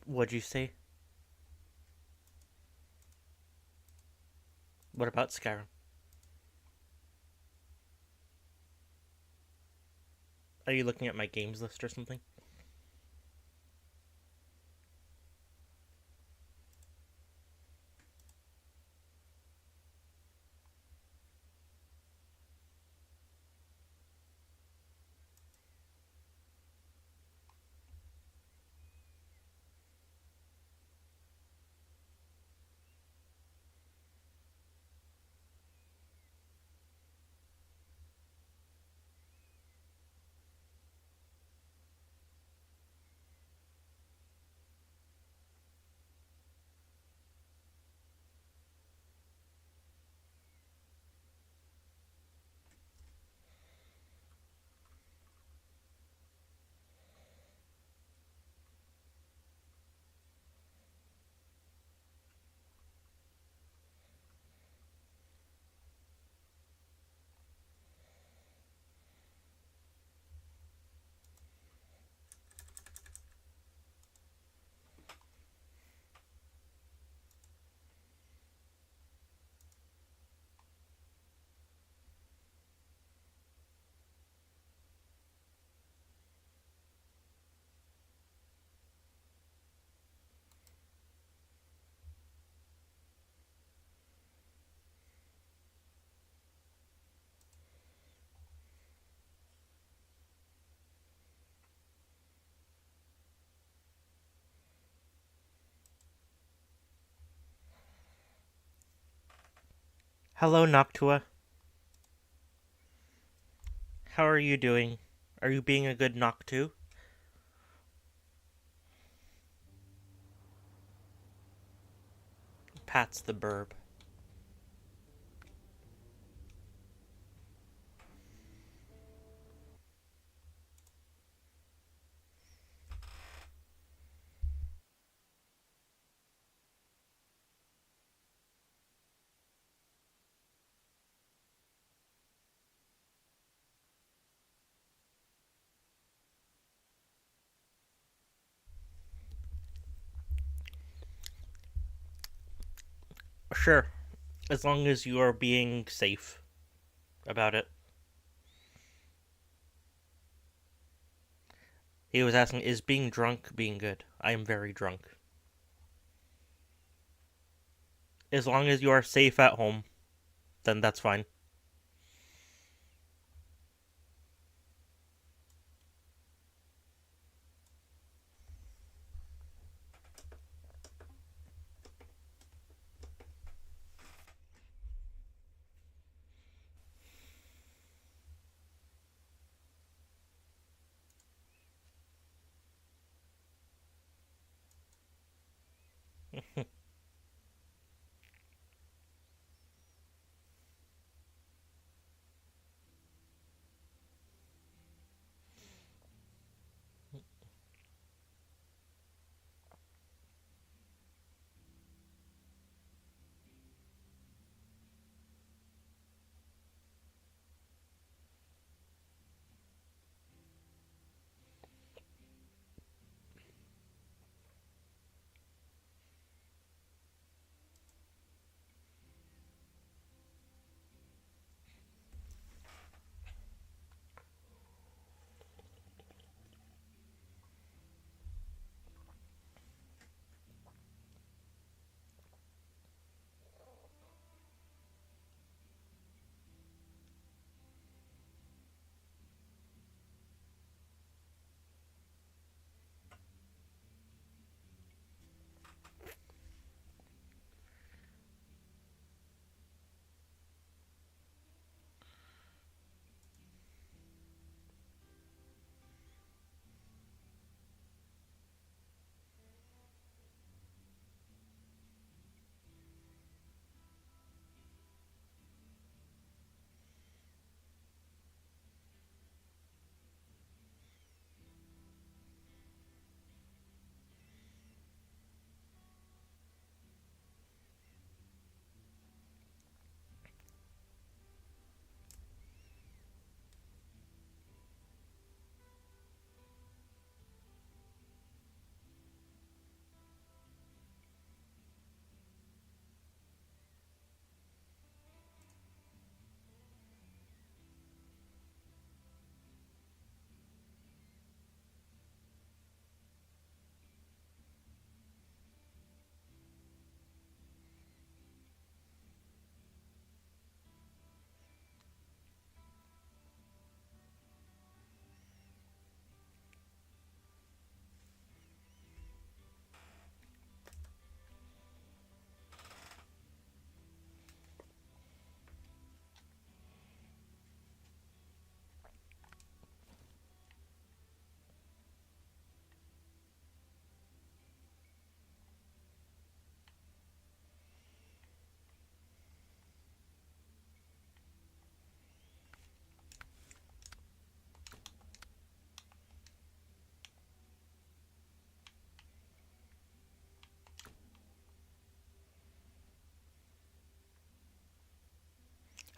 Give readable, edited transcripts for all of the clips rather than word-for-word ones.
What'd you say? What about Skyrim? Are you looking at my games list or something? Hello, Noctua. How are you doing? Are you being a good Noctu? Pat's the burb. Sure, as long as you are being safe about it. He was asking, is being drunk being good? I am very drunk. As long as you are safe at home, then that's fine.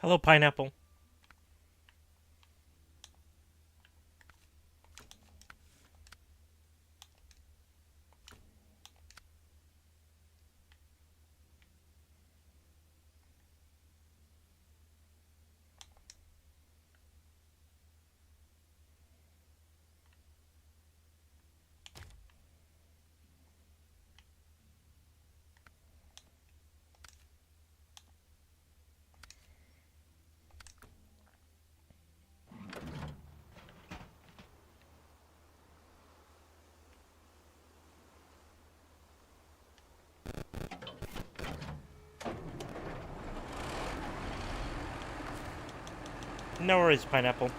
Hello, pineapple. No worries, pineapple.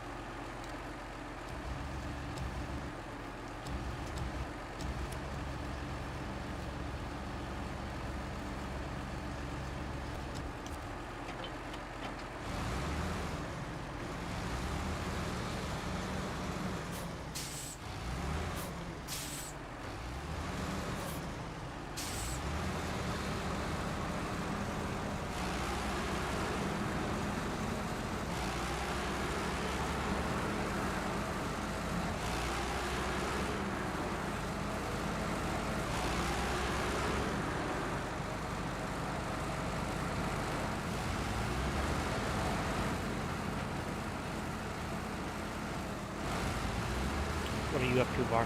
What are you up to, Bar?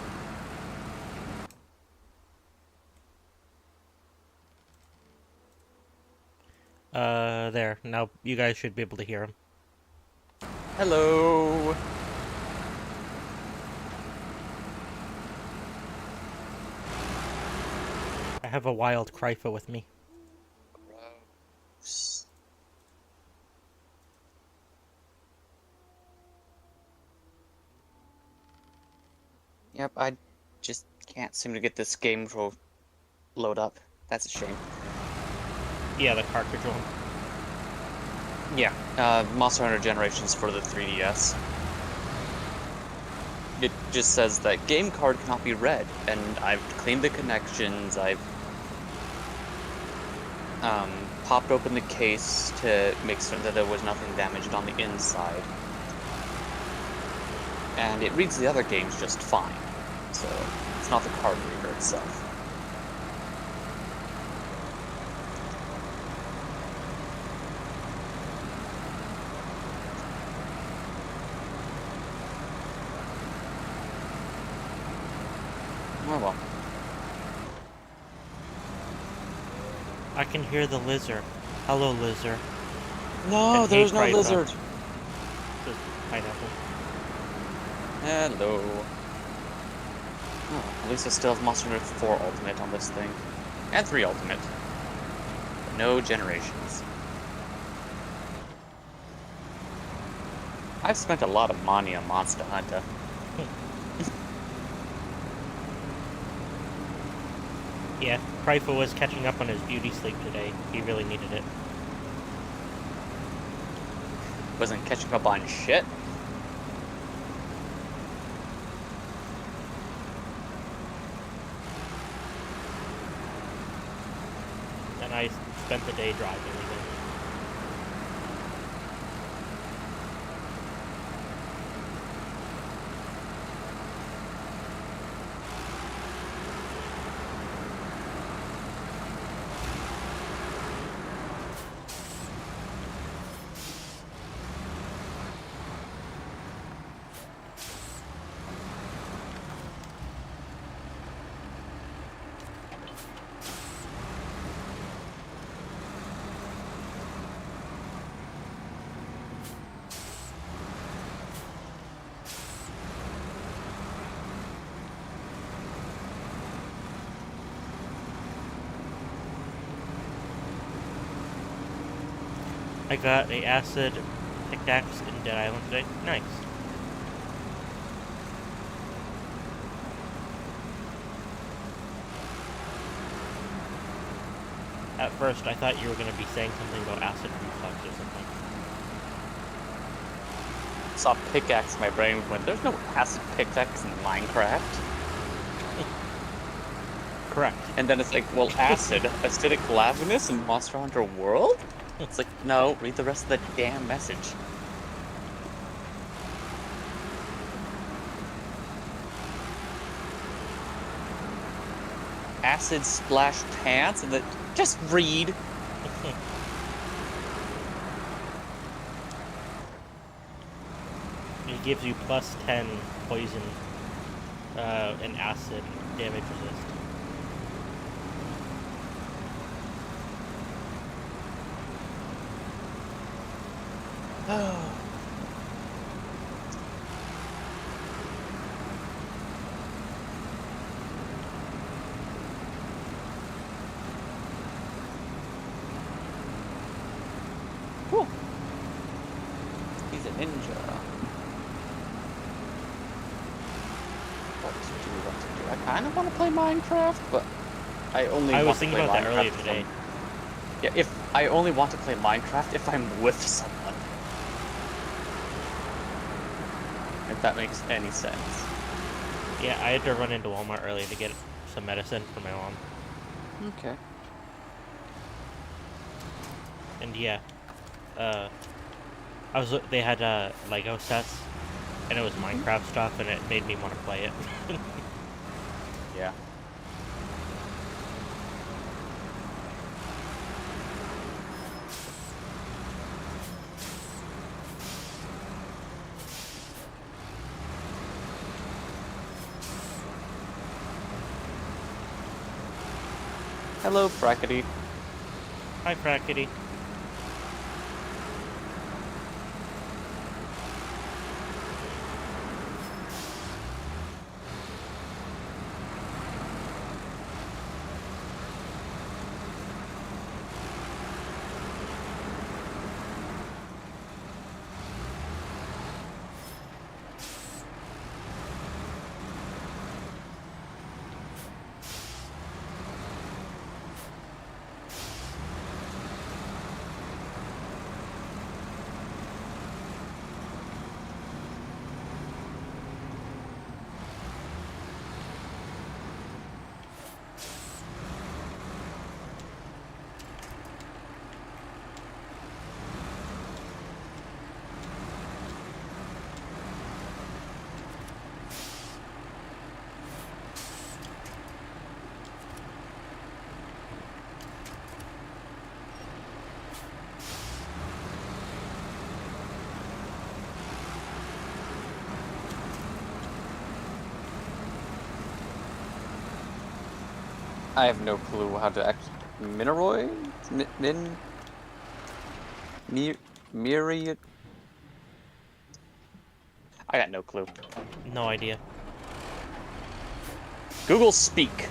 There. Now you guys should be able to hear him. Hello. I have a wild Krypha with me. Gross. Yep, I just can't seem to get this game to load up. That's a shame. Yeah, the cartridge one. Yeah, Monster Hunter Generations for the 3DS. It just says that game card cannot be read, and I've cleaned the connections, I've popped open the case to make sure that there was nothing damaged on the inside. And it reads the other games just fine, so it's not the card reader itself. Oh well. I can hear the lizard. Hello, lizard. No, And there's hey, no Krypha. lizard. Just pineapple. Hello. Oh, at least I still have Monster Hunter 4 Ultimate on this thing. And 3 Ultimate. But no Generations. I've spent a lot of money on Monster Hunter. Yeah, Krypha was catching up on his beauty sleep today. He really needed it. Wasn't catching up on shit. And I spent the day driving again. I got a acid pickaxe in Dead Island today. Nice. At first, I thought you were going to be saying something about acid reflux or something. Saw pickaxe in my brain went, there's no acid pickaxe in Minecraft. Correct. And then it's like, well, acid, acidic lavanas in Monster Hunter World? It's like, no, read the rest of the damn message. Acid splash pants, and then just read. It gives you plus 10 poison and acid damage resist. Oh. Cool. He's a ninja. What do we want to do? I kind of want to play Minecraft, but I only I want was to thinking play about that Minecraft earlier if today. yeah, if I only want to play Minecraft if I'm with someone. If that makes any sense. Yeah, I had to run into Walmart earlier to get some medicine for my mom. Okay. And yeah, uh, they had Lego sets, and it was Minecraft stuff, and it made me want to play it. Yeah. Hello, Frackety. Hi, Prackety. I have no clue how to actually mineroid myriad. I got no clue. No idea. Google speak.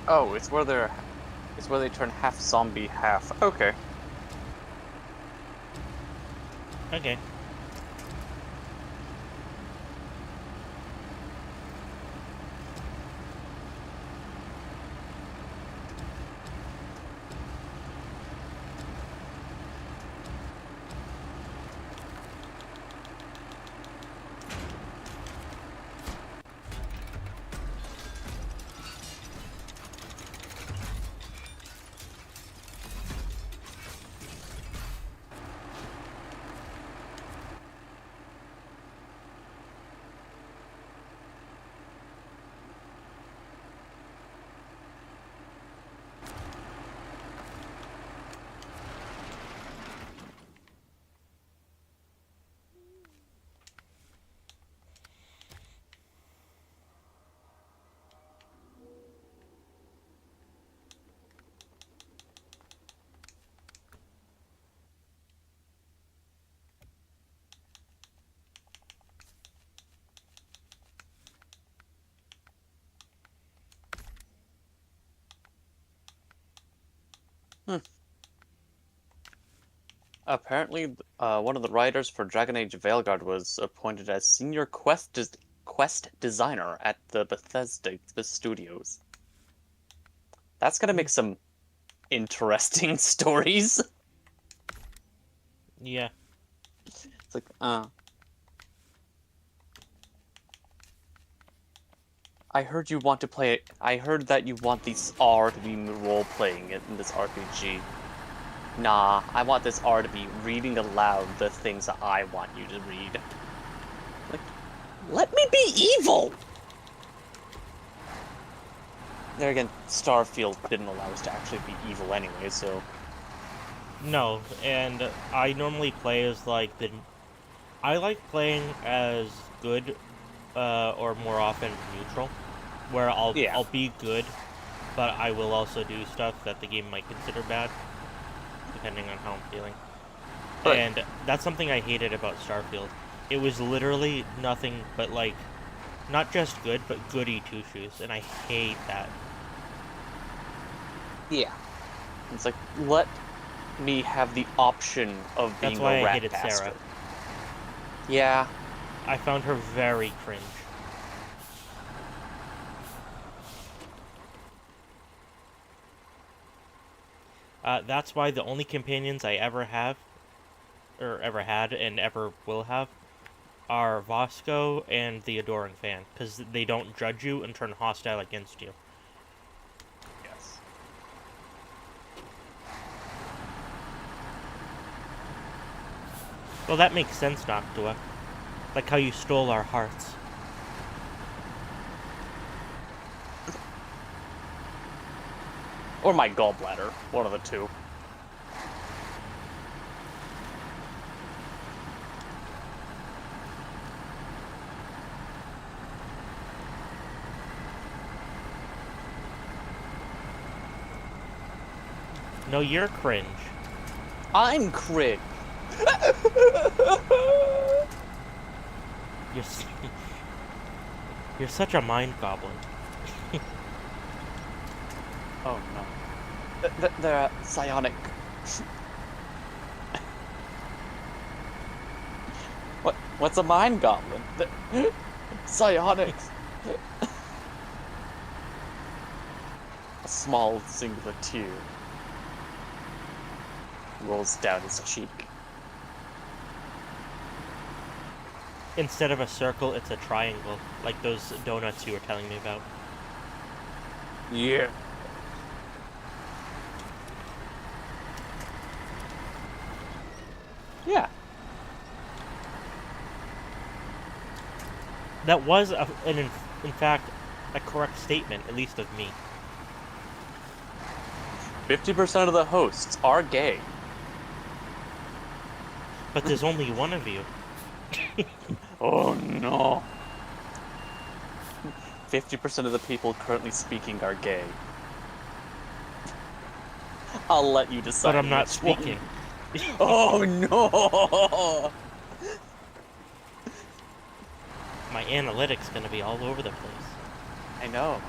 Oh, it's where they turn half zombie, half. Okay. Okay. apparently, one of the writers for Dragon Age Veilguard was appointed as senior quest designer at the Bethesda Studios. That's gonna make some interesting stories. Yeah. It's like, I heard you want to play it. I heard that you want this R to be role-playing in this RPG. Nah, I want this R to be reading aloud the things that I want you to read. Like, let me be evil! There again, Starfield didn't allow us to actually be evil anyway, so... No, and I normally play as, like, I like playing as good, or more often neutral, where I'll be good, but I will also do stuff that the game might consider bad, depending on how I'm feeling. Right. And that's something I hated about Starfield. It was literally nothing but, like, not just good, but goody two-shoes, and I hate that. Yeah. It's like, let me have the option of being That's why a I rat hated bastard. Sarah. Yeah. I found her very cringe. That's why the only companions I ever have, or ever had, and ever will have, are Vasco and the Adoring Fan, because they don't judge you and turn hostile against you. Yes. Well, that makes sense, Noctua. Like how you stole our hearts. Or my gallbladder. One of the two. No, you're cringe. I'm cringe. You're, you're such a mind goblin. Oh no. They're psionic. What's a mind goblin? Psionics. A small singular tear rolls down his cheek. Instead of a circle, it's a triangle, like those donuts you were telling me about. Yeah. Yeah. That was, in fact, a correct statement, at least of me. 50% of the hosts are gay. But there's only one of you. Oh no. 50% of the people currently speaking are gay. I'll let you decide. But I'm not which speaking. one. Oh no! My analytics gonna be all over the place. I know.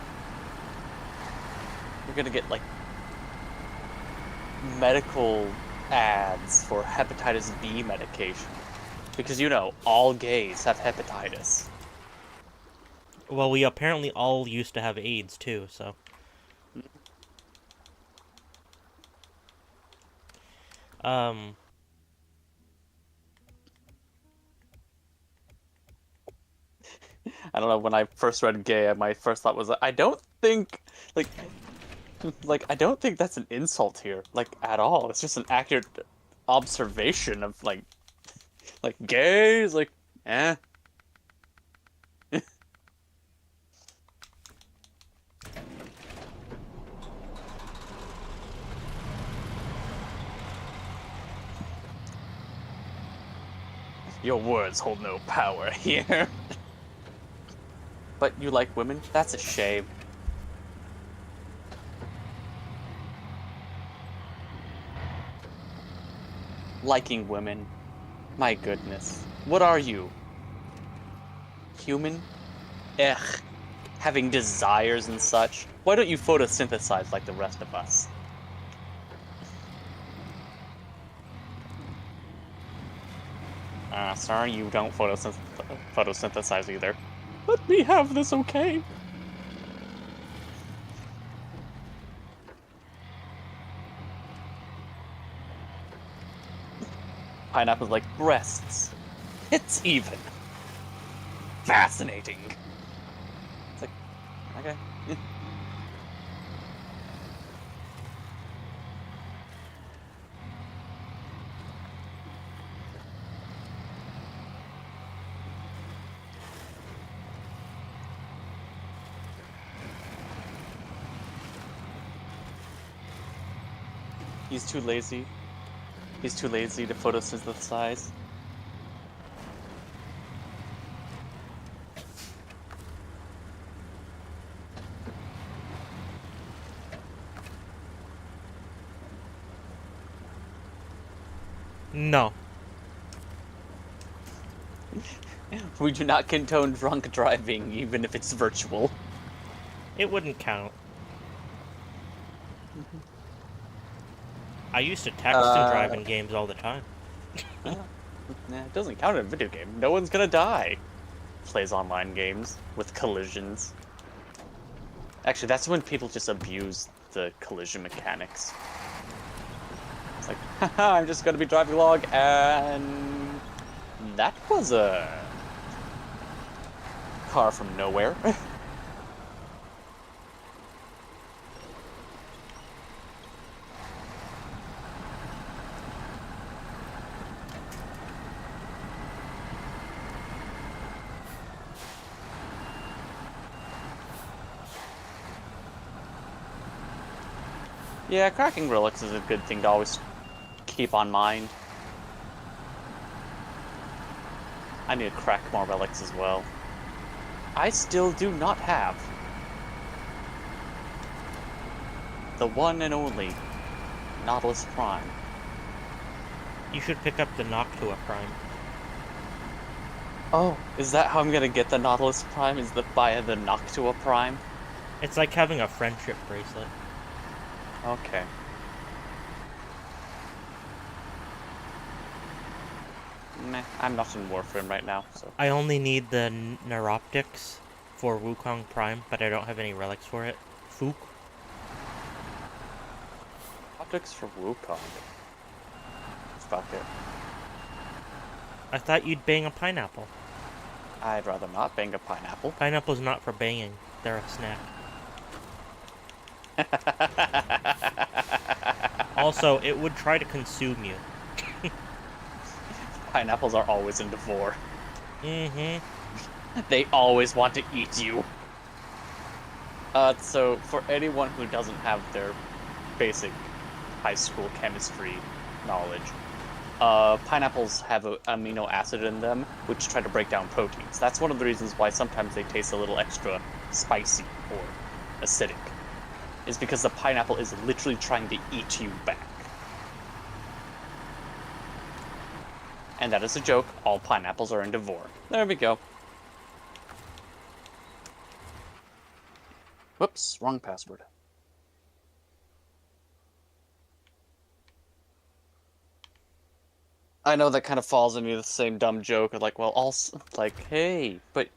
You're gonna get, like, medical ads for hepatitis B medication. Because, you know, all gays have hepatitis. Well, we apparently all used to have AIDS, too, so... I don't know, when I first read gay, my first thought was, I don't think, I don't think that's an insult here, like, at all. It's just an accurate observation of, like gays, like, eh. Your words hold no power here. But you like women? That's a shame. Liking women. My goodness. What are you? Human? Ugh. Having desires and such? Why don't you photosynthesize like the rest of us? Sir, you don't photosynthesize either. Let me have this, okay? Pineapple's like breasts. It's even. Fascinating. It's like, okay. He's too lazy. He's too lazy to photosynthesize. No. We do not condone drunk driving, even if it's virtual. It wouldn't count. I used to text and drive in games all the time. It doesn't count in a video game. No one's gonna die. Plays online games with collisions. Actually, that's when people just abuse the collision mechanics. It's like, haha, I'm just gonna be driving along, and that was a car from nowhere. Yeah, cracking relics is a good thing to always keep on mind. I need to crack more relics as well. I still do not have the one and only Nautilus Prime. You should pick up the Noctua Prime. Oh, is that how I'm gonna get the Nautilus Prime? Is the via the Noctua Prime? It's like having a friendship bracelet. Okay. Meh, I'm not in Warframe right now, so. I only need the Neuroptics for Wukong Prime, but I don't have any relics for it. Fook. Optics for Wukong. Fuck it. I thought you'd bang a pineapple. I'd rather not bang a pineapple. Pineapple's not for banging. They're a snack. Also, it would try to consume you. Pineapples are always in Devore. Mm-hmm. They always want to eat you. So for anyone who doesn't have their basic high school chemistry knowledge, pineapples have an amino acid in them which try to break down proteins. That's one of the reasons why sometimes they taste a little extra spicy or acidic, is because the pineapple is literally trying to eat you back. And that is a joke. All pineapples are in Devore. There we go. Whoops, wrong password. I know that kind of falls into the same dumb joke of like, well, also, like, hey, but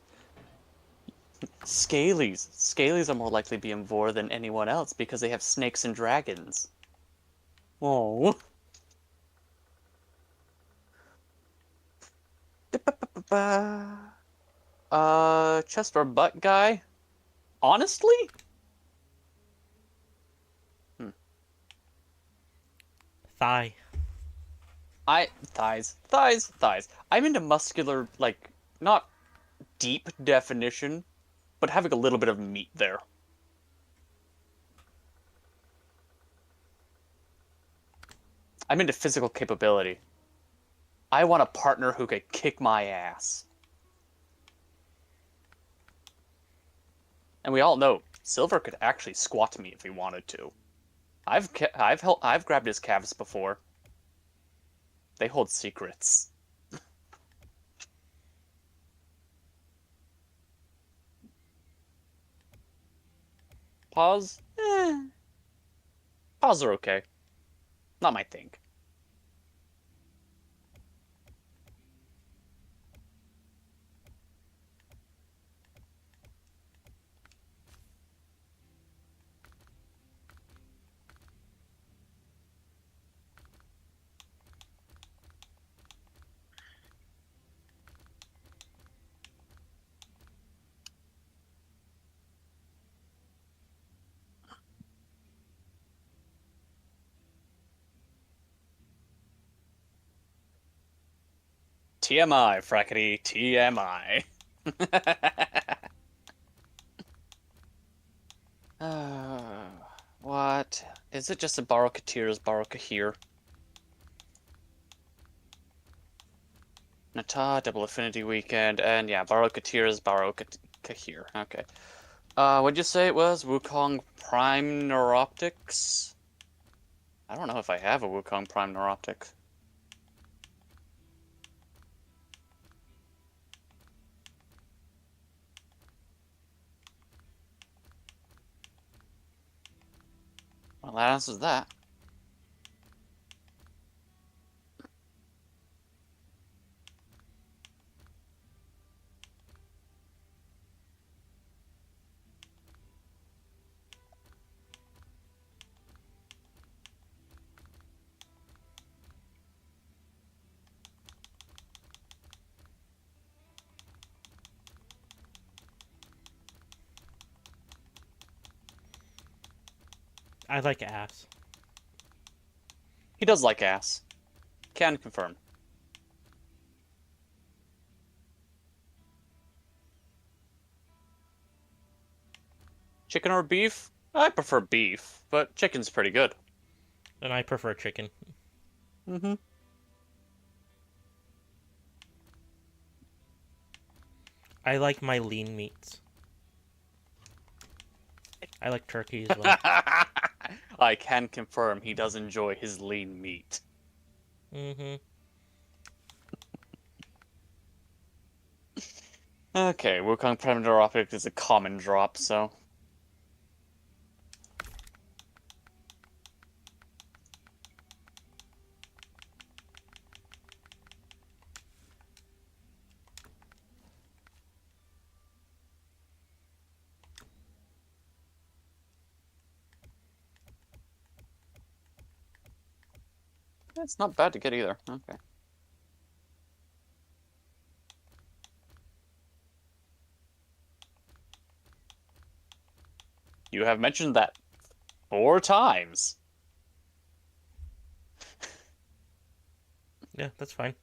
Scalies are more likely to be in Vor than anyone else because they have snakes and dragons. Oh. Chest or butt guy? Honestly? Thigh. Thighs. I'm into muscular, like, not deep definition, but having a little bit of meat there. I'm into physical capability. I want a partner who could kick my ass. And we all know Silver could actually squat me if he wanted to. I've grabbed his calves before. They hold secrets. Paws? Paws are okay. Not my thing. TMI, Frackety, TMI. What? Is it just a Barokatir's Barokahir? Nata, Double Affinity Weekend, and yeah, Barokatir's Barokahir. Okay. What'd you say it was? Wukong Prime Neuroptics? I don't know if I have a Wukong Prime Neuroptic. Well, that answers that. I like ass. He does like ass. Can confirm. Chicken or beef? I prefer beef, but chicken's pretty good. And I prefer chicken. Mm-hmm. I like my lean meats. I like turkey as well. I can confirm he does enjoy his lean meat. Mm-hmm. Okay, Wukong Prime Neuroptic is a common drop, so... It's not bad to get either. Okay. You have mentioned that 4 times. Yeah, that's fine.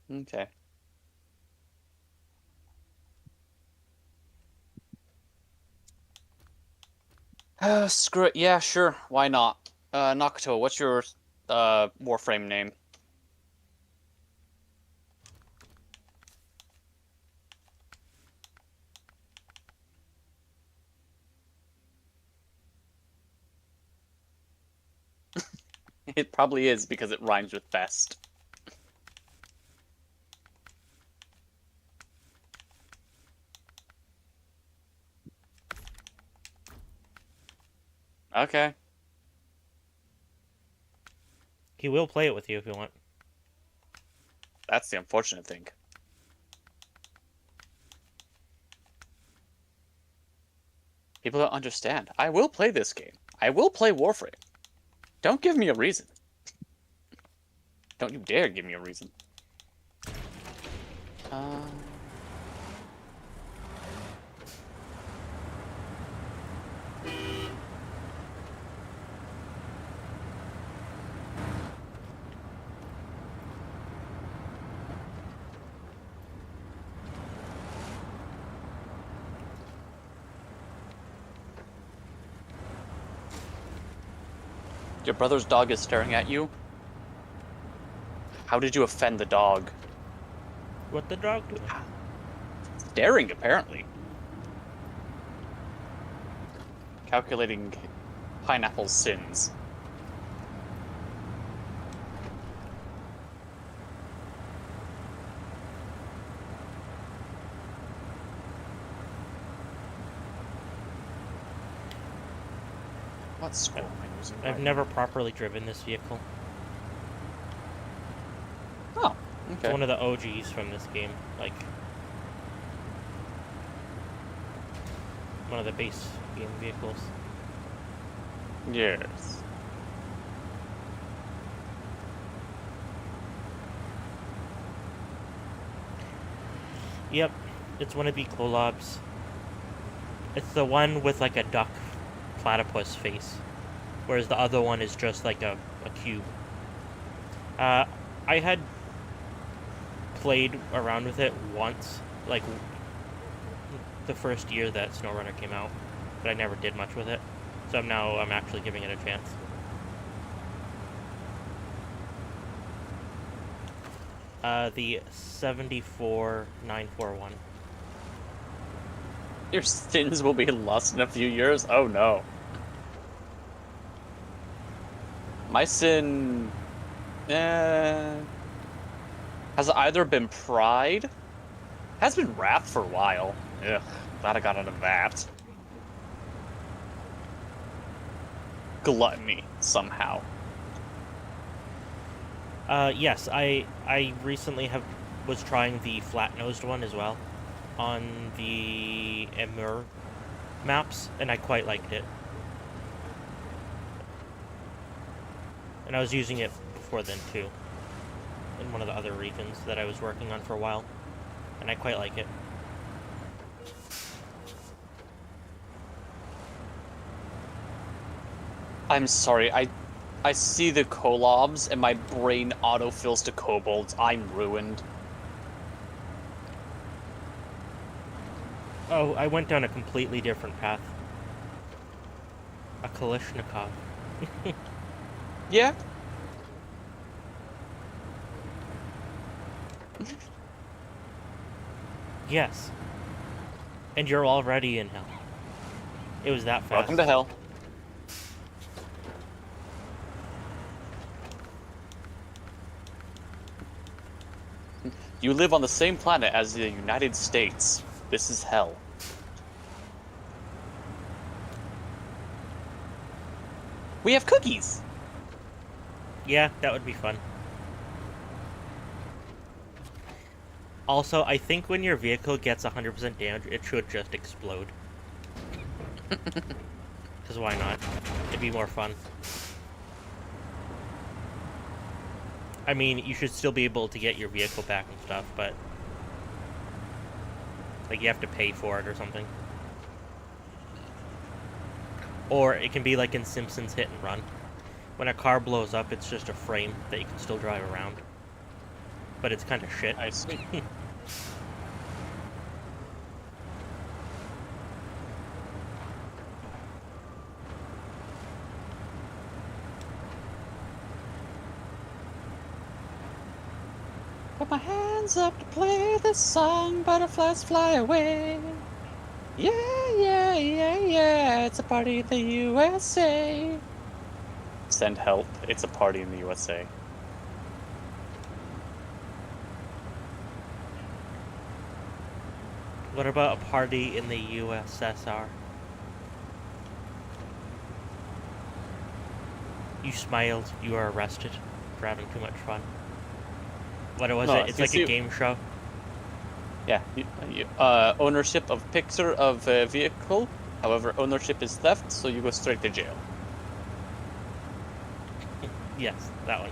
Okay. Screw it. Yeah, sure. Why not? Nakato, what's your Warframe name? It probably is because it rhymes with best. Okay. He will play it with you if you want. That's the unfortunate thing. People don't understand. I will play this game. I will play Warframe. Don't give me a reason. Don't you dare give me a reason. Your brother's dog is staring at you? How did you offend the dog? What the dog do? Staring, apparently. Calculating Pineapple's sins. What score am I using? I've never properly driven this vehicle. Oh, okay. It's one of the OGs from this game, like one of the base game vehicles. Yes. Yep, it's one of the collabs. It's the one with like a duck platypus face, whereas the other one is just like a cube. I had played around with it once, like the first year that Snowrunner came out, but I never did much with it. So I'm actually giving it a chance. The 74941. Your sins will be lost in a few years? Oh no. My sin... has either been pride, has been wrath for a while. Ugh, glad I got out of that. Gluttony, somehow. Yes, I recently was trying the flat-nosed one as well on the Emir maps, and I quite liked it. And I was using it before then too, in one of the other regions that I was working on for a while, and I quite like it. I'm sorry, I see the collabs and my brain autofills to kobolds. I'm ruined. Oh, I went down a completely different path. A Kalishnikov. Yeah? Yes. And you're already in hell. It was that fast. Welcome to hell. You live on the same planet as the United States. This is hell. We have cookies! Yeah, that would be fun. Also, I think when your vehicle gets 100% damage, it should just explode. Because why not? It'd be more fun. I mean, you should still be able to get your vehicle back and stuff, but... like, you have to pay for it or something. Or it can be like in Simpsons Hit and Run. When a car blows up, it's just a frame that you can still drive around. But it's kind of shit. I see. Put my hands up to play this song, butterflies fly away. Yeah, yeah, yeah, yeah, it's a party in the USA. Send help, it's a party in the USA. What about a party in the USSR? You smiled, you were arrested for having too much fun. What was it? It's like a game show. Yeah, ownership of picture of a vehicle. However, ownership is theft, so you go straight to jail. Yes, that one.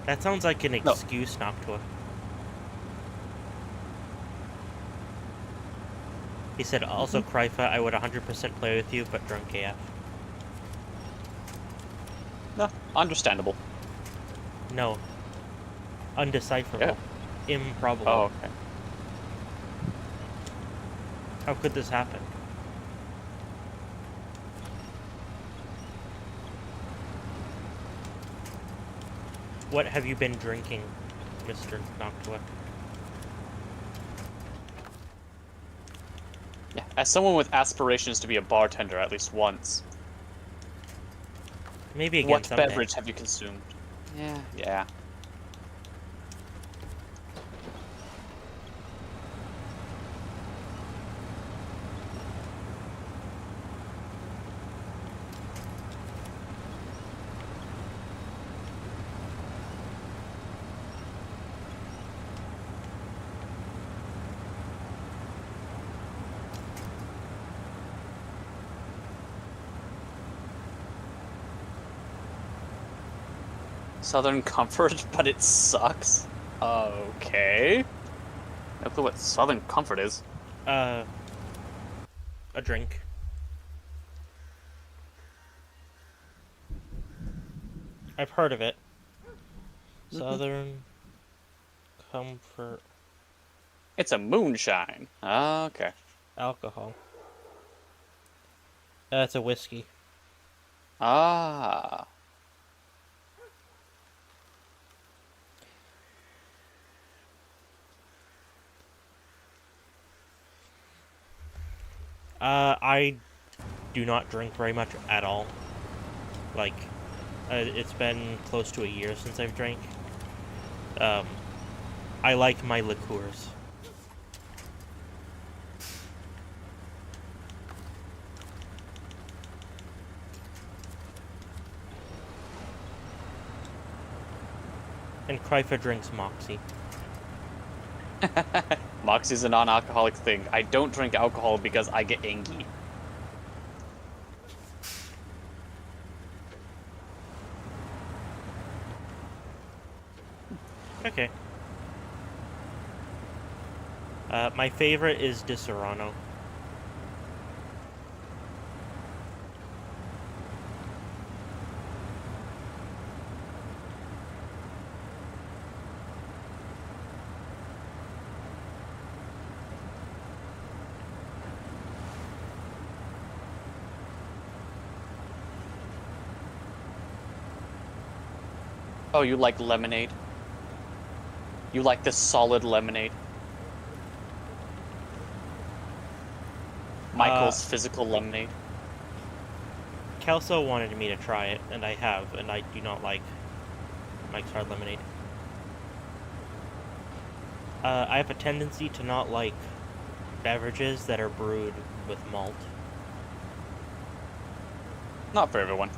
That sounds like an excuse not to. He said, also, Krypha, I would 100% play with you, but drunk AF. No, understandable. No. Undecipherable. Yeah. Improbable. Oh, okay. How could this happen? What have you been drinking, Mr. Noctua? Yeah, as someone with aspirations to be a bartender at least once. Maybe again what someday. beverage have you consumed? Yeah. Yeah. Southern Comfort, but it sucks. Okay. No clue what Southern Comfort is. A drink. I've heard of it. Southern Comfort It's a moonshine. Okay. alcohol. That's a whiskey. Ah. I do not drink very much at all. Like, it's been close to a year since I've drank. I like my liqueurs. And Kryfa drinks Moxie. Moxie's a non-alcoholic thing. I don't drink alcohol because I get angry. Okay. My favorite is Di Serrano. Oh, you like lemonade? You like this solid lemonade? Michael's physical lemonade? Kelso wanted me to try it, and I have, and I do not like Mike's Hard Lemonade. I have a tendency to not like beverages that are brewed with malt. Not for everyone.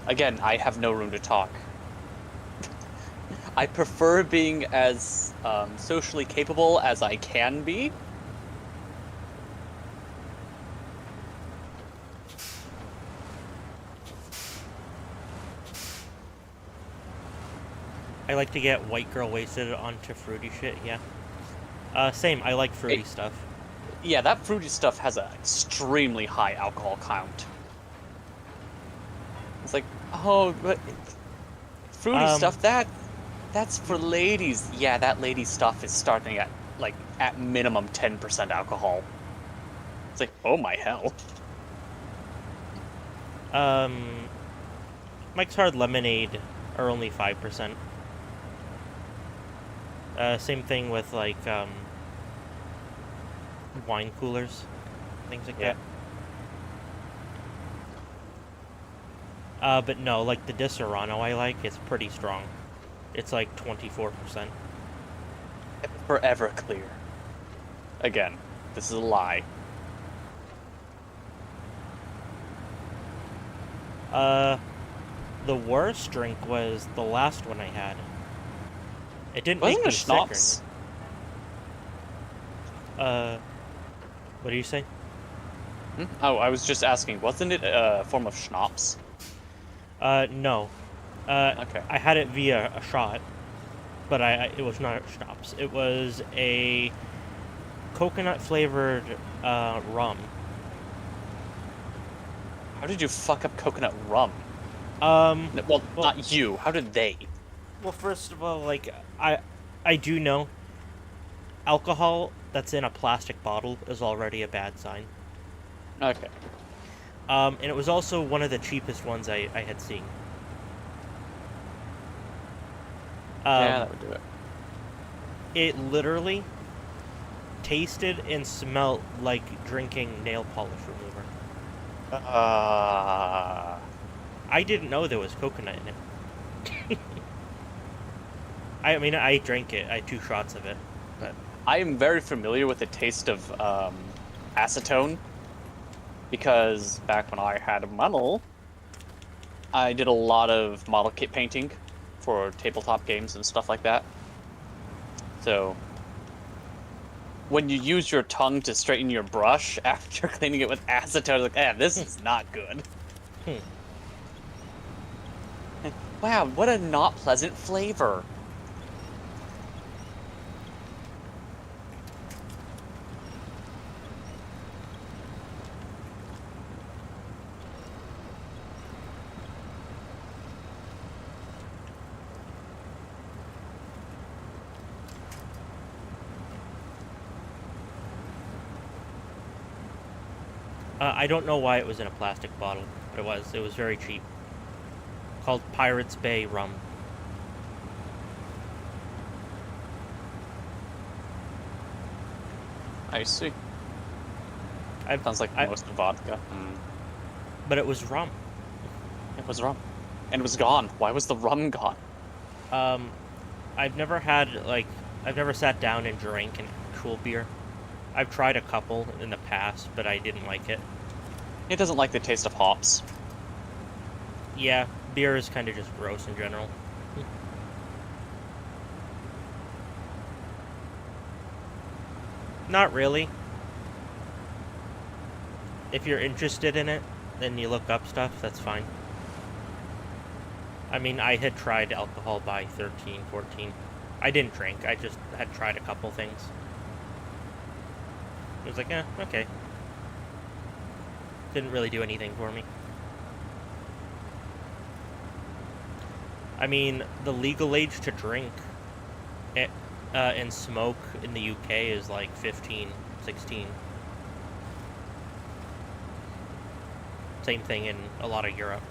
Again, I have no room to talk. I prefer being as socially capable as I can be. I like to get white girl wasted onto fruity shit, yeah. Same, I like fruity stuff. Yeah, that fruity stuff has an extremely high alcohol count. It's like, oh, but fruity stuff, that's for ladies. Yeah, that lady stuff is starting at, like, at minimum 10% alcohol. It's like, oh my hell. Mike's Hard Lemonade are only 5%. Same thing with, like, wine coolers, things like that. But no, like the Di Serrano I like, it's pretty strong. It's like 24%. Forever clear. Again, this is a lie. The worst drink was the last one I had. It didn't Wasn't make me it schnapps? sicker. What do you say? Oh, I was just asking, wasn't it a form of schnapps? No. Okay. I had it via a shot, but it was not schnapps. It was a coconut-flavored rum. How did you fuck up coconut rum? Well, not you. How did they? Well, first of all, like, I do know alcohol that's in a plastic bottle is already a bad sign. Okay. And it was also one of the cheapest ones I had seen. Yeah, that would do it. It literally tasted and smelled like drinking nail polish remover. I didn't know there was coconut in it. I mean, I drank it. I had 2 shots of it. But I am very familiar with the taste of acetone, because back when I had a model, I did a lot of model kit painting for tabletop games and stuff like that. So when you use your tongue to straighten your brush after cleaning it with acetone, like, this is not good. Wow, what a not pleasant flavor. I don't know why it was in a plastic bottle, but it was. It was very cheap. Called Pirates Bay Rum. I see. Sounds like most vodka. But it was rum. It was rum. And it was gone. Why was the rum gone? I've never sat down and drank an actual beer. I've tried a couple in the past, but I didn't like it. It doesn't like the taste of hops. Yeah, beer is kind of just gross in general. Not really. If you're interested in it, then you look up stuff, that's fine. I mean, I had tried alcohol by 13, 14. I didn't drink, I just had tried a couple things. It was like, okay. Didn't really do anything for me. I mean, the legal age to drink and smoke in the UK is like 15, 16. Same thing in a lot of Europe.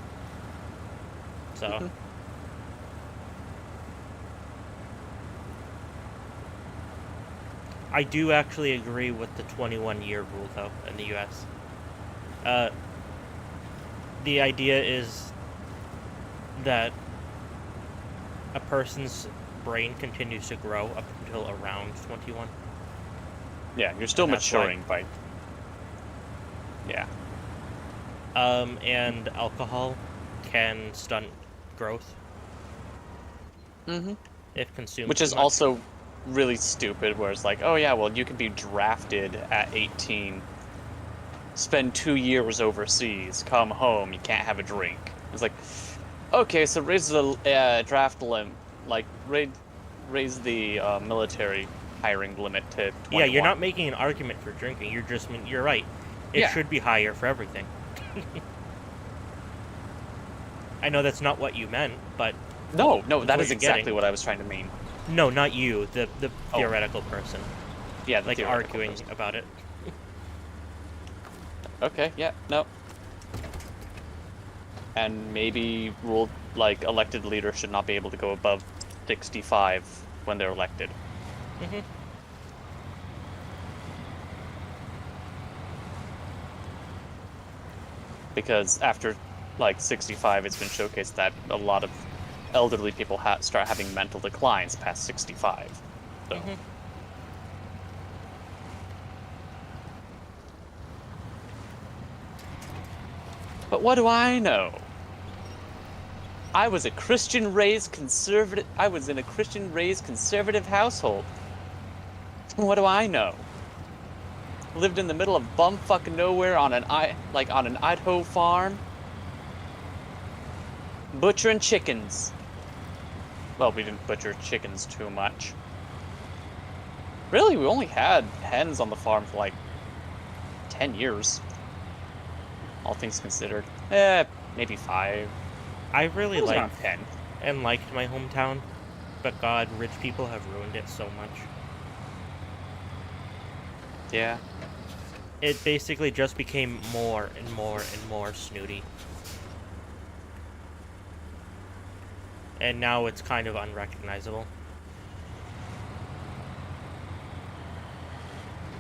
So. I do actually agree with the 21-year rule, though, in the US. The idea is that a person's brain continues to grow up until around 21. Yeah, you're still maturing by... Yeah. And alcohol can stunt growth. If consumed Which is also really stupid, where it's like, oh yeah, well, you can be drafted at 18, spend 2 years overseas, come home, you can't have a drink. It's like, okay, so raise the draft limit, like, raise the military hiring limit to 21. Yeah, you're not making an argument for drinking, you're right. It should be higher for everything. I know that's not what you meant, but... No, that is exactly what I was trying to mean. No, not you, the theoretical person. Yeah, the like arguing about it. Okay, yeah, no. And maybe elected leaders should not be able to go above 65 when they're elected. Because after 65, it's been showcased that a lot of elderly people start having mental declines past 65. So. But what do I know? I was in a Christian raised conservative household. What do I know? Lived in the middle of bumfuck nowhere on an Idaho farm. Butchering chickens. Well, we didn't butcher chickens too much. Really, we only had hens on the farm for 10 years. All things considered. Maybe 5. I really liked my hometown, but God, rich people have ruined it so much. Yeah. It basically just became more and more and more snooty. And now it's kind of unrecognizable.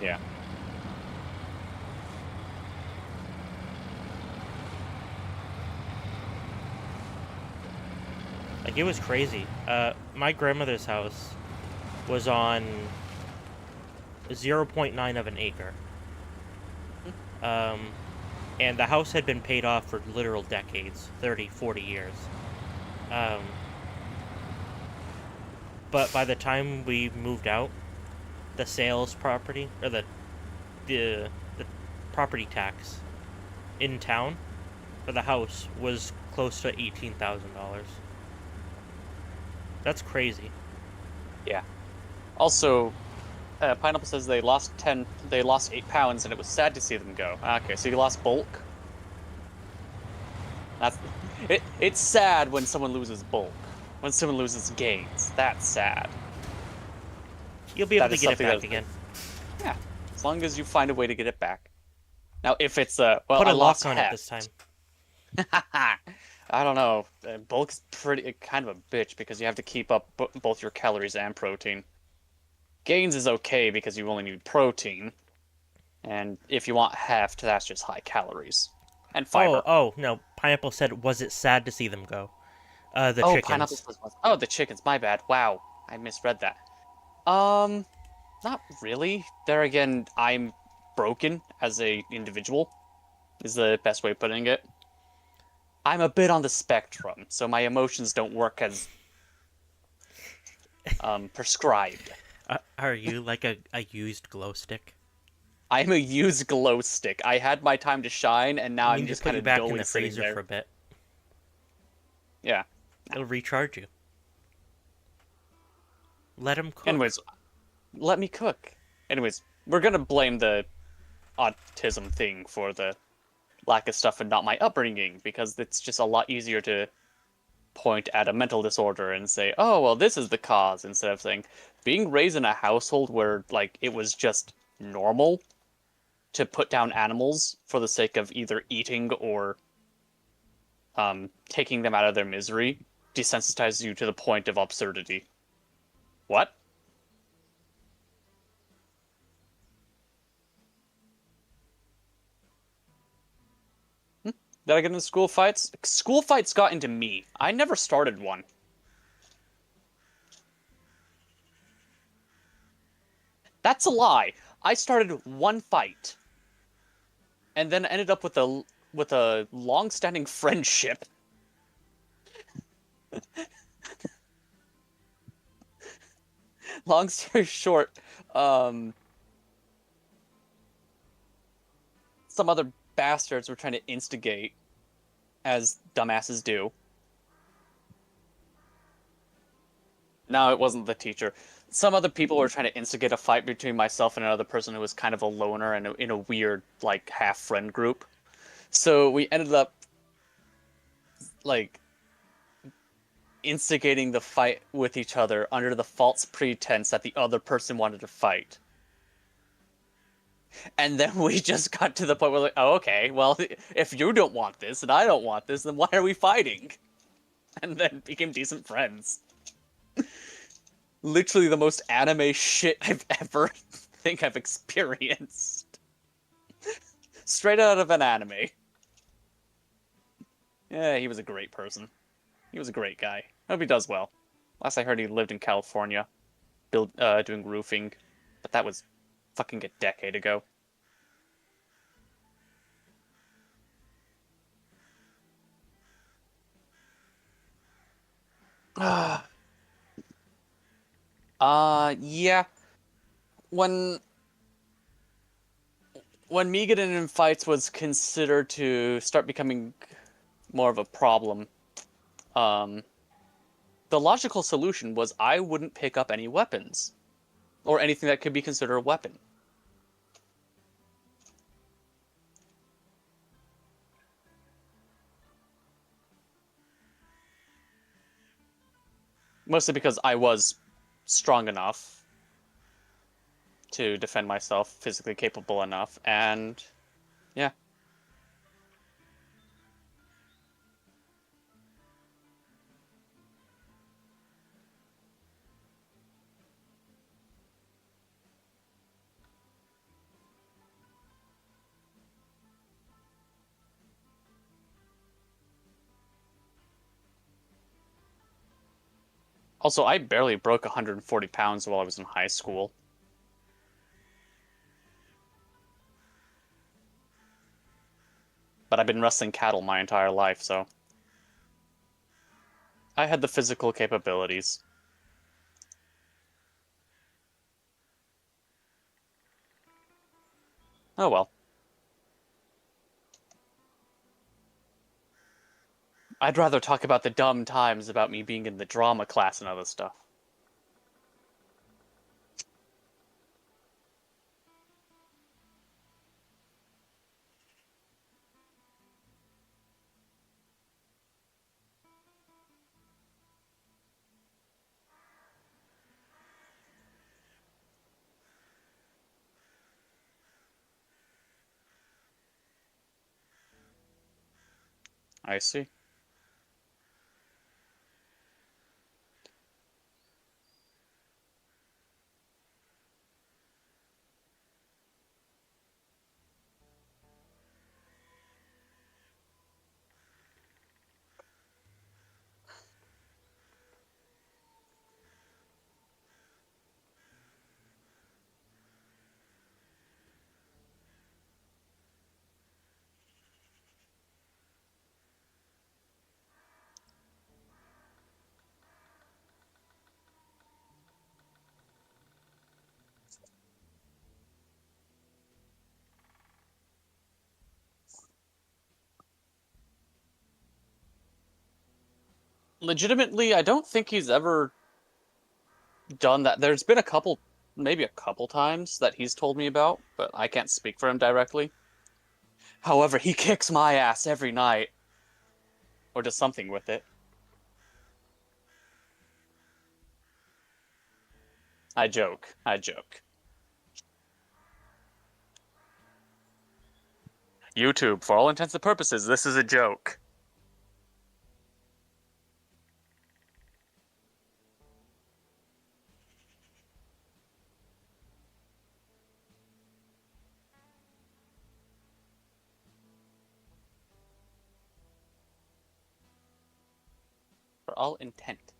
Yeah. It was crazy. My grandmother's house was on 0.9 of an acre. And the house had been paid off for literal decades, 30, 40 years. But by the time we moved out, the sales property, or the property tax in town for the house was close to $18,000. That's crazy. Yeah. Also, Pineapple says they lost 8 pounds, and it was sad to see them go. Okay, so you lost bulk. It's sad when someone loses bulk. When someone loses gains, that's sad. You'll be able to get it back again. Yeah, as long as you find a way to get it back. Now, if it's well, Put I a lost lock on it this heft. time. I don't know. Bulk's pretty kind of a bitch because you have to keep up both your calories and protein. Gains is okay because you only need protein, and if you want heft, that's just high calories and Oh, fiber. oh, no. Pineapple said, was it sad to see them go? The Oh, pineapple chickens. was oh the chickens. My bad. Wow, I misread that. Um, Not really. There again, I'm broken as a individual. Is the best way of putting it. I'm a bit on the spectrum, so my emotions don't work as prescribed. Are you like a used glow stick? I'm a used glow stick. I had my time to shine, and now We I'm need to just put kind you of back in dully the sitting freezer there. for a bit. Yeah. It'll recharge you. Let him cook. Anyways, let me cook. Anyways, we're gonna blame the autism thing for the lack of stuff and not my upbringing, because it's just a lot easier to point at a mental disorder and say, oh, well, this is the cause, instead of saying, being raised in a household where, like, it was just normal to put down animals for the sake of either eating or taking them out of their misery desensitizes you to the point of absurdity. What? Did I get into school fights? School fights got into me. I never started one. That's a lie. I started one fight and then ended up with a long-standing friendship. Long story short, um, some other bastards were trying to instigate, as dumbasses do. No, it wasn't the teacher. Some other people were trying to instigate a fight between myself and another person who was kind of a loner and in a weird, like, half friend group. So we ended up, like, instigating the fight with each other under the false pretense that the other person wanted to fight. And then we just got to the point where, like, oh, okay, well, if you don't want this and I don't want this, then why are we fighting? And then became decent friends. Literally the most anime shit I've ever think I've experienced. Straight out of an anime. Yeah, he was a great person. He was a great guy. Hope he does well. Last I heard, he lived in California, doing roofing, but that was fucking a decade ago. Yeah. When me getting in fights was considered to start becoming more of a problem, um, the logical solution was I wouldn't pick up any weapons or anything that could be considered a weapon. Mostly because I was strong enough to defend myself, physically capable enough, and yeah. Also, I barely broke 140 pounds while I was in high school. But I've been wrestling cattle my entire life, so I had the physical capabilities. Oh well. I'd rather talk about the dumb times about me being in the drama class and other stuff. I see. Legitimately, I don't think he's ever done that. There's been a couple, maybe a couple times that he's told me about, but I can't speak for him directly. However, he kicks my ass every night, or does something with it. I joke. I joke. YouTube, for all intents and purposes, this is a joke. For all intent.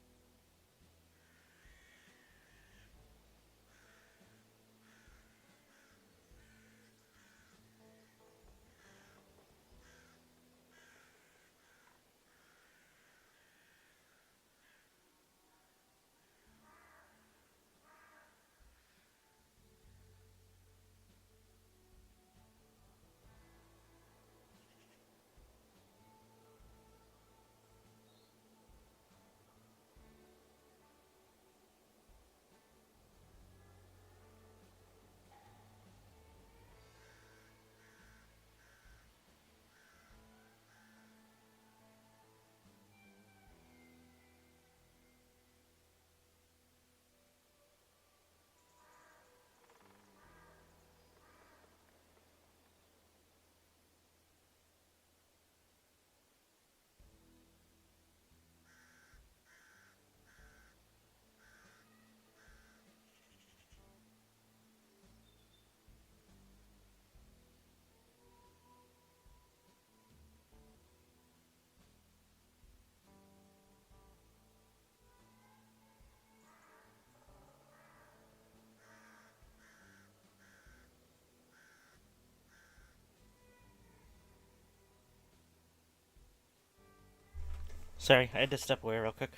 Sorry, I had to step away real quick.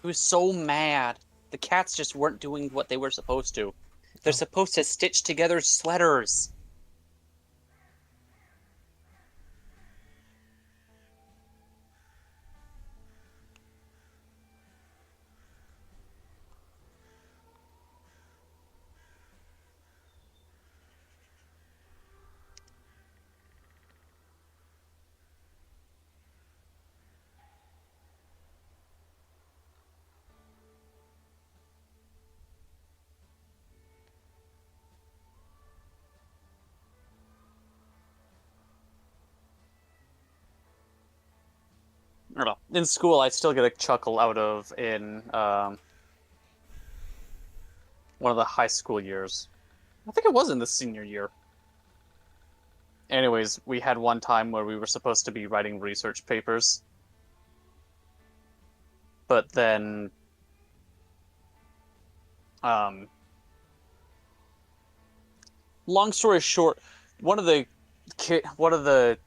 He was so mad. The cats just weren't doing what they were supposed to. They're Oh. supposed to stitch together sweaters. I don't know. In school, I still get a chuckle out of in one of the high school years. I think it was in the senior year. Anyways, we had one time where we were supposed to be writing research papers, but then um, long story short, one of the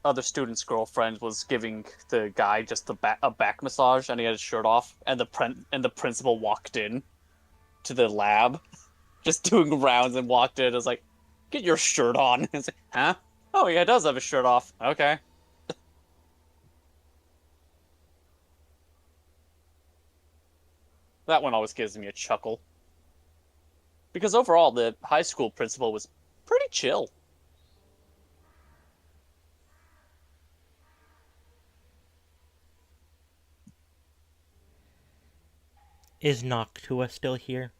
other students' girlfriends was giving the guy just a back massage, and he had his shirt off, and the principal walked in to the lab, just doing rounds, and walked in. I was like, "Get your shirt on." It's like, huh? Oh yeah, he does have his shirt off. Okay. That one always gives me a chuckle because overall the high school principal was pretty chill. Is Noctua still here?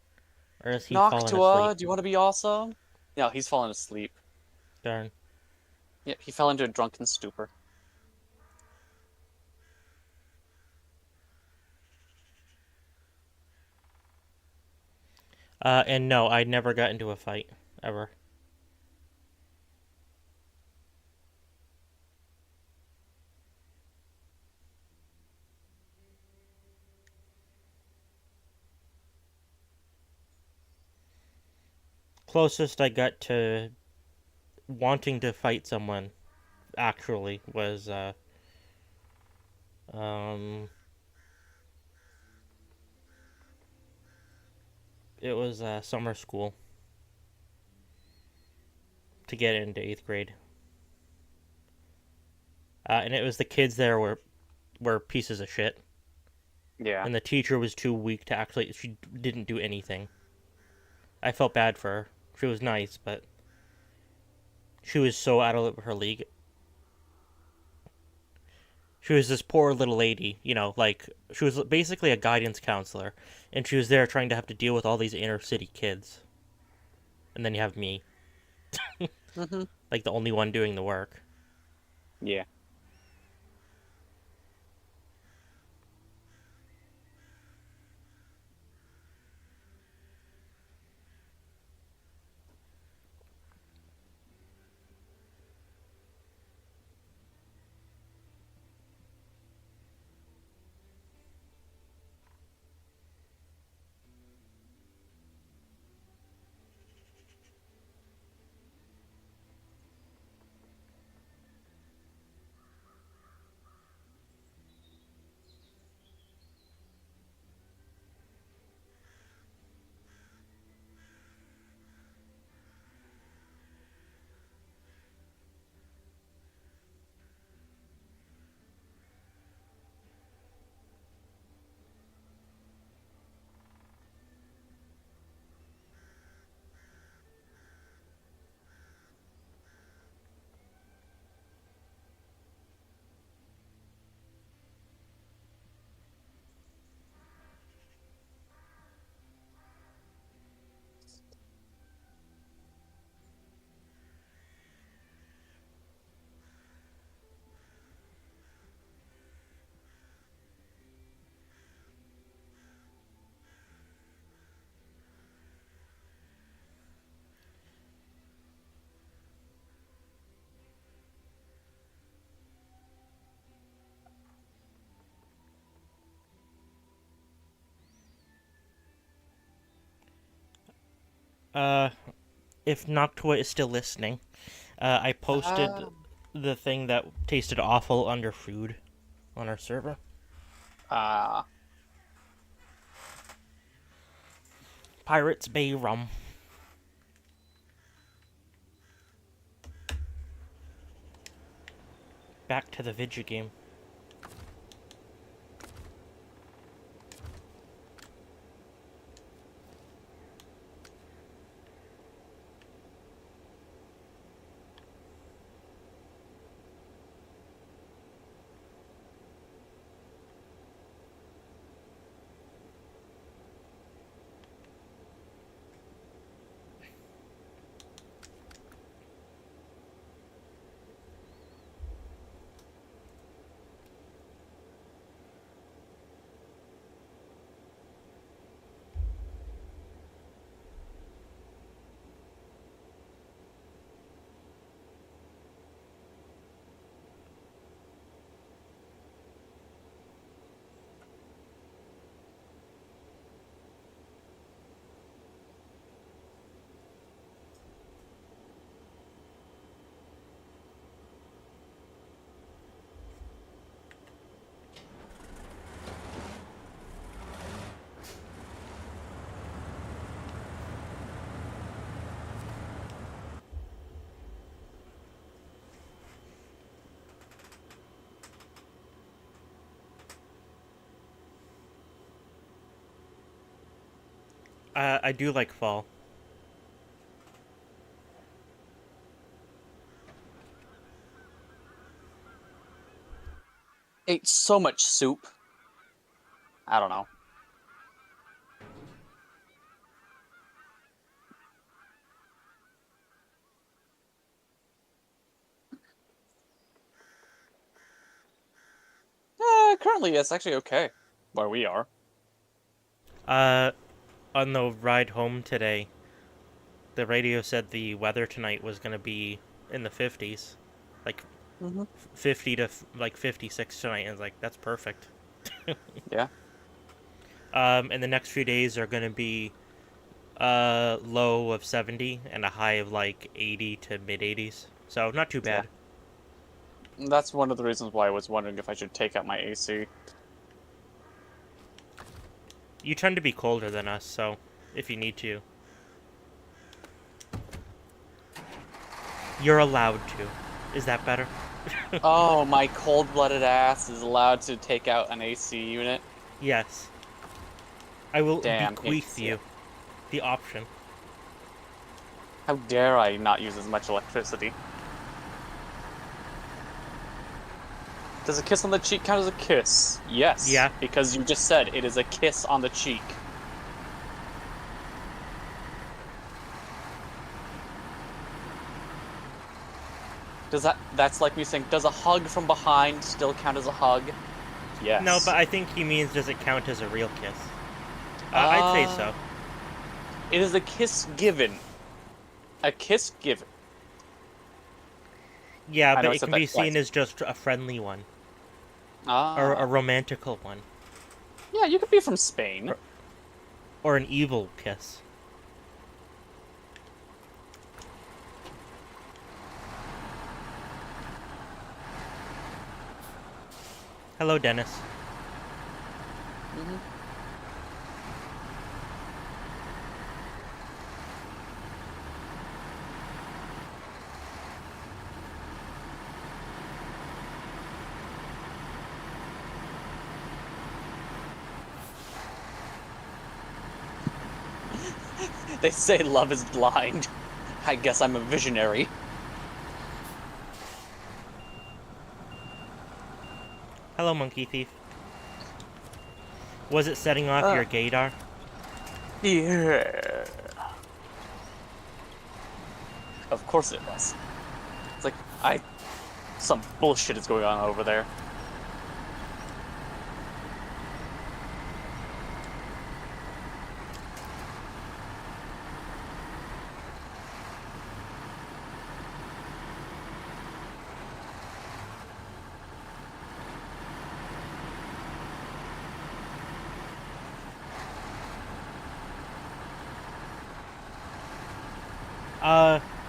Or has he fallen asleep? Noctua, do you want to be awesome? No, he's fallen asleep. Darn. Yep, he fell into a drunken stupor. And no, I never got into a fight ever. Closest I got to wanting to fight someone actually was um it was summer school to get into 8th grade. And it was the kids there were pieces of shit, Yeah. and the teacher was too weak to actually. She didn't do anything. I felt bad for her. She was nice, but she was so out of her league. She was this poor little lady, like she was basically a guidance counselor, and she was there trying to have to deal with all these inner city kids. And then you have me, Mm-hmm. like the only one doing the work. Yeah. Uh, if Noctua is still listening, I posted Ah. the thing that tasted awful under food on our server. Uh, Pirates Bay rum. Back to the video game. I do like fall. ate so much soup. I don't know. Currently, it's actually okay where we are. Uh, On the ride home today, the radio said the weather tonight was going to be in the 50s. Like 50 to like 56 tonight. And I was like, that's perfect. Yeah. And the next few days are going to be low of 70 and a high of like 80 to mid 80s. So not too Yeah. bad. That's one of the reasons why I was wondering if I should take out my AC. You tend to be colder than us, so if you need to, you're allowed to. Is that better? Oh, my cold-blooded ass is allowed to take out an AC unit? Yes. I will Damn, hate to bequeath see you it. the option. How dare I not use as much electricity? Does a kiss on the cheek count as a kiss? Yes, Yeah. because you just said it is a kiss on the cheek. That's like me saying, does a hug from behind still count as a hug? Yes. No, but I think he means does it count as a real kiss? I'd say so. It is a kiss given. A kiss given. Yeah, I know but I it said can that be twice. seen as just a friendly one. Or a romantical one. Yeah, you could be from Spain. Or an evil kiss. Hello, Dennis. They say love is blind. I guess I'm a visionary. Hello, Monkey Thief. Was it setting off your gaydar? Yeah. Of course it was. It's like, some bullshit is going on over there.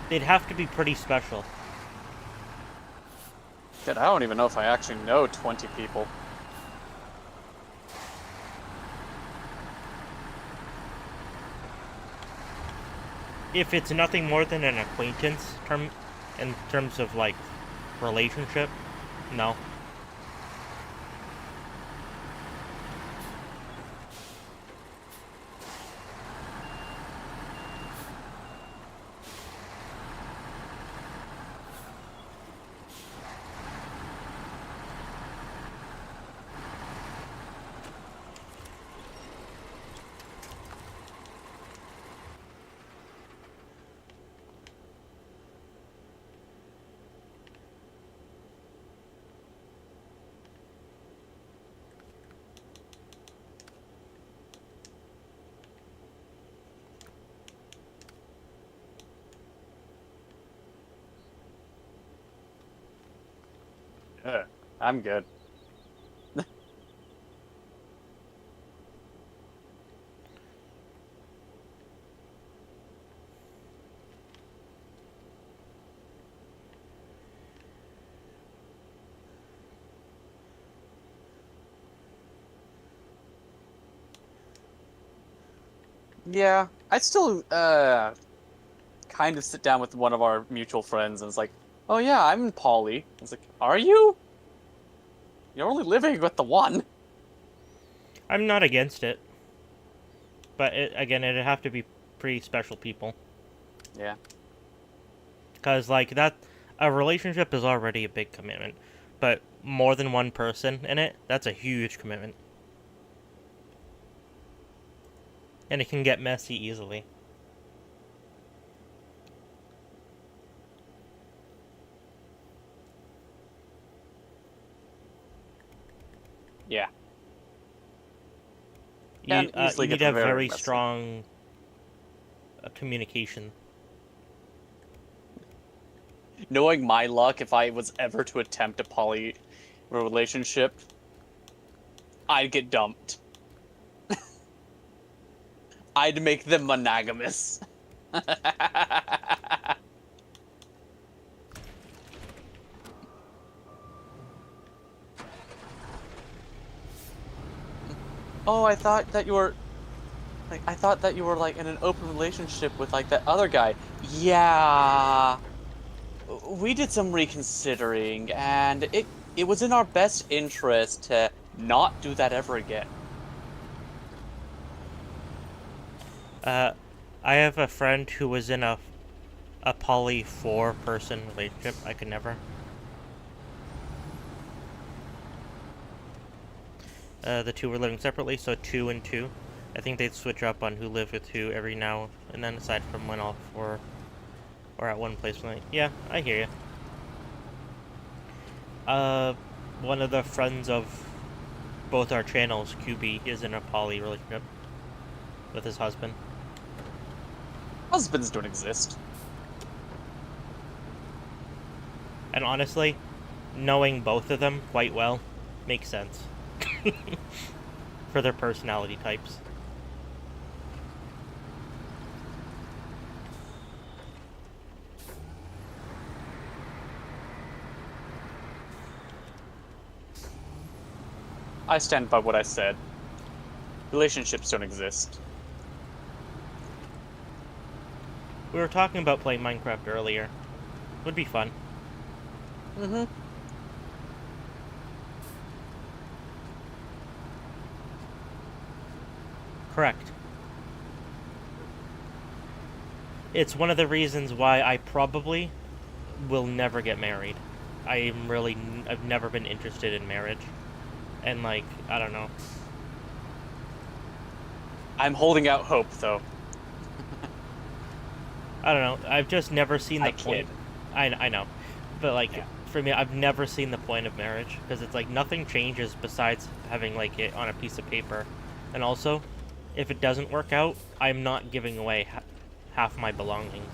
They'd have to be pretty special. Dude, I don't even know if I actually know 20 people. If it's nothing more than an acquaintance in terms of like relationship, no. I'm good. Yeah, I still kind of sit down with one of our mutual friends and it's like, oh yeah, I'm in poly. It's like, are you? You're only living with the one. I'm not against it. But again, it'd have to be pretty special people. Yeah. Because, like, a relationship is already a big commitment. But more than one person in it, that's a huge commitment. And it can get messy easily. Yeah. Can You easily need get to have very very messy. strong communication. Knowing my luck, if I was ever to attempt a poly relationship, I'd get dumped. I'd make them monogamous. Oh, I thought that you were like in an open relationship with like that other guy. Yeah. We did some reconsidering and it was in our best interest to not do that ever again. I have a friend who was in a poly 4-person relationship. I could never. The two were living separately, so 2 and 2. I think they'd switch up on who lived with who every now and then, aside from when all 4 or at one place. Like, yeah, I hear you. One of the friends of both our channels, QB, is in a poly relationship with his husband. Husbands don't exist. And honestly, knowing both of them quite well makes sense for their personality types. I stand by what I said. Relationships don't exist. We were talking about playing Minecraft earlier. Would be fun. Mm-hmm. Correct. It's one of the reasons why I probably will never get married. I've never been interested in marriage. And like, I don't know. I'm holding out hope though. I don't know. I've just never seen the I point. kid. I know. But like, Yeah. for me, I've never seen the point of marriage because it's like nothing changes besides having like it on a piece of paper. And also, if it doesn't work out, I'm not giving away half my belongings.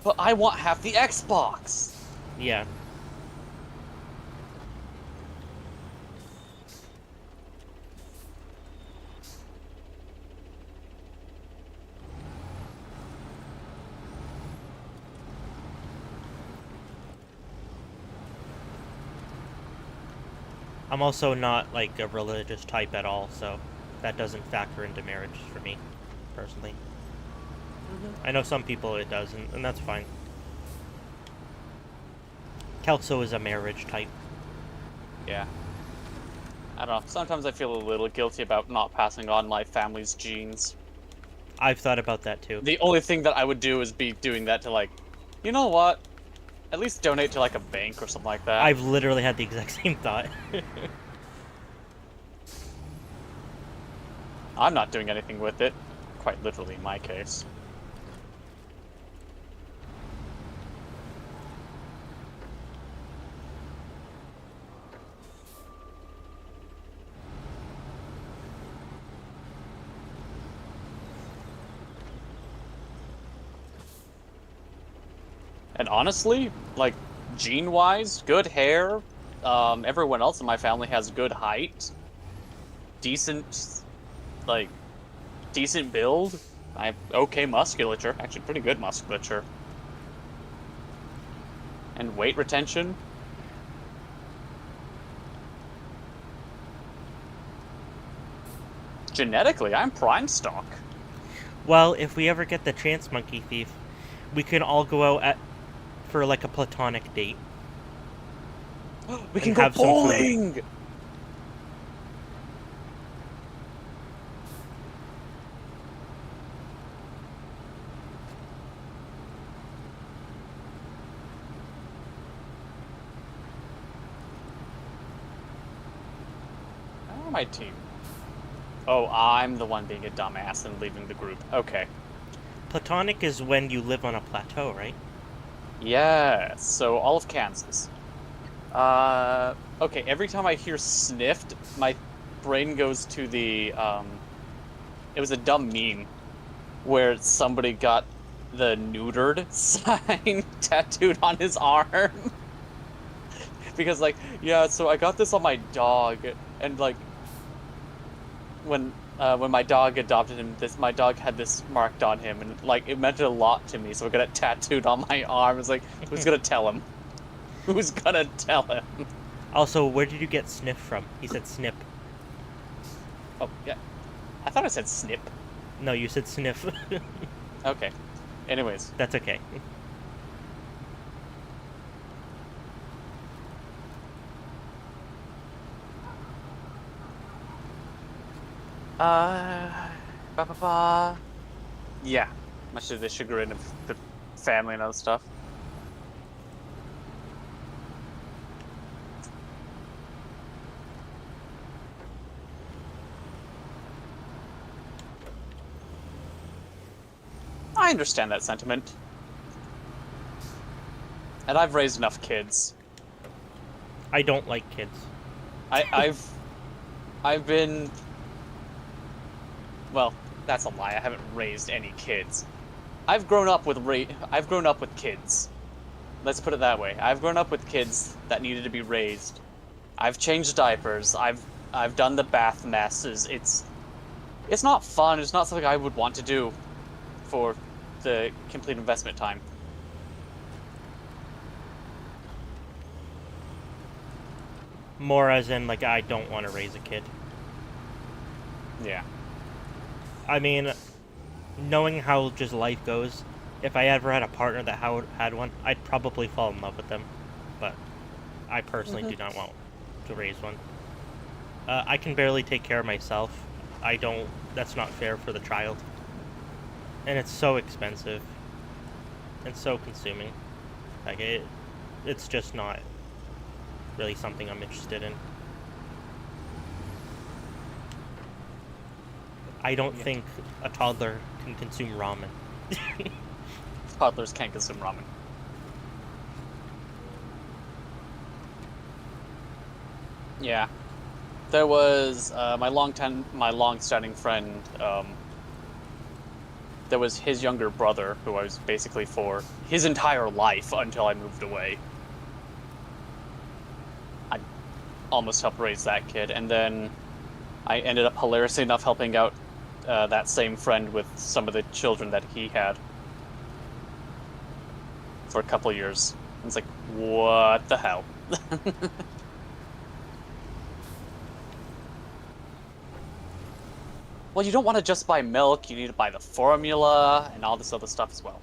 But I want half the Xbox. Yeah. I'm also not like a religious type at all, so that doesn't factor into marriage for me, personally. I know some people it does, and that's fine. Kelso is a marriage type. Yeah. I don't know. Sometimes I feel a little guilty about not passing on my family's genes. I've thought about that too. The only thing that I would do is be doing that to like, you know what? At least donate to like a bank or something like that. I've literally had the exact same thought. I'm not doing anything with it. Quite literally in my case. And honestly, like, gene-wise, good hair. Everyone else in my family has good height. Decent, like, decent build. I have okay musculature. Actually, pretty good musculature. And weight retention. Genetically, I'm prime stock. Well, if we ever get the chance, Monkey Thief, we can all go out for like a platonic date. We can go bowling! Oh, my team. Oh, I'm the one being a dumbass and leaving the group. Okay. Platonic is when you live on a plateau, right? Yes, so all of Kansas. Okay, every time I hear sniffed, my brain goes to the it was a dumb meme where somebody got the neutered sign tattooed on his arm. Because, like, yeah, so I got this on my dog, and, like, when my dog adopted him, my dog had this marked on him, and, like, it meant a lot to me, so I got it tattooed on my arm. It's like, who's gonna tell him? Who's gonna tell him? Also, where did you get sniff from? He said snip. Oh, yeah. I thought I said snip. No, you said sniff. Okay. Anyways. That's okay. Yeah. Much to the chagrin of the family and other stuff. I understand that sentiment. And I've raised enough kids. I don't like kids. I've been... Well, that's a lie. I haven't raised any kids. I've grown up with kids. Let's put it that way. I've grown up with kids that needed to be raised. I've changed diapers. I've done the bath messes. It's not fun. It's not something I would want to do for the complete investment time. More as in, like, I don't want to raise a kid. Yeah. I mean, knowing how just life goes, if I ever had a partner that had one, I'd probably fall in love with them. But I personally do not want to raise one. I can barely take care of myself. That's not fair for the child. And it's so expensive. And so consuming. Like, it's just not really something I'm interested in. I don't think a toddler can consume ramen. Toddlers can't consume ramen. Yeah. There was my long-standing friend. There was his younger brother, who I was basically for his entire life until I moved away. I almost helped raise that kid, and then I ended up hilariously enough helping out that same friend with some of the children that he had for a couple years. It's like, what the hell? Well, you don't want to just buy milk, you need to buy the formula and all this other stuff as well.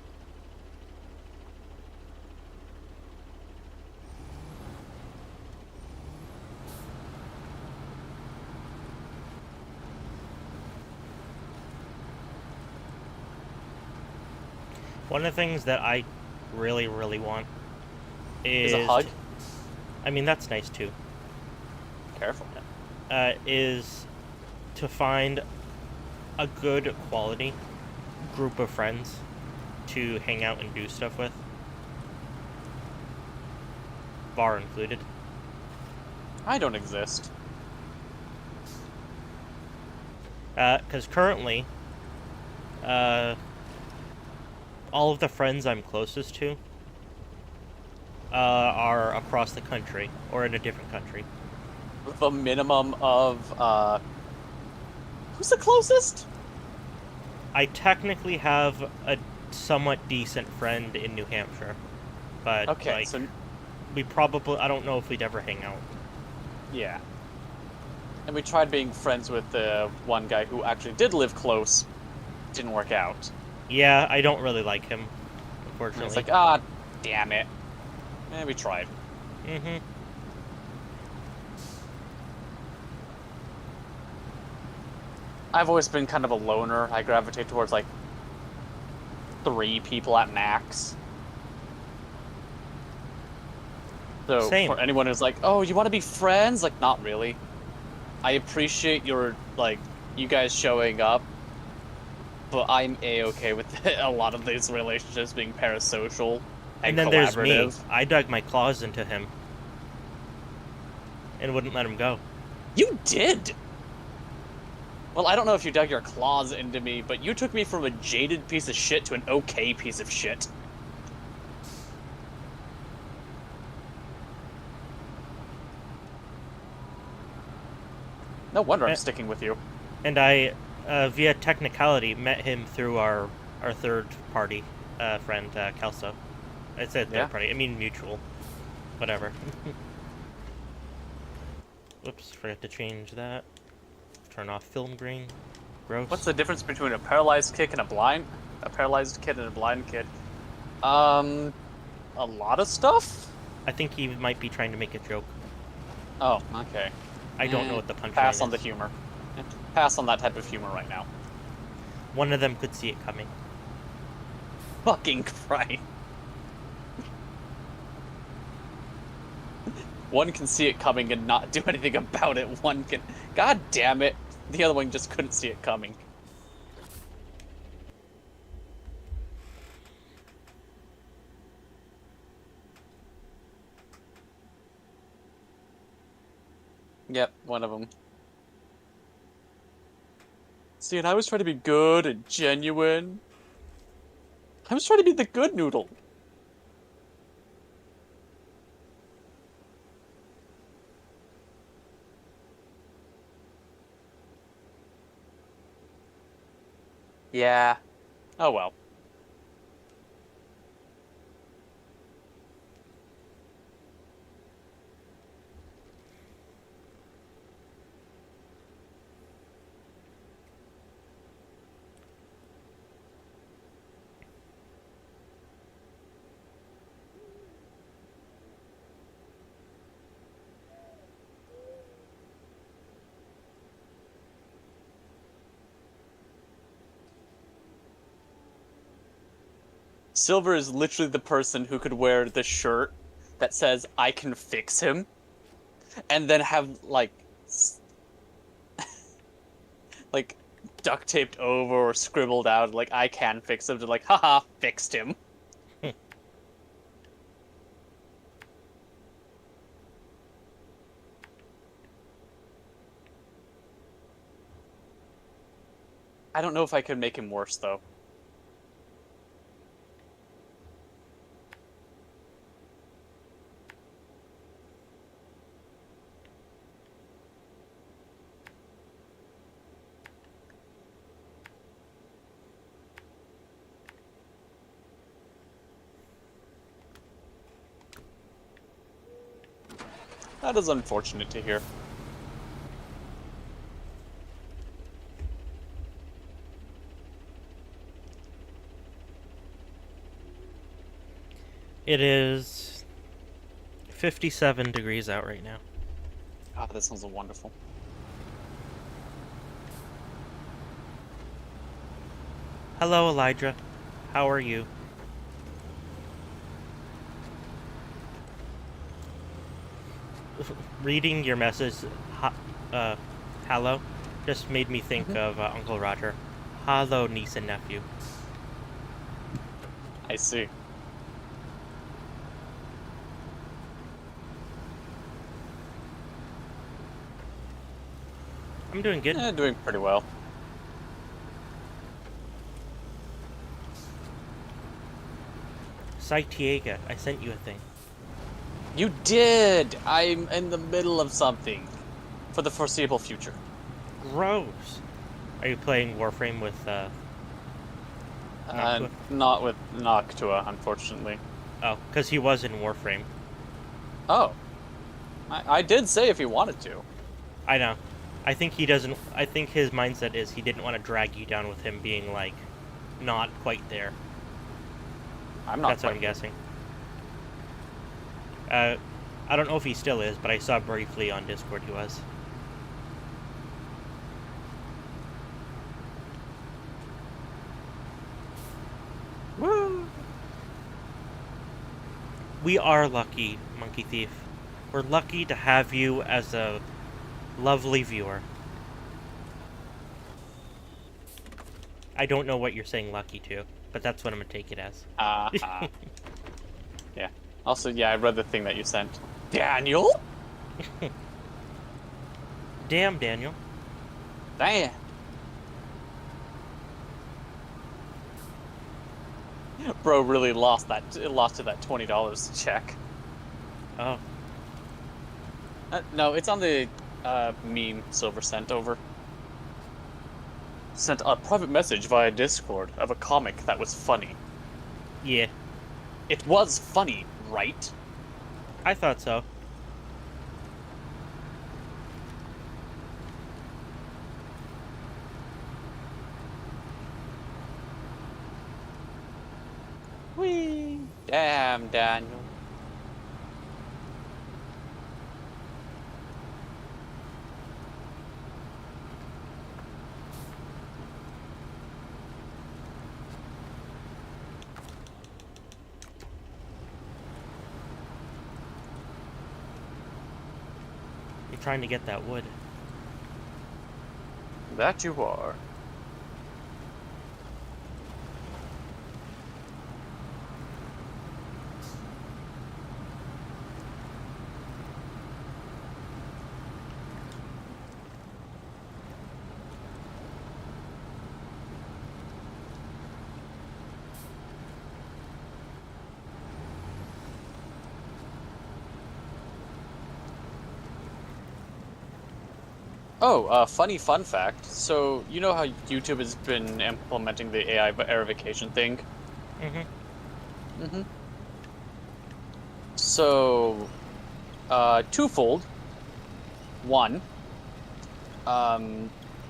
One of the things that I really, really want is a hug? I mean, that's nice too. Careful. Is to find a good quality group of friends to hang out and do stuff with. Bar included. I don't exist. Because currently, all of the friends I'm closest to are across the country or in a different country. With a minimum of, who's the closest? I technically have a somewhat decent friend in New Hampshire, but okay, like, so I don't know if we'd ever hang out. Yeah. And we tried being friends with the one guy who actually did live close. Didn't work out. Yeah, I don't really like him, unfortunately. It's like, damn it. We tried. Mm-hmm. I've always been kind of a loner. I gravitate towards, like, 3 people at max. So, Same. For anyone who's like, oh, you want to be friends? Like, not really. I appreciate your, like, you guys showing up, but I'm A-okay with a lot of these relationships being parasocial and then there's me. collaborative. I dug my claws into him and wouldn't let him go. You did! Well, I don't know if you dug your claws into me, but you took me from a jaded piece of shit to an okay piece of shit. No wonder I'm sticking with you. And I, via technicality, met him through our third party friend, Kelso. I said third party, I mean mutual. Whatever. Whoops, forgot to change that. Turn off film grain. Gross. What's the difference between a paralyzed kid and a paralyzed kid and a blind kid? A lot of stuff? I think he might be trying to make a joke. Oh, okay. I don't know what the punchline is. Pass on the humor. Pass on that type of humor right now. One of them could see it coming. Fucking Christ. One can see it coming and not do anything about it. One can... God damn it. The other one just couldn't see it coming. Yep, one of them. See, and I was trying to be good and genuine. I was trying to be the good noodle. Yeah. Oh well. Silver is literally the person who could wear the shirt that says, I can fix him, and then have, like duct taped over or scribbled out, like, I can fix him, to like, haha, fixed him. I don't know if I could make him worse, though. That is unfortunate to hear. It is 57 degrees out right now. God, that sounds wonderful. Hello, Elijah. How are you? Reading your message, hello, just made me think of Uncle Roger. Hello, niece and nephew. I see. I'm doing good. Yeah, doing pretty well. Saitiega, I sent you a thing. You did! I'm in the middle of something. For the foreseeable future. Gross. Are you playing Warframe with, Noctua? Not with Noctua, unfortunately. Oh, because he was in Warframe. Oh. I did say if he wanted to. I know. I think he doesn't... I think his mindset is he didn't want to drag you down with him being, like, not quite there. I'm not. That's what I'm guessing. I don't know if he still is, but I saw briefly on Discord he was. Woo! We are lucky, Monkey Thief. We're lucky to have you as a lovely viewer. I don't know what you're saying lucky to, but that's what I'm gonna take it as. Yeah. Also, yeah, I read the thing that you sent. Daniel? Damn, Daniel. Damn. Bro really lost to that $20 check. Oh. No, it's on the meme Silver sent over. Sent a private message via Discord of a comic that was funny. Yeah. It was funny, right? I thought so. Whee! Damn, Daniel. You're trying to get that wood. That you are. Oh, funny fun fact. So, you know how YouTube has been implementing the AI verification thing? Mm-hmm. So, twofold. One,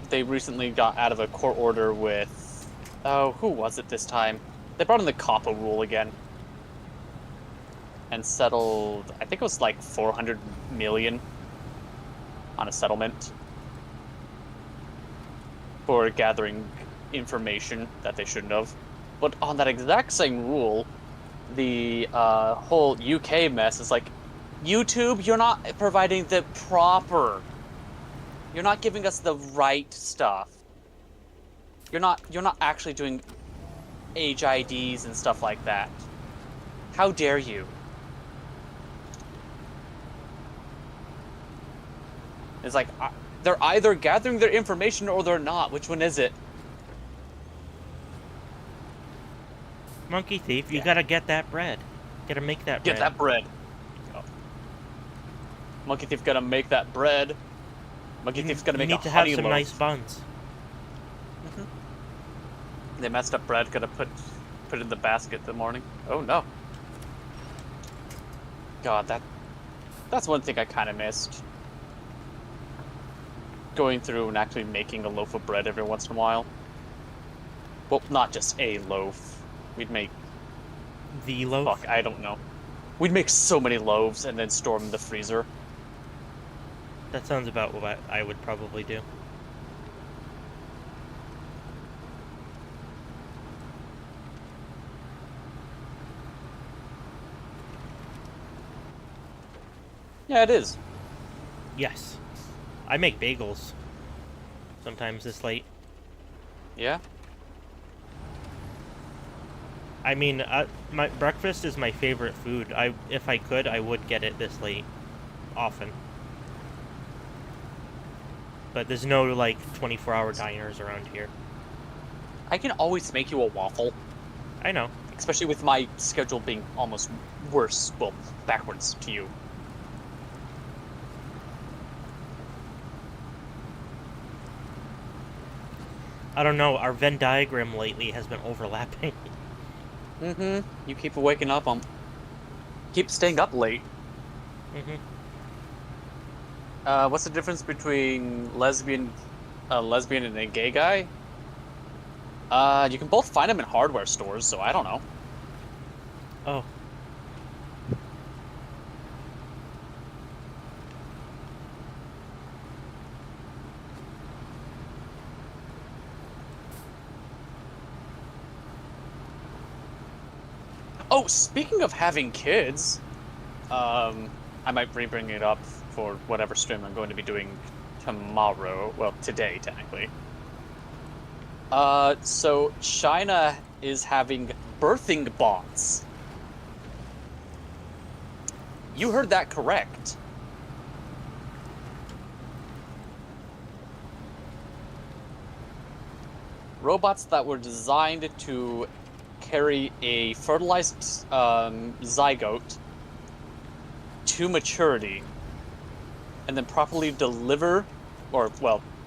they recently got out of a court order with, oh, who was it this time? They brought in the COPPA rule again. And settled, I think it was like 400 million on a settlement for gathering information that they shouldn't have. But on that exact same rule, the whole UK mess is like, YouTube, you're not providing the proper. You're not giving us the right stuff. You're not actually doing age IDs and stuff like that. How dare you? It's like they're either gathering their information or they're not. Which one is it? Monkey thief, you gotta get that bread. Gotta make that bread. Get that bread. Oh. Monkey thief gotta make that bread. Monkey thief's gonna make a honey loaf. You need to have some nice buns. They messed up bread. Gotta put it in the basket in the morning. Oh no. God, that's one thing I kind of missed. Going through and actually making a loaf of bread every once in a while. Well, not just a loaf. We'd make... The loaf? Fuck, I don't know. We'd make so many loaves and then store them in the freezer. That sounds about what I would probably do. Yeah, it is. Yes. I make bagels. Sometimes this late. Yeah? I mean, my breakfast is my favorite food. If I could, I would get it this late. Often. But there's no, like, 24-hour diners around here. I can always make you a waffle. I know. Especially with my schedule being almost worse. Well, backwards to you. I don't know, our Venn diagram lately has been overlapping. Mm-hmm. You keep waking up keep staying up late. Mm-hmm. What's the difference between a lesbian and a gay guy? You can both find them in hardware stores, so I don't know. Oh. Oh, speaking of having kids, I might bring it up for whatever stream I'm going to be doing tomorrow. Well, today, technically. So China is having birthing bots. You heard that correct. Robots that were designed to carry a fertilized zygote to maturity, and then properly deliver,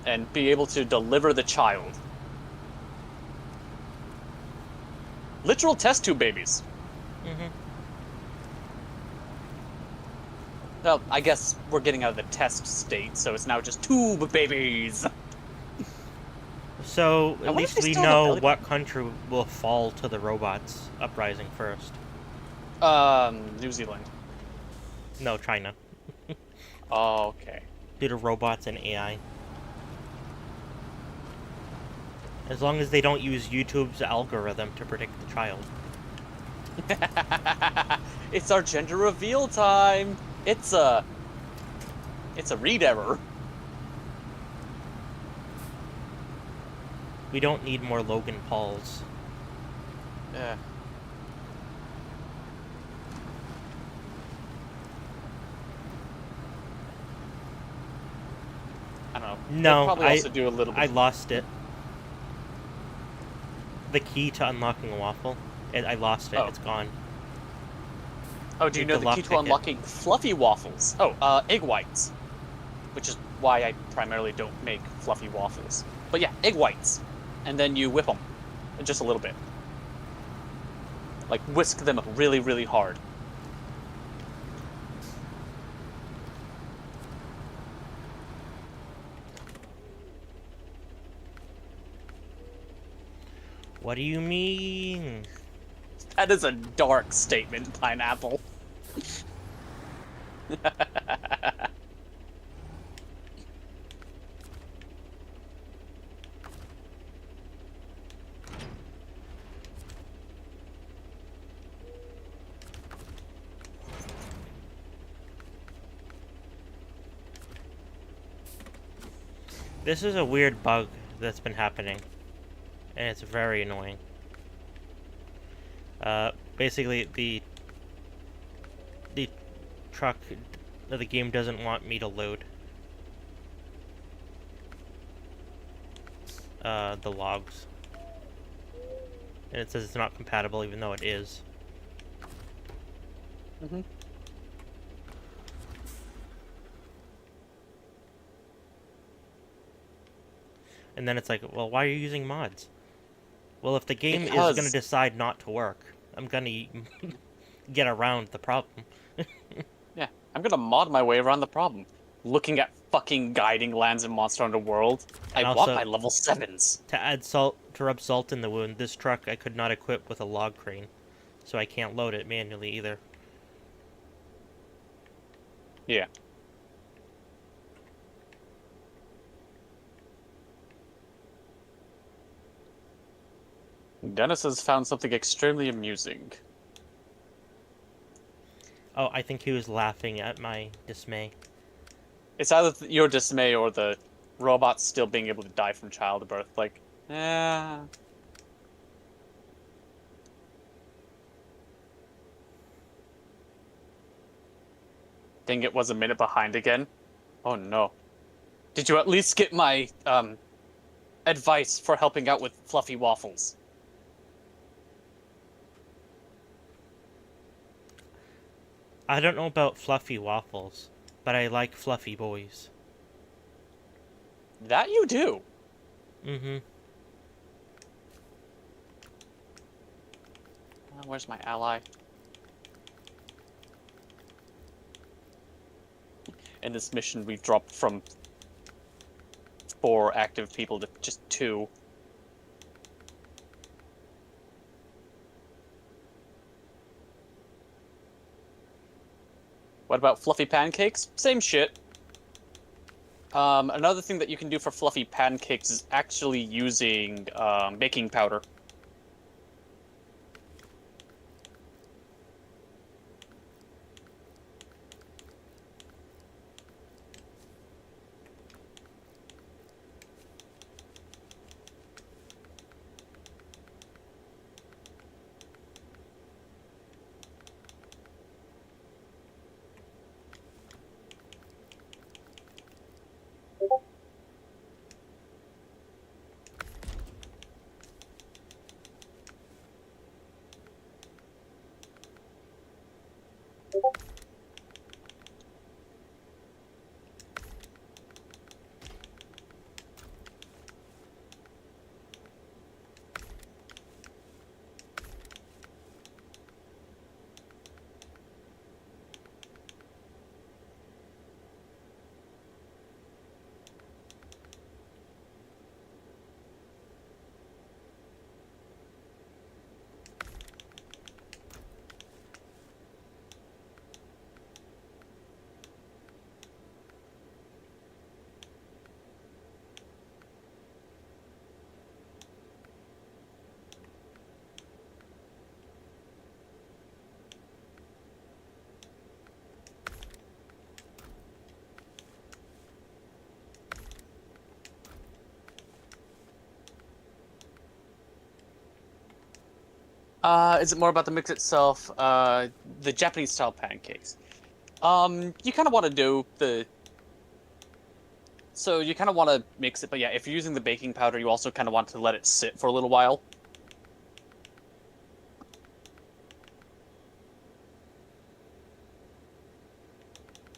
and be able to deliver the child. Literal test tube babies. Mm-hmm. Well, I guess we're getting out of the test state, so it's now just tube babies. So at least we know what what country will fall to the robots' uprising first. New Zealand. No, China. Oh, okay. Due to robots and AI. As long as they don't use YouTube's algorithm to predict the child. It's our gender reveal time. It's a read error. We don't need more Logan Pauls. Yeah. I don't know. No, probably also do a little bit. I lost it. The key to unlocking a waffle. I lost it. Oh. It's gone. Oh, do you know the key to unlocking fluffy waffles? Oh, egg whites. Which is why I primarily don't make fluffy waffles. But yeah, egg whites. And then you whip them. Just a little bit. Like, whisk them really, really hard. What do you mean? That is a dark statement, Pineapple. This is a weird bug that's been happening. And it's very annoying. Basically, the truck, the game doesn't want me to load the logs. And it says it's not compatible, even though it is. Mm-hmm. And then it's like, well, why are you using mods? Well, if the game is going to decide not to work, I'm going to get around the problem. Yeah, I'm going to mod my way around the problem. Looking at fucking guiding lands in Monster Hunter World. I want my level 7s. To rub salt in the wound, this truck I could not equip with a log crane. So I can't load it manually either. Yeah. Dennis has found something extremely amusing. Oh, I think he was laughing at my dismay. It's either your dismay or the robots still being able to die from childbirth. Like, Dang, it was a minute behind again. Oh no. Did you at least get my, advice for helping out with fluffy waffles? I don't know about fluffy waffles, but I like fluffy boys. That you do. Mm-hmm. Where's my ally? In this mission, we've dropped from 4 active people to just 2. What about fluffy pancakes? Same shit. Another thing that you can do for fluffy pancakes is actually using baking powder. Is it more about the mix itself? The Japanese style pancakes. You kind of want to do the. So you kind of want to mix it, but yeah, if you're using the baking powder, you also kind of want to let it sit for a little while.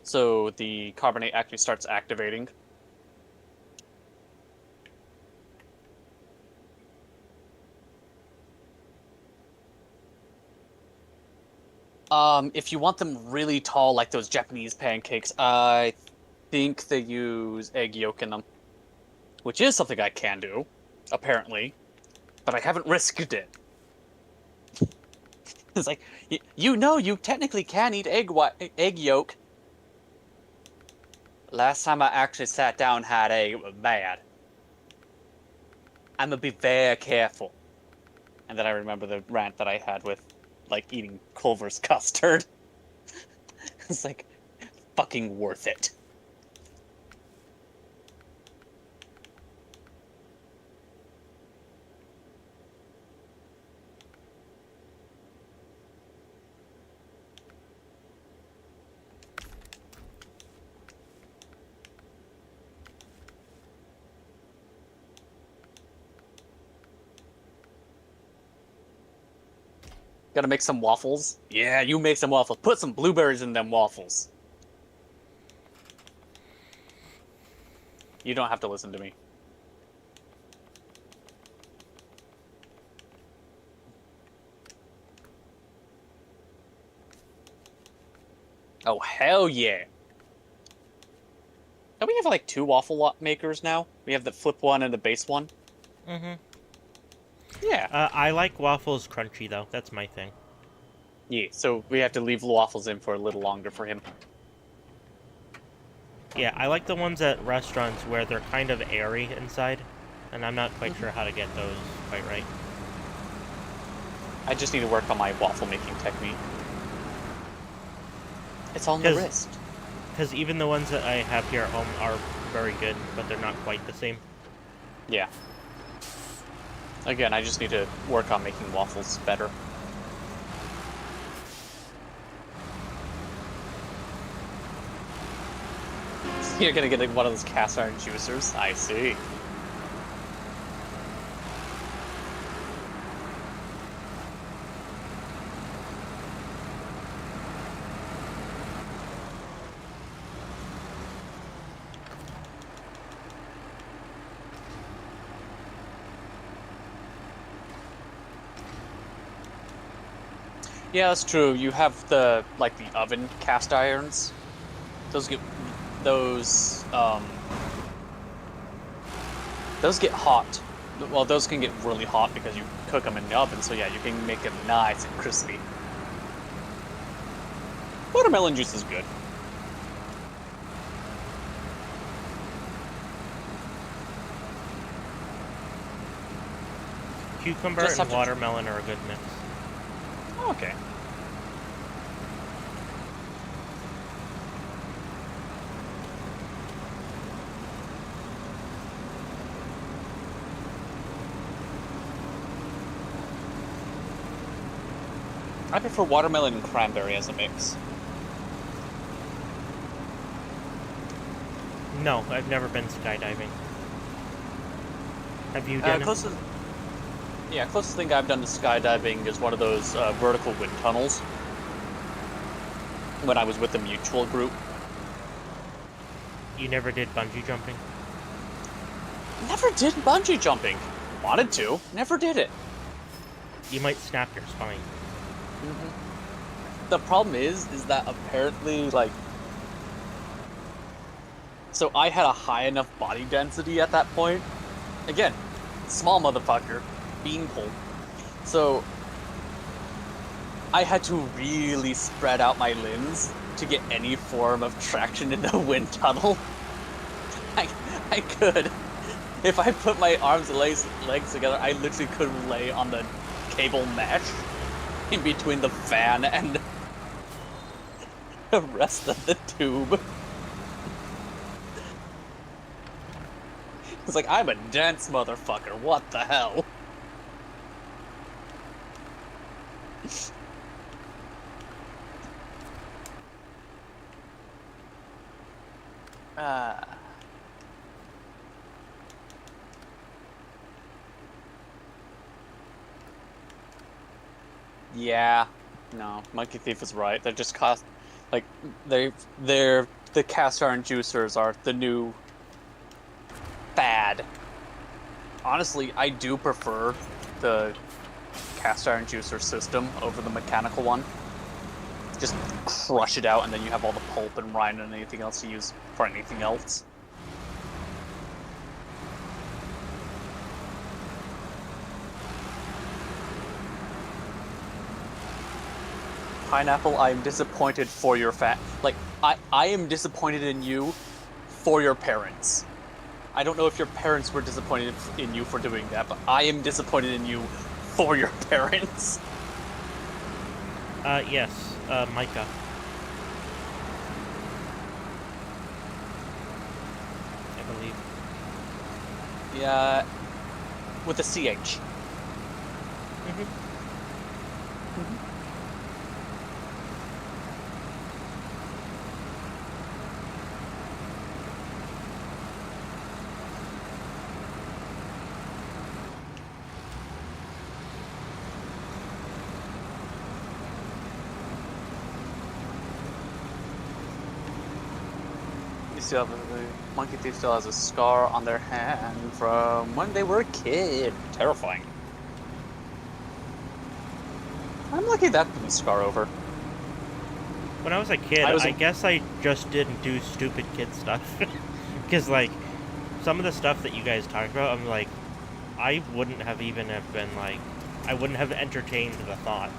So the carbonate actually starts activating. If you want them really tall, like those Japanese pancakes, I think they use egg yolk in them, which is something I can do, apparently, but I haven't risked it. It's like, you know, you technically can eat egg yolk. Last time I actually sat down and had egg, it was bad. I'm gonna be very careful. And then I remember the rant that I had with, like, eating Culver's custard. It's like, fucking worth it. Gotta make some waffles? Yeah, you make some waffles. Put some blueberries in them waffles. You don't have to listen to me. Oh, hell yeah. Don't we have like 2 waffle makers now? We have the flip one and the base one? Mm-hmm. Yeah. I like waffles crunchy, though. That's my thing. Yeah, so we have to leave the waffles in for a little longer for him. Yeah, I like the ones at restaurants where they're kind of airy inside, and I'm not quite sure how to get those quite right. I just need to work on my waffle making technique. It's all in the wrist. Because even the ones that I have here at home are very good, but they're not quite the same. Yeah. Again, I just need to work on making waffles better. You're gonna get like one of those cast iron juicers? I see. Yeah, that's true. You have the oven cast irons. Those get those get hot. Well, those can get really hot because you cook them in the oven. So yeah, you can make them nice and crispy. Watermelon juice is good. Cucumber and watermelon are a good mix. Okay. I prefer watermelon and cranberry as a mix. No, I've never been skydiving. Have you done it? Yeah, closest thing I've done to skydiving is one of those vertical wind tunnels. when I was with the mutual group. You never did bungee jumping? Never did bungee jumping. Wanted to, never did it. You might snap your spine. The problem is that apparently, like... So I had a high enough body density at that point. Again, small motherfucker, beanpole. So I had to really spread out my limbs to get any form of traction in the wind tunnel. I could. If I put my arms and legs together, I literally could lay on the cable mesh in between the fan and the rest of the tube. It's like, I'm a dense motherfucker, what the hell? Yeah. No, Monkey Thief is right. They're just like, the cast iron juicers are the new fad. Honestly, I do prefer the cast iron juicer system over the mechanical one. Just crush it out and then you have all the pulp and rind and anything else to use for anything else. Pineapple, I am disappointed for your like, I am disappointed in you for your parents. I don't know if your parents were disappointed in you for doing that, but I am disappointed in you for your parents. Yes, Micah. I believe. Yeah, with a CH. The Monkey Thief still has a scar on their hand from when they were a kid. Terrifying. I'm lucky that didn't scar over. When I was a kid, I guess I just didn't do stupid kid stuff. Because, like, some of the stuff that you guys talked about, I'm like, I wouldn't have even have been, like, I wouldn't have entertained the thought.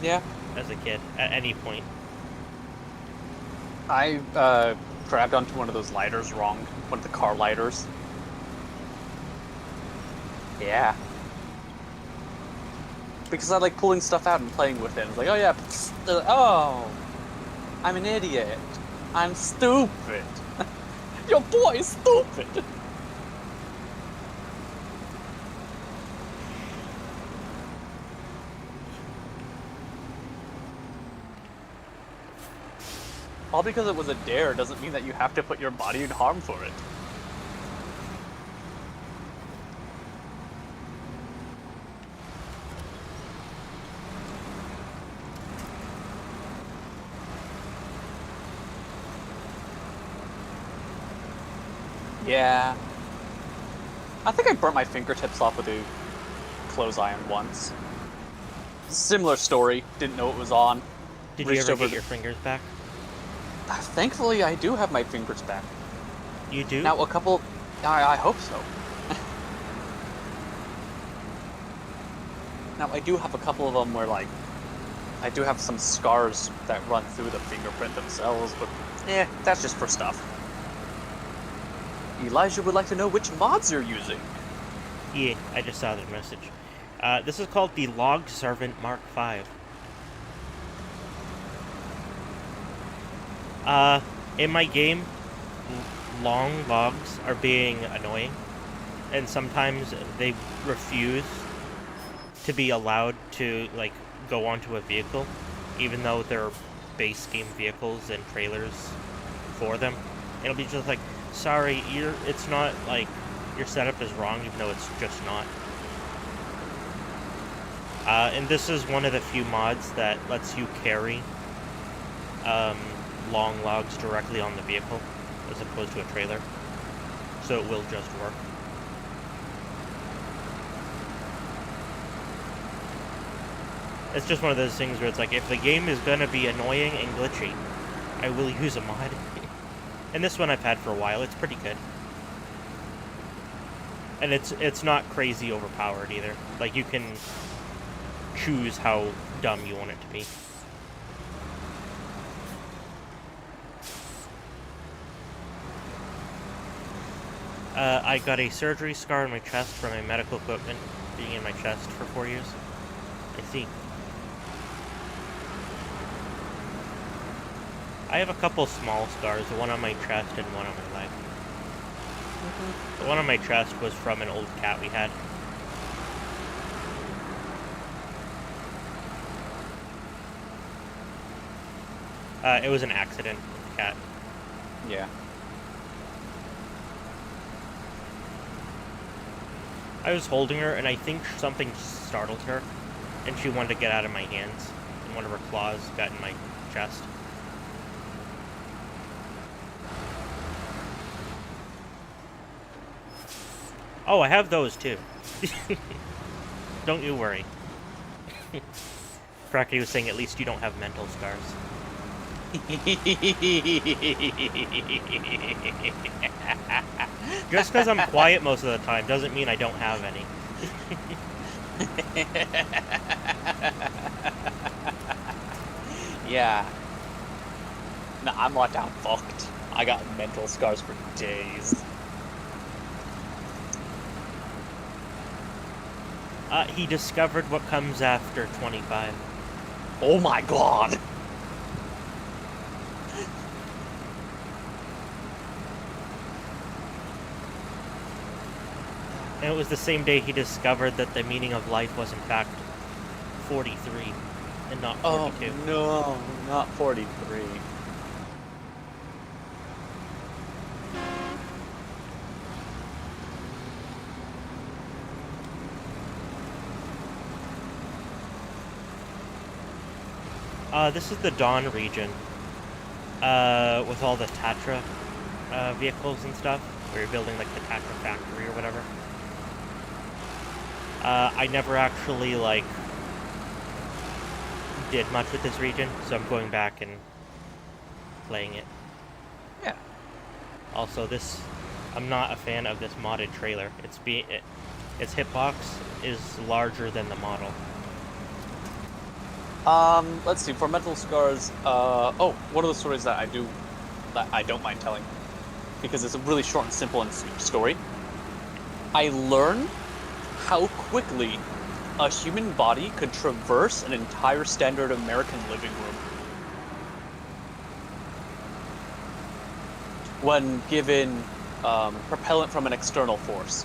Yeah. As a kid, at any point. I grabbed onto one of those lighters wrong. One of the car lighters. Yeah. Because I like pulling stuff out and playing with it. It's like, oh yeah, oh, I'm an idiot. I'm stupid. Your boy is stupid. All because it was a dare doesn't mean that you have to put your body in harm for it. Yeah. I think I burnt my fingertips off with a clothes iron once. Similar story. Didn't know it was on. Did you ever get your fingers back? Thankfully, I do have my fingers back. You do? Now, a couple... I hope so. Now, I do have a couple of them where, like, I do have some scars that run through the fingerprint themselves, but, that's just for stuff. Elijah would like to know which mods you're using. Yeah, I just saw the message. This is called the Log Servant Mark V. In my game, long logs are being annoying, and sometimes they refuse to be allowed to, like, go onto a vehicle, even though they're base game vehicles and trailers for them. It'll be just like, sorry, it's not, like, your setup is wrong, even though it's just not. And this is one of the few mods that lets you carry long logs directly on the vehicle, as opposed to a trailer. So it will just work. It's just one of those things where it's like, if the game is gonna be annoying and glitchy, I will use a mod. And this one I've had for a while, it's pretty good. And it's not crazy overpowered either. Like, you can choose how dumb you want it to be. I got a surgery scar on my chest from my medical equipment being in my chest for 4 years. I see. I have a couple small scars, one on my chest and one on my leg. The one on my chest was from an old cat we had. It was an accident, cat. Yeah. I was holding her, and I think something startled her, and she wanted to get out of my hands, and one of her claws got in my chest. Oh, I have those too. Don't you worry. Cracky was saying at least you don't have mental scars. Just because I'm quiet most of the time doesn't mean I don't have any. Yeah. Nah, I'm locked down fucked. I got mental scars for days. He discovered what comes after 25. Oh my god! And it was the same day he discovered that the meaning of life was in fact 43 and not 42. Oh no, not 43. This is the Dawn region, with all the Tatra vehicles and stuff, where you're building like the Tatra factory or whatever. I never actually like did much with this region, so I'm going back and playing it. Yeah. Also, I'm not a fan of this modded trailer. Its hitbox is larger than the model. Let's see, for mental scars, one of the stories that I don't mind telling, because it's a really short and simple and sweet story. I learned how quickly a human body could traverse an entire standard American living room when given propellant from an external force.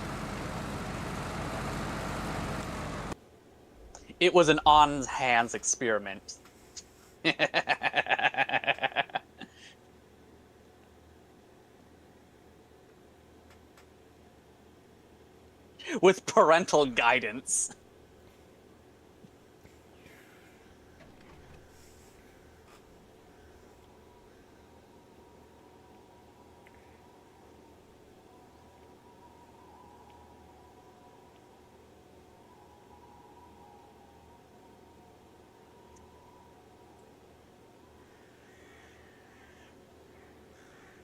It was an on-hands experiment. With parental guidance.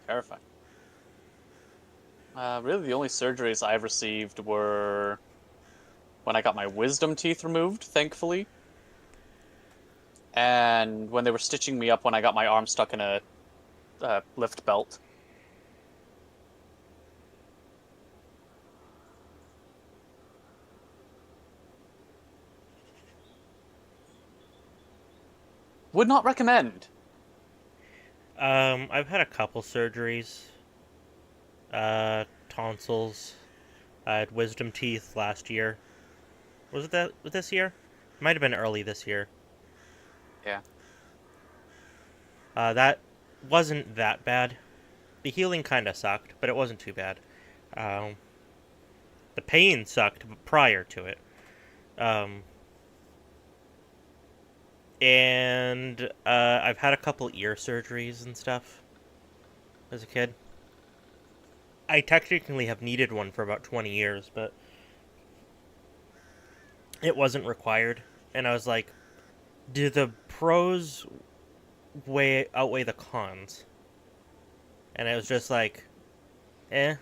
Terrifying. Really, the only surgeries I've received were when I got my wisdom teeth removed, thankfully, and when they were stitching me up when I got my arm stuck in a lift belt. Would not recommend. I've had a couple surgeries. Tonsils. I had wisdom teeth last year. Was it this year? Might have been early this year. Yeah. That wasn't that bad. The healing kind of sucked, but it wasn't too bad. The pain sucked prior to it. And I've had a couple ear surgeries and stuff as a kid. I technically have needed one for about 20 years, but it wasn't required. And I was like, do the pros outweigh the cons? And it was just like, eh.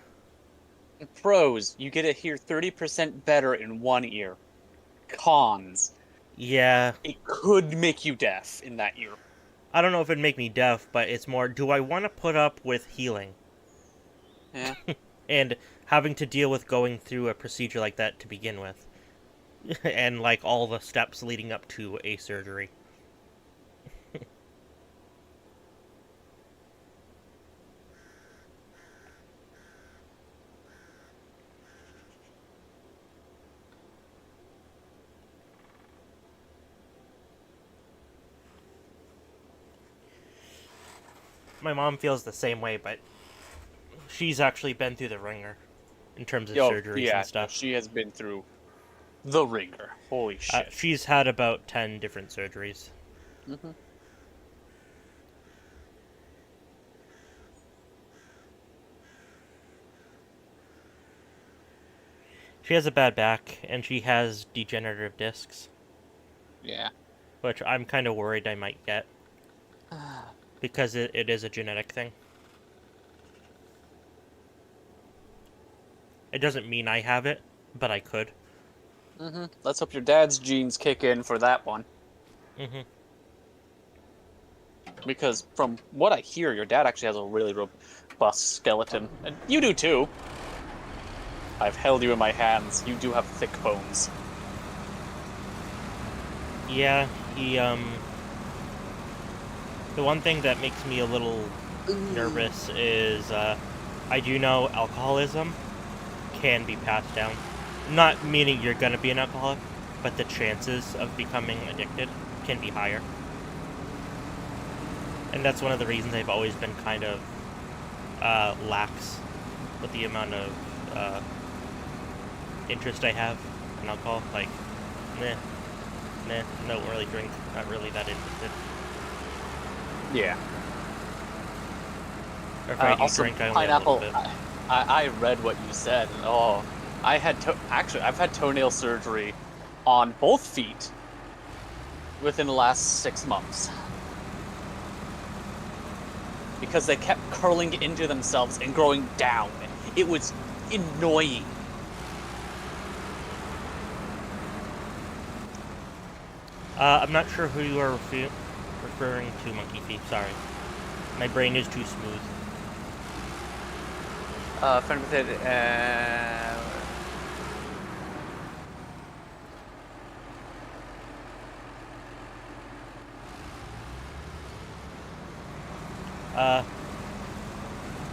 Pros, you get to hear 30% better in one ear. Cons, Yeah. it could make you deaf in that ear. I don't know if it'd make me deaf, but it's more, do I want to put up with healing? Yeah. And having to deal with going through a procedure like that to begin with. And like all the steps leading up to a surgery. My mom feels the same way, but she's actually been through the ringer in terms of surgeries and stuff. She has been through the ringer. Holy shit. She's had about 10 different surgeries. Mm-hmm. She has a bad back, and she has degenerative discs. Yeah. Which I'm kind of worried I might get. Because it is a genetic thing. It doesn't mean I have it, but I could. Mm-hmm. Let's hope your dad's genes kick in for that one. Mm-hmm. Because from what I hear, your dad actually has a really robust skeleton. And you do too. I've held you in my hands. You do have thick bones. Yeah, he, the one thing that makes me a little nervous is, I do know alcoholism can be passed down. Not meaning you're gonna be an alcoholic, but the chances of becoming addicted can be higher. And that's one of the reasons I've always been kind of, lax with the amount of, interest I have in alcohol. Like, don't really drink, not really that interested. Yeah. Or if I do also, drink, I only have a little bit. I read what you said, and I had I've had toenail surgery on both feet within the last 6 months. Because they kept curling into themselves and growing down. It was annoying. I'm not sure who you are referring to, Monkey Feet. Sorry. My brain is too smooth. Friend with it,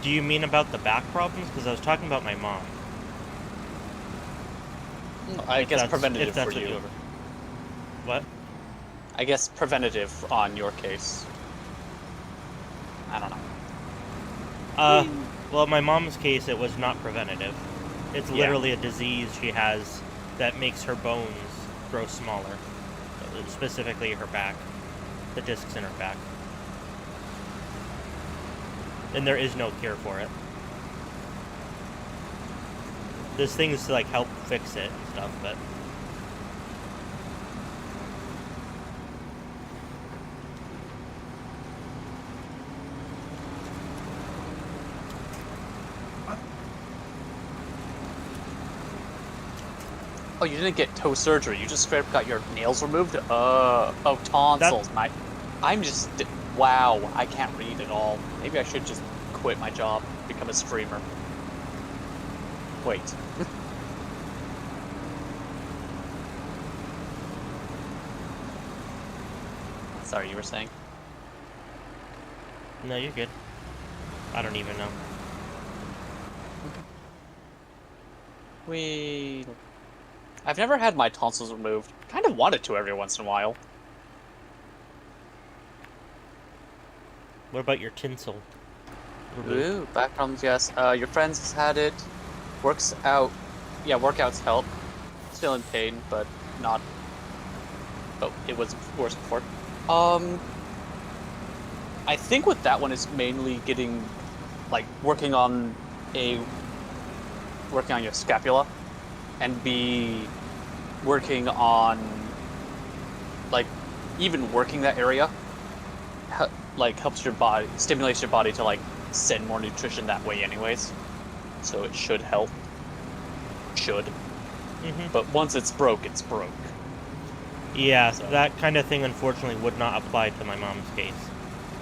Do you mean about the back problems? Because I was talking about my mom. I guess preventative for you. What? I guess preventative on your case. I don't know. Well, in my mom's case, it was not preventative. It's literally a disease she has that makes her bones grow smaller. Specifically her back. The discs in her back. And there is no cure for it. There's things to, like, help fix it and stuff, but... Oh, you didn't get toe surgery. You just straight up got your nails removed? Oh, tonsils. I'm just... Wow, I can't read at all. Maybe I should just quit my job, become a streamer. Wait. Sorry, you were saying? No, you're good. I don't even know. I've never had my tonsils removed. Kind of wanted to every once in a while. What about your tinsel? Ooh, back problems, yes. Your friends has had it. Works out. Yeah, workouts help. Still in pain, but not but it was worse before. I think with that one is mainly getting, like, working on your scapula, and working on, like, even working that area, like, helps your body, stimulates your body to, like, send more nutrition that way anyways. So it should help. Should. But once it's broke, it's broke. Yeah, so that kind of thing unfortunately would not apply to my mom's case.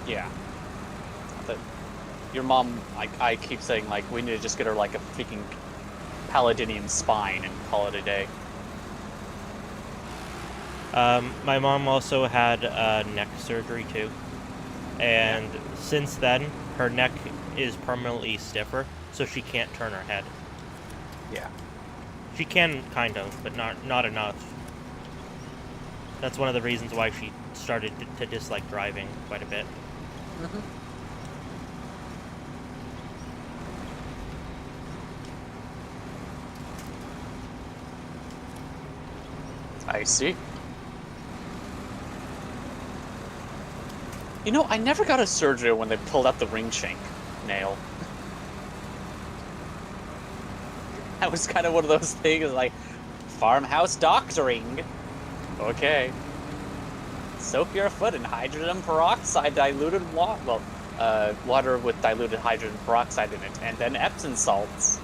Yeah. But your mom, I keep saying, like, we need to just get her, like, a freaking Paladinian spine and call it a day. My mom also had neck surgery too. And since then, her neck is permanently stiffer, so she can't turn her head. Yeah. She can, kind of, but not enough. That's one of the reasons why she started to dislike driving quite a bit. I see. You know, I never got a surgery when they pulled out the ring shank nail. That was kind of one of those things, like, farmhouse doctoring. Okay. Soak your foot in hydrogen peroxide diluted water. Well, water with diluted hydrogen peroxide in it, and then Epsom salts.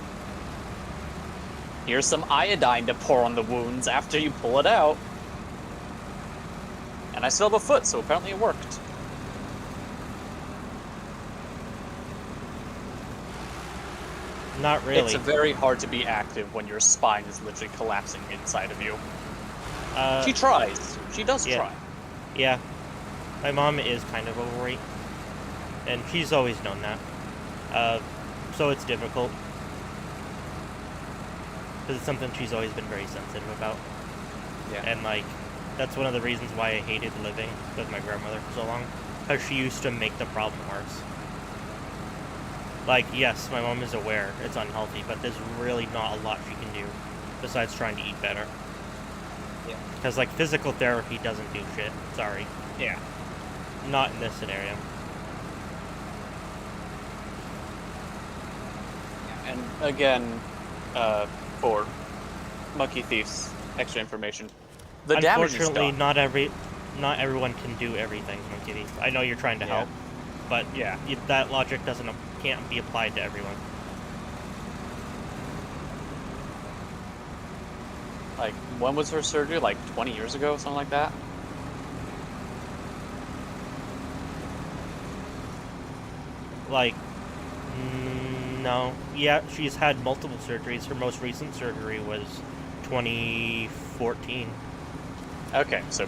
Here's some iodine to pour on the wounds after you pull it out. And I still have a foot, so apparently it worked. Not really. It's very hard to be active when your spine is literally collapsing inside of you. She tries. She does try. Yeah. My mom is kind of overweight. And she's always known that. So it's difficult. Because it's something she's always been very sensitive about. Yeah. And, like, that's one of the reasons why I hated living with my grandmother for so long. Because she used to make the problem worse. Like, yes, my mom is aware it's unhealthy, but there's really not a lot she can do besides trying to eat better. Yeah. Because, like, physical therapy doesn't do shit. Sorry. Yeah. Not in this scenario. And again, for Monkey Thief's extra information, the damage is done. Unfortunately, not everyone can do everything, Monkey Thief. I know you're trying to help, but that logic can't be applied to everyone. Like, when was her surgery? Like 20 years ago, something like that? Like, no. Yeah, she's had multiple surgeries. Her most recent surgery was 2014. Okay, so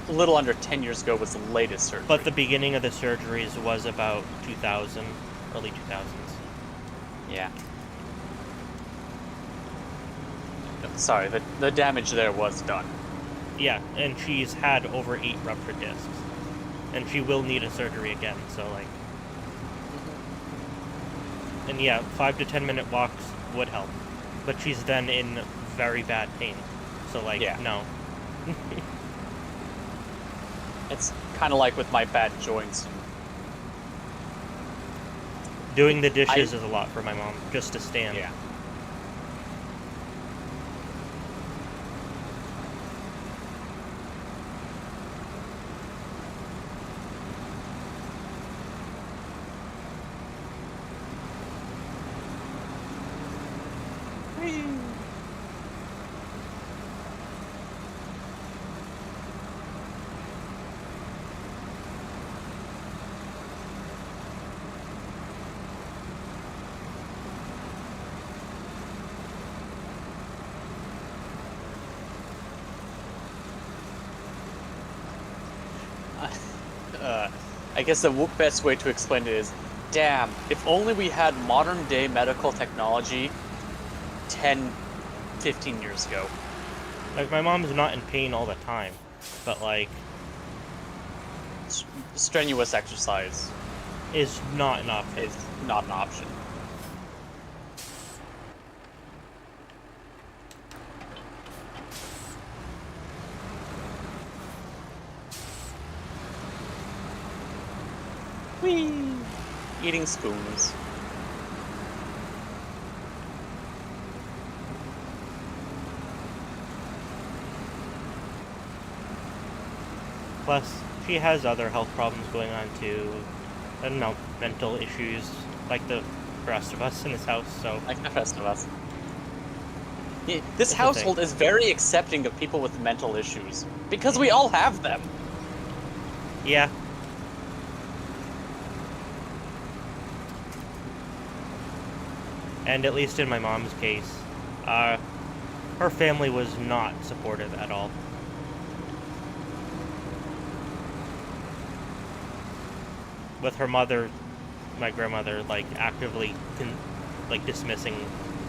a little under 10 years ago was the latest surgery. But the beginning of the surgeries was about 2000, early 2000s. Yeah. Sorry, the damage there was done. Yeah, and she's had over 8 ruptured discs. And she will need a surgery again, so, like... And yeah, 5 to 10 minute walks would help. But she's then in very bad pain. So, like, no. It's kind of like with my bad joints. Doing the dishes is a lot for my mom, just to stand. Yeah. I guess the best way to explain it is, damn, if only we had modern day medical technology 10, 15 years ago. Like, my mom's not in pain all the time, but, like... Strenuous exercise is not an option. Is not an option. Whee! Eating spoons. Plus, she has other health problems going on too, and mental issues, like the rest of us in this house, so... Like the rest of us. This household is very accepting of people with mental issues, because we all have them. Yeah. And at least in my mom's case, her family was not supportive at all. With her mother, my grandmother, like, actively, dismissing,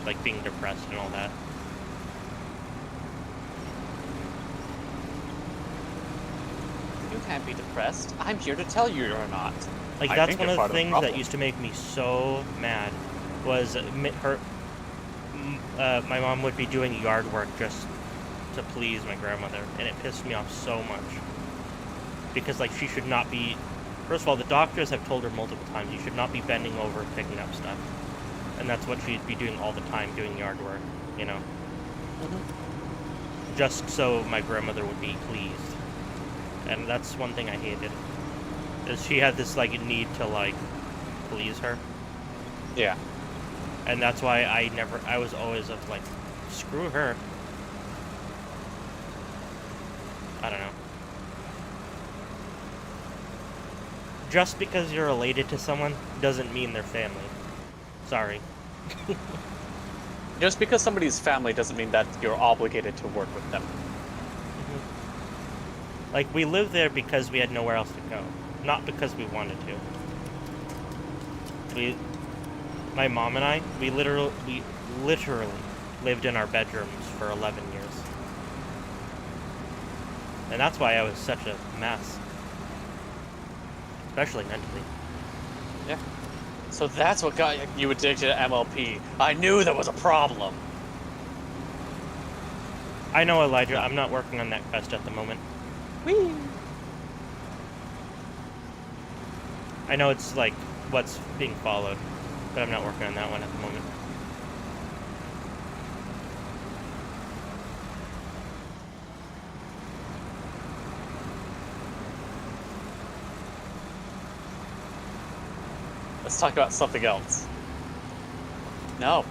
like, being depressed and all that. You can't be depressed. I'm here to tell you you're not. Like, that's one of the things that used to make me so mad, was my mom would be doing yard work just to please my grandmother, and it pissed me off so much. Because, like, she should not be... First of all, the doctors have told her multiple times, you should not be bending over picking up stuff. And that's what she'd be doing all the time, doing yard work, you know? Mm-hmm. Just so my grandmother would be pleased. And that's one thing I hated. Is she had this, like, need to, like, please her. Yeah. And that's why I was always like, screw her. I don't know. Just because you're related to someone doesn't mean they're family. Sorry. Just because somebody's family doesn't mean that you're obligated to work with them. Mm-hmm. Like, we lived there because we had nowhere else to go. Not because we wanted to. My mom and I, we literally lived in our bedrooms for 11 years. And that's why I was such a mess. Especially mentally. Yeah. So that's what got you addicted to MLP. I knew there was a problem. I know, Elijah, I'm not working on that quest at the moment. Whee! I know it's, like, what's being followed, but I'm not working on that one at the moment. Let's talk about something else. No.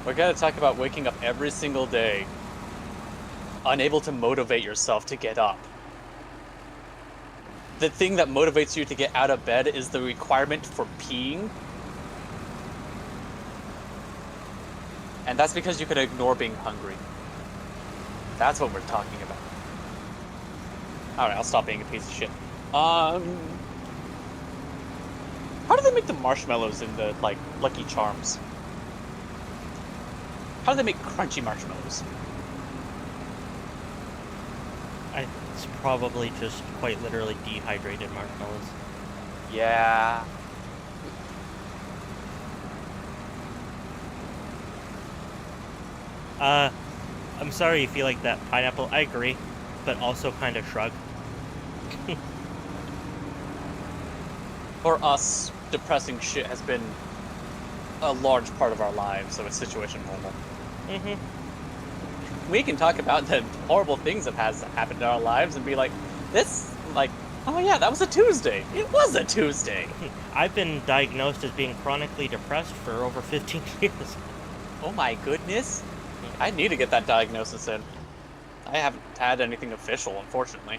We're gonna talk about waking up every single day, unable to motivate yourself to get up. The thing that motivates you to get out of bed is the requirement for peeing. And that's because you can ignore being hungry. That's what we're talking about. Alright, I'll stop being a piece of shit. How do they make the marshmallows in the, like, Lucky Charms? How do they make crunchy marshmallows? It's probably just quite literally dehydrated marshmallows. Yeah. I'm sorry you feel like that, Pineapple. I agree, but also kind of shrug. For us, depressing shit has been a large part of our lives, so it's situational. Mm-hmm. We can talk about the horrible things that has happened in our lives and be like, this, like, oh yeah, that was a Tuesday. It was a Tuesday. I've been diagnosed as being chronically depressed for over 15 years. Oh my goodness. I need to get that diagnosis in. I haven't had anything official, unfortunately.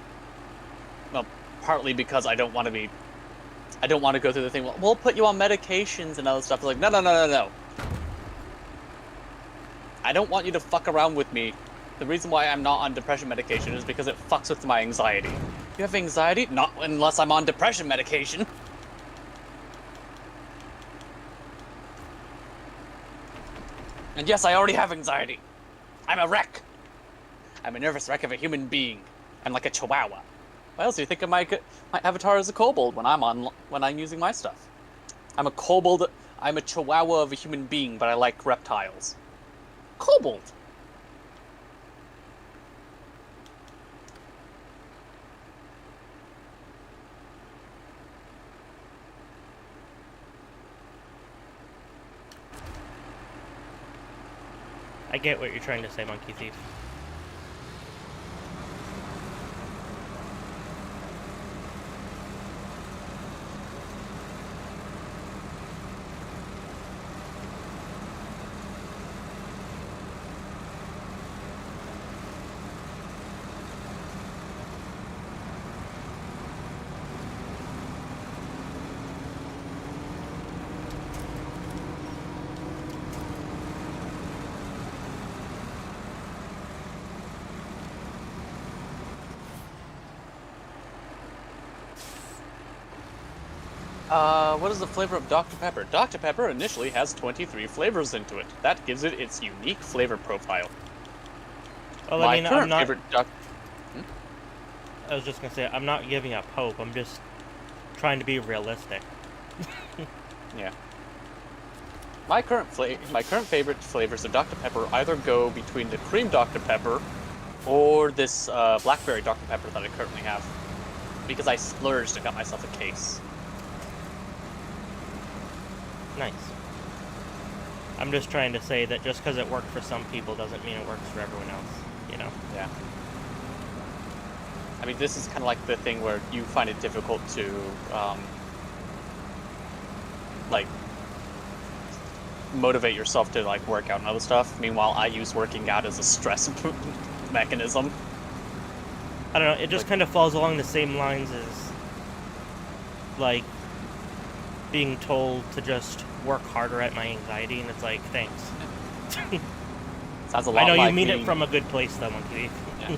Well, partly because I don't want to go through the thing, well, we'll put you on medications and other stuff. It's like, no, no, no, no, no. I don't want you to fuck around with me. The reason why I'm not on depression medication is because it fucks with my anxiety. You have anxiety? Not unless I'm on depression medication. And yes, I already have anxiety. I'm a wreck. I'm a nervous wreck of a human being. I'm like a chihuahua. Why else do you think of my avatar as a kobold when I'm using my stuff? I'm a kobold. I'm a chihuahua of a human being, but I like reptiles. Kobold. I get what you're trying to say, Monkey Thief. What is the flavor of Dr. Pepper? Dr. Pepper initially has 23 flavors into it. That gives it its unique flavor profile. Well, My I mean, current favorite I was just gonna say, I'm not giving up hope. I'm just trying to be realistic. Yeah. My current favorite flavors of Dr. Pepper either go between the cream Dr. Pepper or this blackberry Dr. Pepper that I currently have. Because I splurged and got myself a case. Nice. I'm just trying to say that just because it worked for some people doesn't mean it works for everyone else, you know? Yeah. I mean, this is kind of like the thing where you find it difficult to, like, motivate yourself to, like, work out and other stuff. Meanwhile, I use working out as a stress mechanism. I don't know, it just kind of falls along the same lines as, like, being told to just work harder at my anxiety, and it's like, thanks. Sounds a lot I know like you mean it from a good place, though, Monkey. Yeah.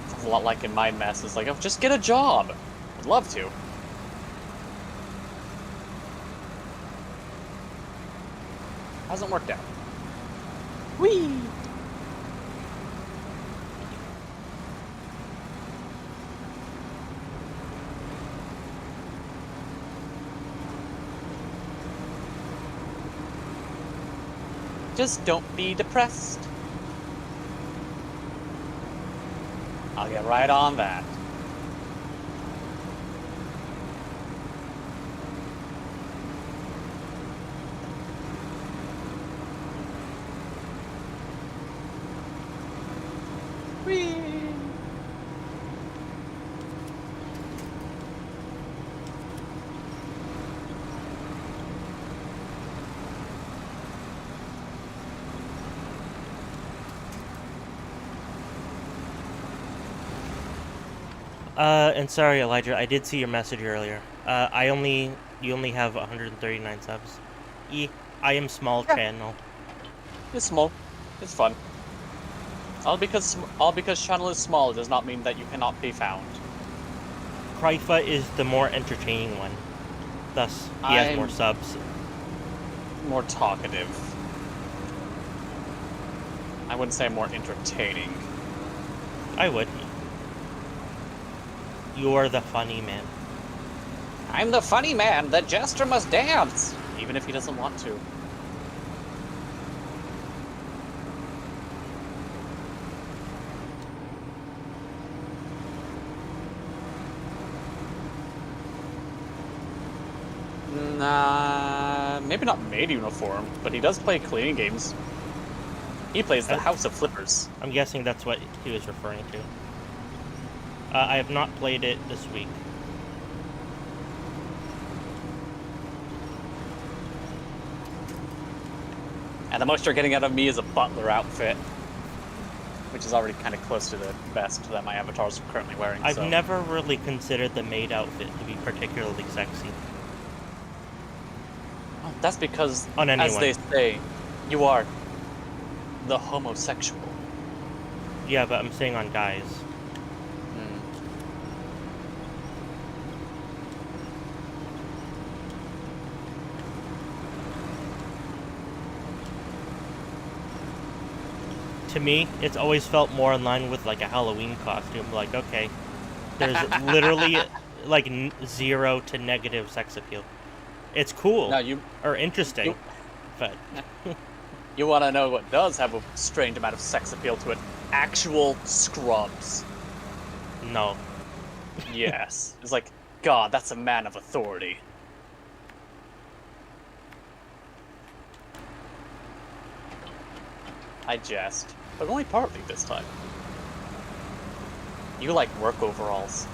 Sounds a lot like in Mind Mess. It's like, oh, just get a job. I'd love to. Hasn't worked out. Whee! Just don't be depressed. I'll get right on that. Whee! And sorry, Elijah, I did see your message earlier. You only have 139 subs. I am small channel. It's small. It's fun. All because channel is small does not mean that you cannot be found. Krypha is the more entertaining one. Thus, he has more subs. More talkative. I wouldn't say more entertaining. I would. You're the funny man. I'm the funny man. The jester must dance, even if he doesn't want to. Nah, maybe not maid uniform, but he does play cleaning games. He plays the House of Flippers. I'm guessing that's what he was referring to. I have not played it this week. And the most you're getting out of me is a butler outfit, which is already kind of close to the best that my avatar's currently wearing. I've never really considered the maid outfit to be particularly sexy. Oh, that's because, on anyone, as they say, you are the homosexual. Yeah, but I'm saying on guys. To me, it's always felt more in line with like a Halloween costume. Like, okay, there's literally like 0 to negative sex appeal. It's cool or interesting, but you want to know what does have a strange amount of sex appeal to it? Actual scrubs. No. Yes. It's like, God, that's a man of authority. I jest, but only partly this time. You like work overalls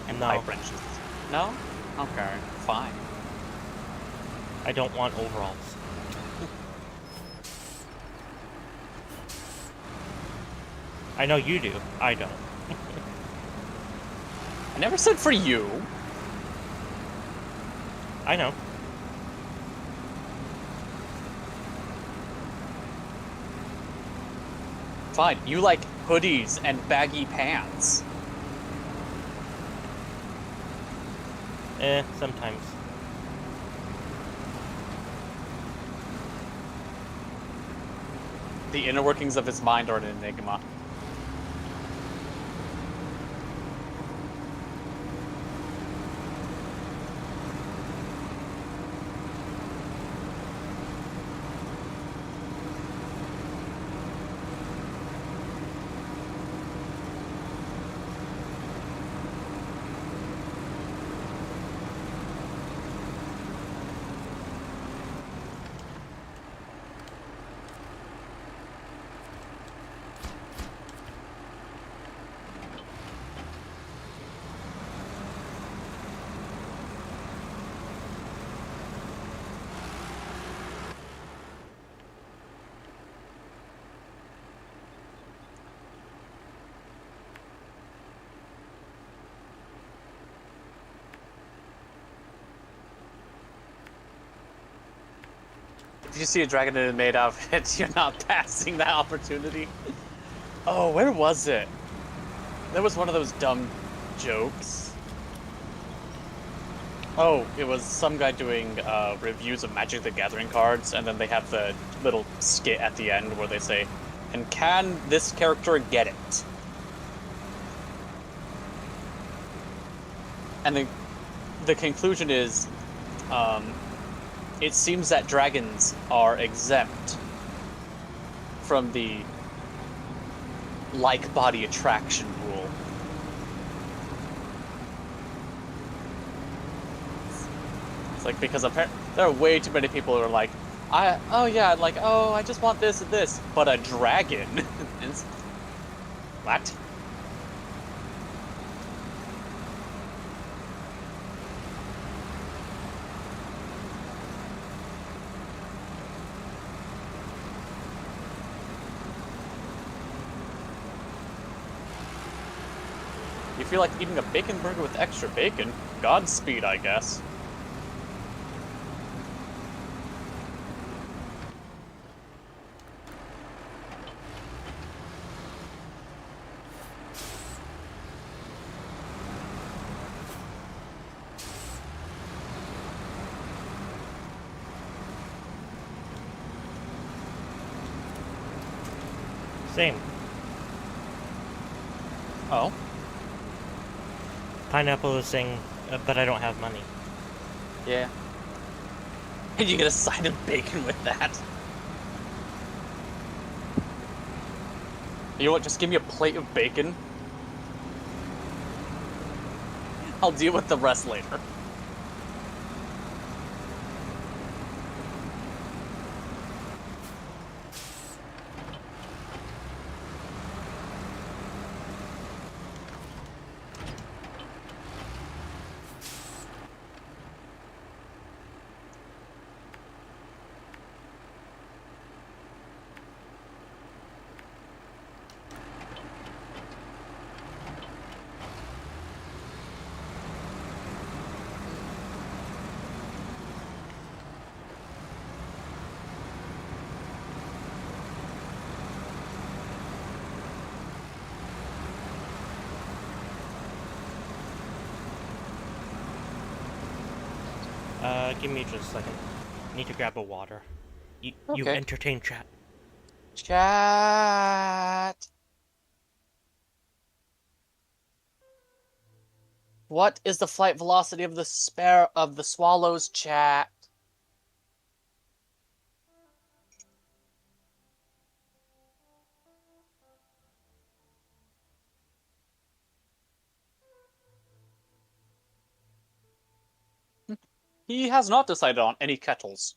and No, pipe wrenches. No? Okay, fine. I don't want overalls. I know you do. I don't. I never said for you. I know. Fine, you like hoodies and baggy pants. Sometimes. The inner workings of his mind are an enigma. If you see a dragon in a maid outfit, you're not passing that opportunity. Oh, where was it? There was one of those dumb jokes. Oh, it was some guy doing reviews of Magic the Gathering cards, and then they have the little skit at the end where they say, and can this character get it? And the conclusion is, it seems that dragons are exempt from the like body attraction rule. It's like because apparently there are way too many people who are like, I just want this and this, but a dragon. What? You feel like eating a bacon burger with extra bacon? Godspeed, I guess. Same. Oh? Pineapple is saying, but I don't have money. Yeah. And you get a side of bacon with that. You know what, just give me a plate of bacon. I'll deal with the rest later. Give me just a second. Need to grab a water. You Okay. entertain chat. Chat. What is the flight velocity of the swallows, chat? He has not decided on any kettles.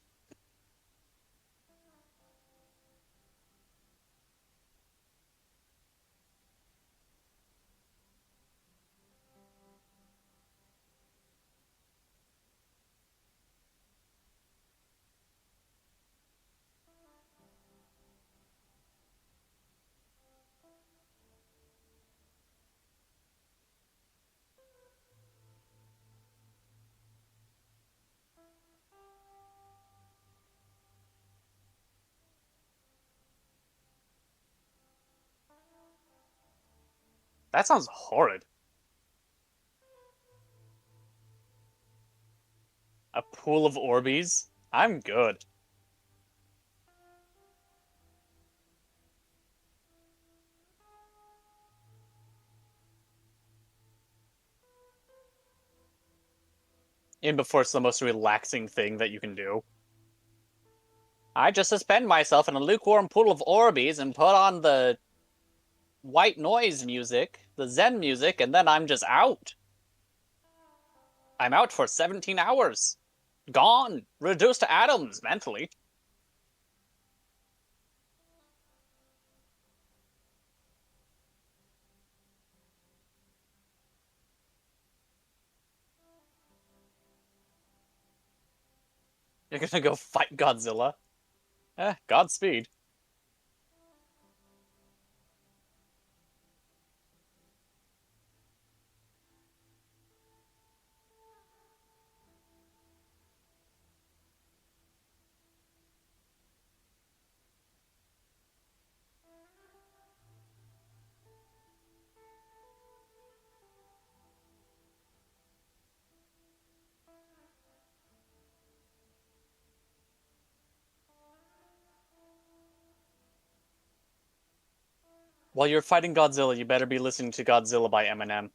That sounds horrid. A pool of Orbeez? I'm good. In before it's the most relaxing thing that you can do. I just suspend myself in a lukewarm pool of Orbeez and put on the white noise music, the Zen music, and then I'm just out. I'm out for 17 hours. Gone. Reduced to atoms, mentally. You're gonna go fight Godzilla? Godspeed. While you're fighting Godzilla, you better be listening to Godzilla by Eminem.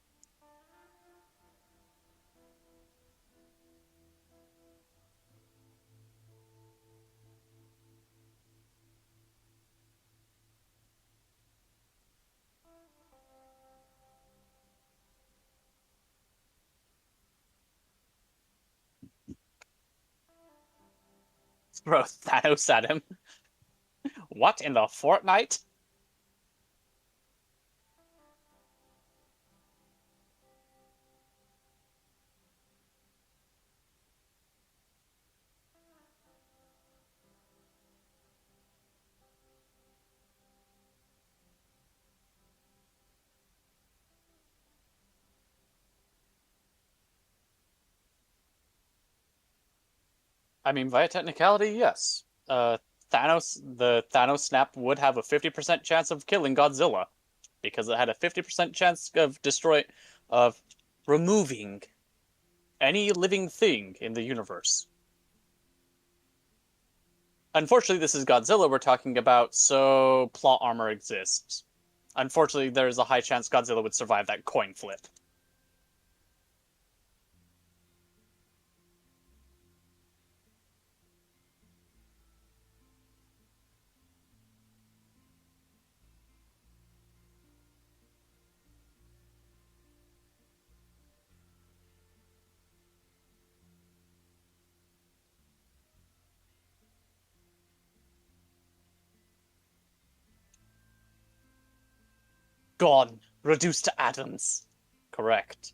Bro, Thanos at him. What in the Fortnite? I mean, via technicality, yes. The Thanos snap would have a 50% chance of killing Godzilla because it had a 50% chance of removing any living thing in the universe. Unfortunately, this is Godzilla we're talking about, so plot armor exists. Unfortunately, there's a high chance Godzilla would survive that coin flip. Gone. Reduced to atoms. Correct.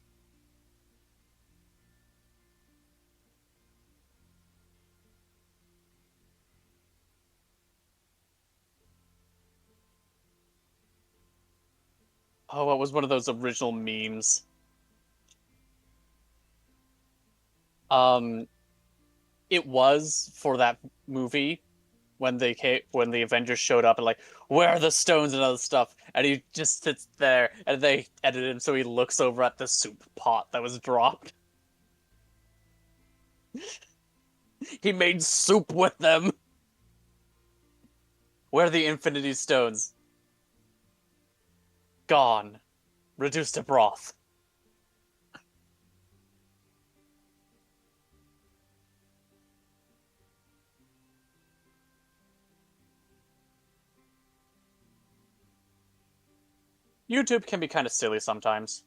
Oh, it was one of those original memes. Um, it was for that movie when the Avengers showed up and like, where are the stones and other stuff? And he just sits there, and they edited him so he looks over at the soup pot that was dropped. He made soup with them. Where are the Infinity Stones? Gone. Reduced to broth. YouTube can be kind of silly sometimes.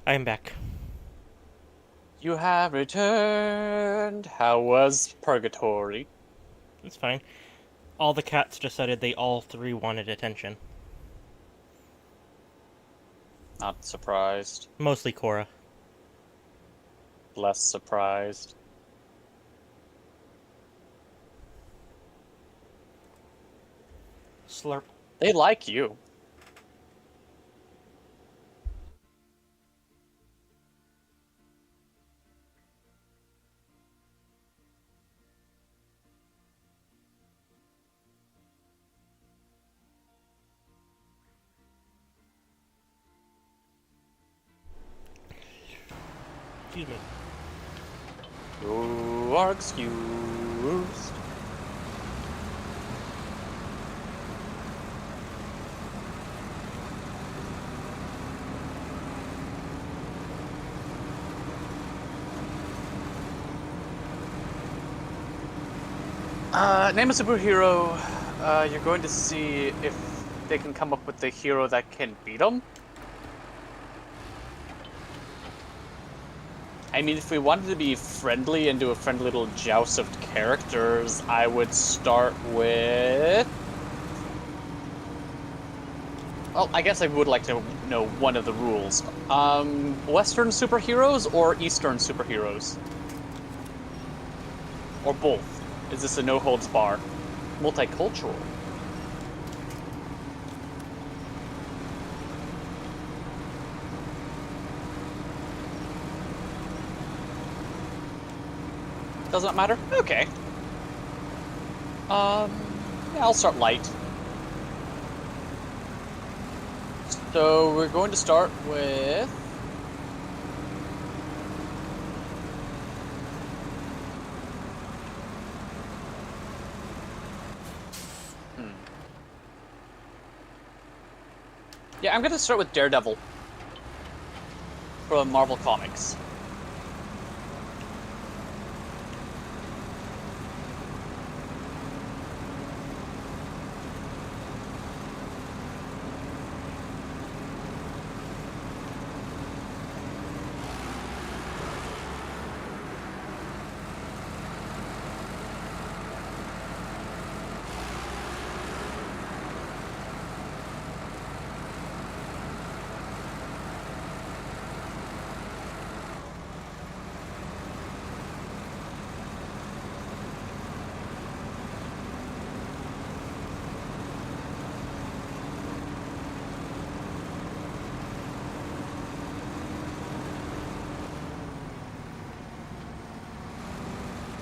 I am back. You have returned. How was Purgatory? It's fine. All the cats decided they all three wanted attention. Not surprised. Mostly Cora. Less surprised. Slurp. They like you. Excuse me. You are excused. Name a superhero. You're going to see if they can come up with the hero that can beat them. I mean, if we wanted to be friendly and do a friendly little joust of characters, I would start with... Well, I guess I would like to know one of the rules. Western superheroes or Eastern superheroes? Or both? Is this a no-holds-bar? Multicultural. Does not matter? Okay. Yeah, I'll start light. So we're going to start with... Yeah, I'm going to start with Daredevil from Marvel Comics.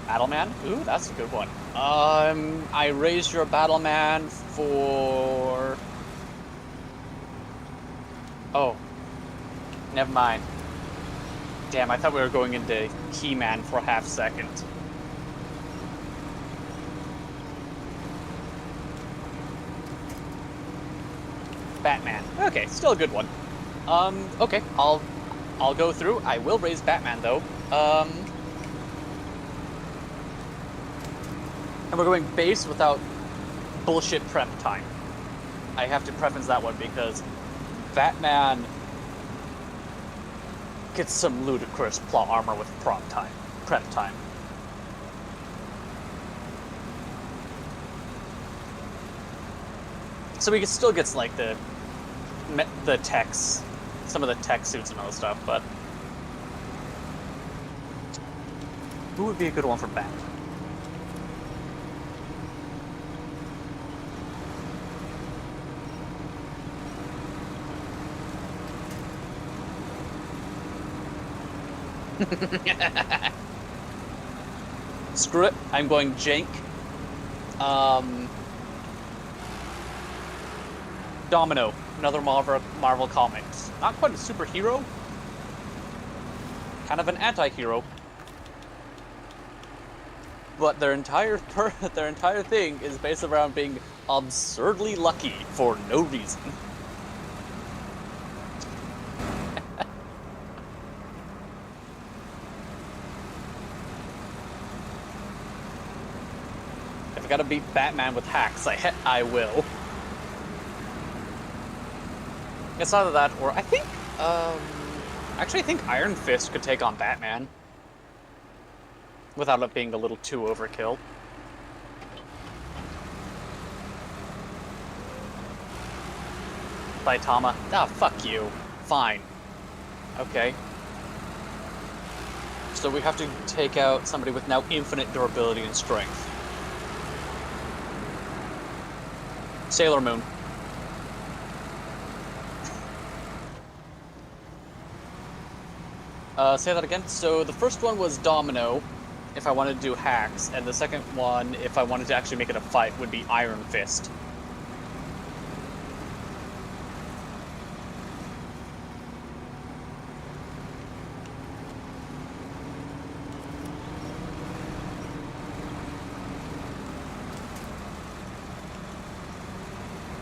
Battleman? Ooh, that's a good one. I raised your Battleman for... Oh. Never mind. Damn, I thought we were going into Keyman for a half second. Batman. Okay, still a good one. Okay, I'll go through. I will raise Batman though. And we're going base without bullshit prep time. I have to preference that one because Batman gets some ludicrous plot armor with prep time. So he still gets like the techs, some of the tech suits and all that stuff, but who would be a good one for Bat? Screw it, I'm going Jank. Domino, another Marvel Comics. Not quite a superhero. Kind of an anti-hero. But their entire thing is based around being absurdly lucky for no reason. If I gotta beat Batman with hacks, I will. It's either that or I think Actually, I think Iron Fist could take on Batman without it being a little too overkill. Saitama. Ah, fuck you. Fine. Okay. So we have to take out somebody with now infinite durability and strength. Sailor Moon. Say that again. So the first one was Domino, if I wanted to do hacks, and the second one, if I wanted to actually make it a fight, would be Iron Fist.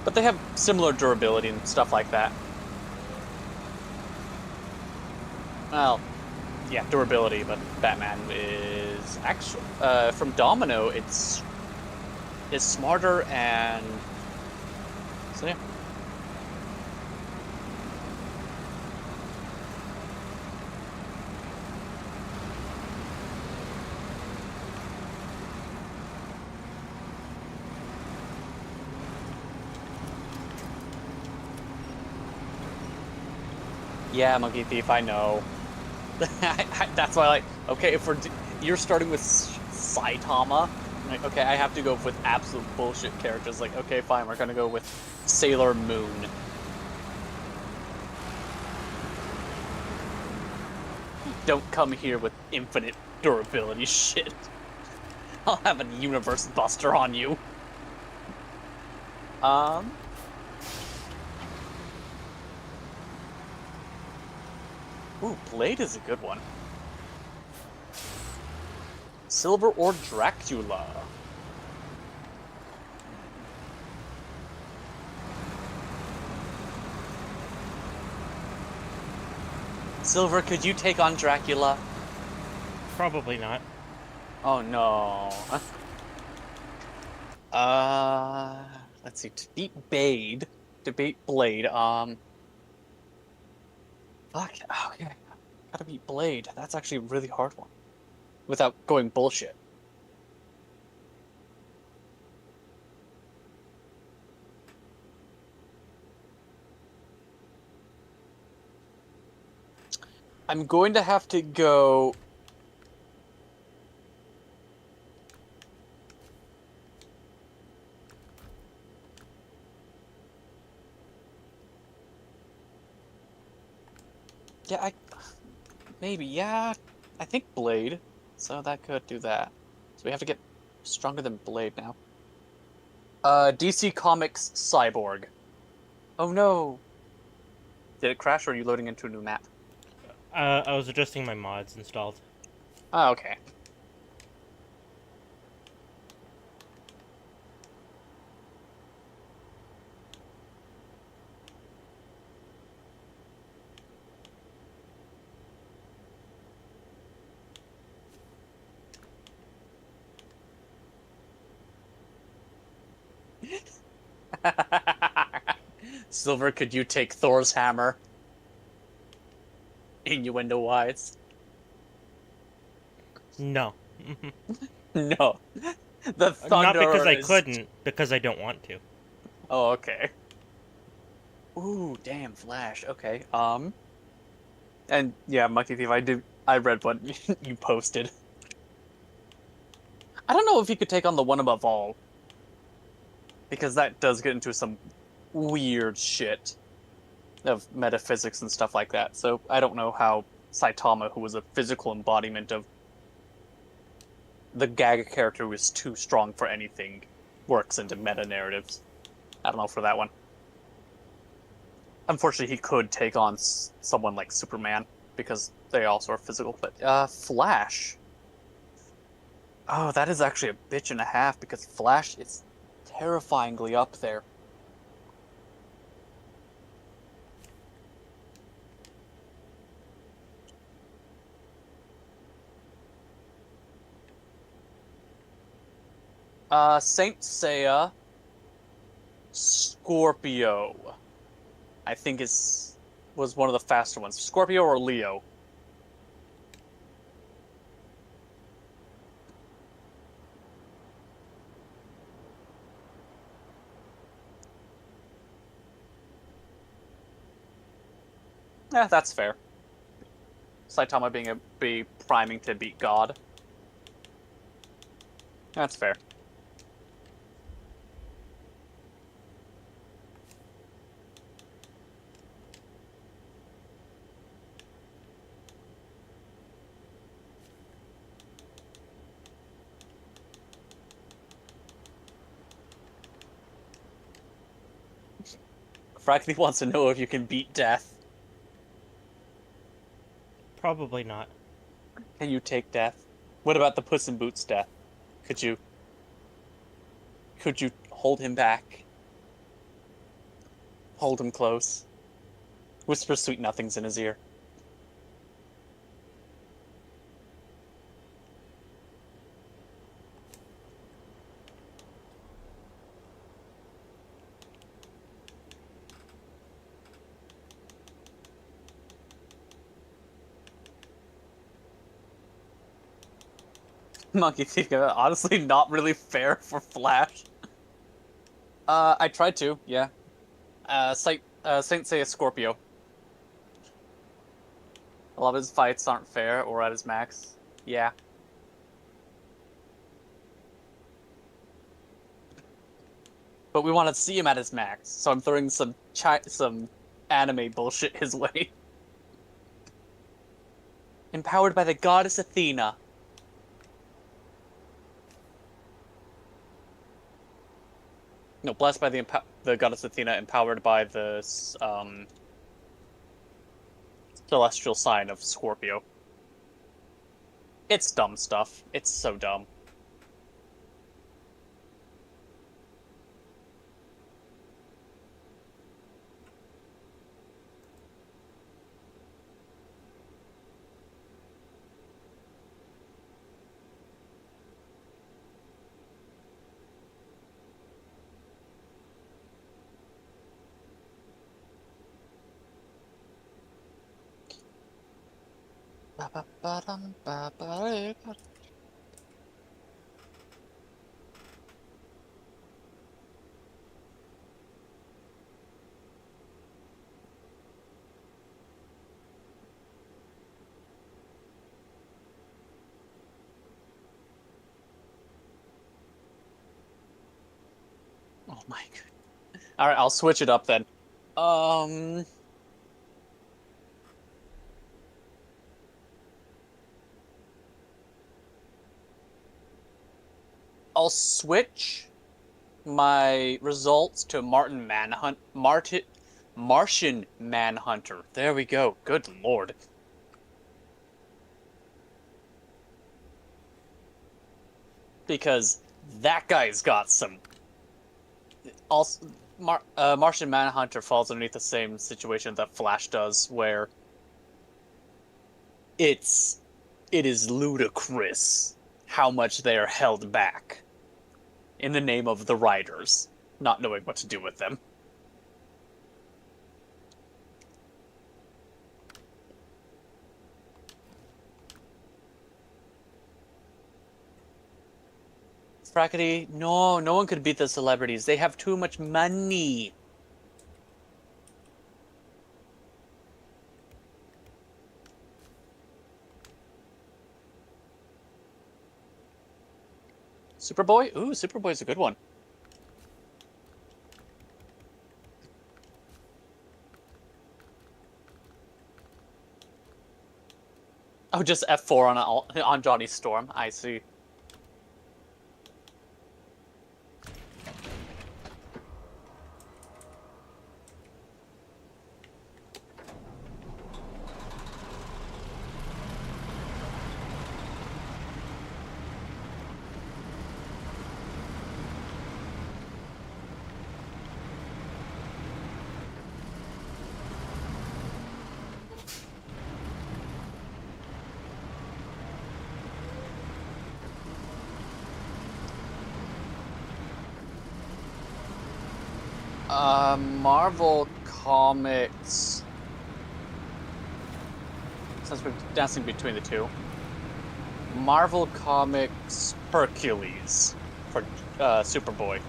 But they have similar durability and stuff like that. Well, yeah, durability, but Batman is actually from Domino. It's smarter and so yeah. Yeah, Monkey Thief, I know. That's why, like, okay, if you're starting with Saitama, like, okay, I have to go with absolute bullshit characters. Like, okay, fine, we're gonna go with Sailor Moon. Don't come here with infinite durability shit. I'll have a universe buster on you. Ooh, Blade is a good one. Silver or Dracula? Silver, could you take on Dracula? Probably not. Oh no. Let's see. To beat Blade, fuck. Okay. Gotta beat Blade. That's actually a really hard one. Without going bullshit. I'm going to have to go. Yeah, maybe, yeah. I think Blade. So that could do that. So we have to get stronger than Blade now. DC Comics Cyborg. Oh no. Did it crash or are you loading into a new map? I was adjusting my mods installed. Oh, okay. Silver, could you take Thor's hammer? Innuendo-wise. No. No. The Not because thunder I is... couldn't, because I don't want to. Oh, okay. Ooh, damn, Flash. Okay. And yeah, Monkey Thief, I read what you posted. I don't know if you could take on the one above all. Because that does get into some weird shit of metaphysics and stuff like that. So I don't know how Saitama, who was a physical embodiment of the gag character who is too strong for anything, works into meta narratives. I don't know for that one. Unfortunately, he could take on someone like Superman because they also are physical. But Flash. Oh, that is actually a bitch and a half because Flash is terrifyingly up there. Saint Seiya, Scorpio, I think is was one of the faster ones? Scorpio or Leo? Yeah, that's fair. Saitama be priming to beat God. That's fair. Frankly wants to know if you can beat death. Probably not. Can you take death? What about the Puss in Boots death? Could you hold him back? Hold him close. Whisper sweet nothings in his ear. Monkey Thief, honestly not really fair for Flash. I tried to, yeah. Saint Seiya Scorpio. A lot of his fights aren't fair or at his max. Yeah. But we want to see him at his max, so I'm throwing some anime bullshit his way. Empowered by the goddess Athena. No, blessed by the goddess Athena, empowered by the celestial sign of Scorpio. It's dumb stuff. It's so dumb. Oh my god. Alright, I'll switch it up then. I'll switch my results to Martian Manhunter. There we go. Good lord. Because that guy's got some. Also, Martian Manhunter falls underneath the same situation that Flash does, where it is ludicrous how much they are held back in the name of the writers not knowing what to do with them. Frackety, no one could beat the celebrities. They have too much money. Superboy? Ooh, Superboy's a good one. Oh, just F4 on Johnny Storm. I see. Marvel Comics since we're dancing between the two. Marvel Comics Hercules for Superboy.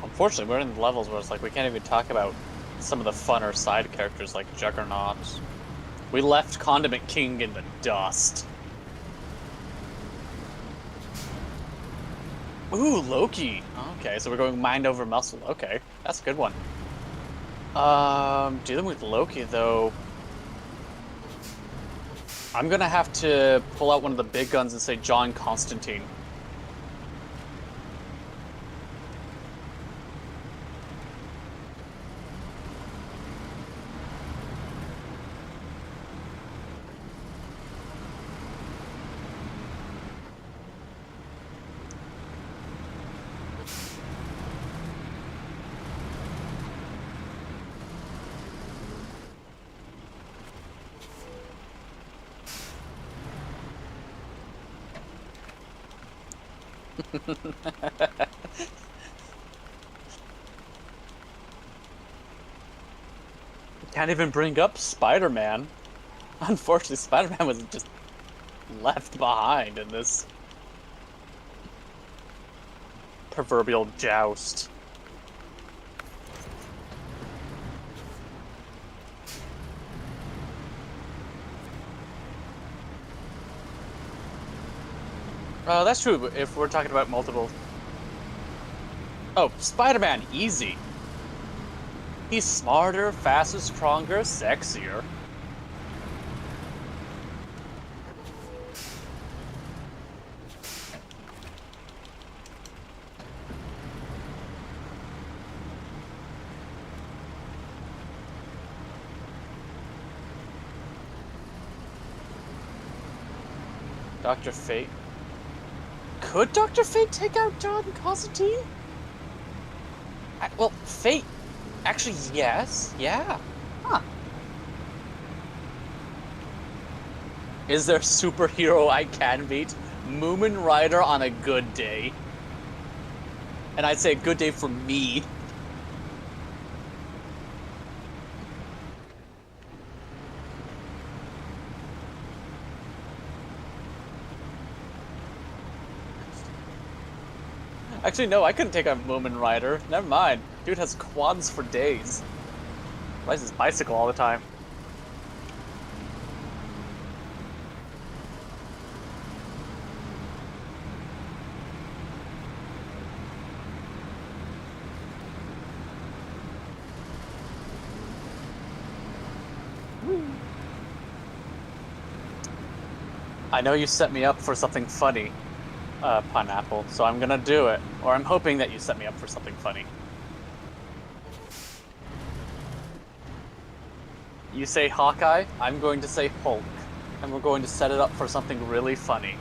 Unfortunately, we're in the levels where it's like we can't even talk about some of the funner side characters like Juggernaut. We left Condiment King in the dust. Ooh, Loki. Okay, so we're going mind over muscle. Okay, that's a good one. Dealing with Loki, though, I'm gonna have to pull out one of the big guns and say John Constantine. Can't even bring up Spider-Man. Unfortunately, Spider-Man was just left behind in this proverbial joust. That's true, if we're talking about multiple... Oh, Spider-Man, easy. He's smarter, faster, stronger, sexier. Dr. Fate. Could Dr. Fate take out John Constantine? Well, Fate... Actually, yes. Yeah. Huh. Is there superhero I can beat? Moomin Rider on a good day. And I'd say a good day for me. Actually, no, I couldn't take a Moomin Rider. Never mind. Dude has quads for days. Rides his bicycle all the time. I know you set me up for something funny, Pineapple, so I'm gonna do it. Or I'm hoping that you set me up for something funny. You say Hawkeye, I'm going to say Hulk. And we're going to set it up for something really funny.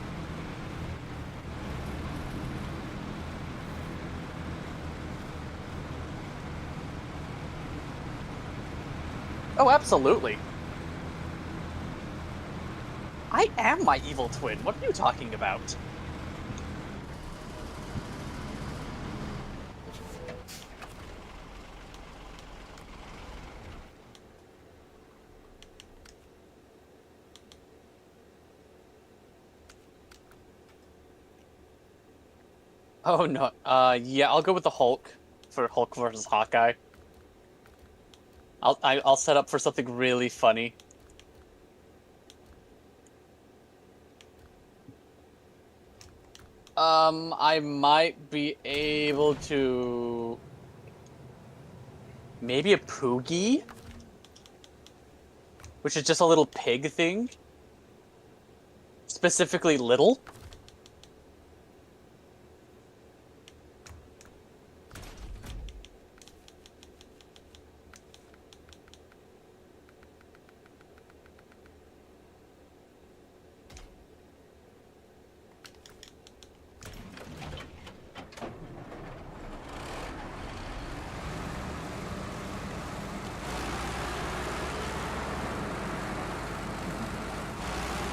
Oh, absolutely. I am my evil twin. What are you talking about? Oh no. Yeah, I'll go with the Hulk for Hulk versus Hawkeye. I'll set up for something really funny. I might be able to... Maybe a Poogie? Which is just a little pig thing? Specifically little?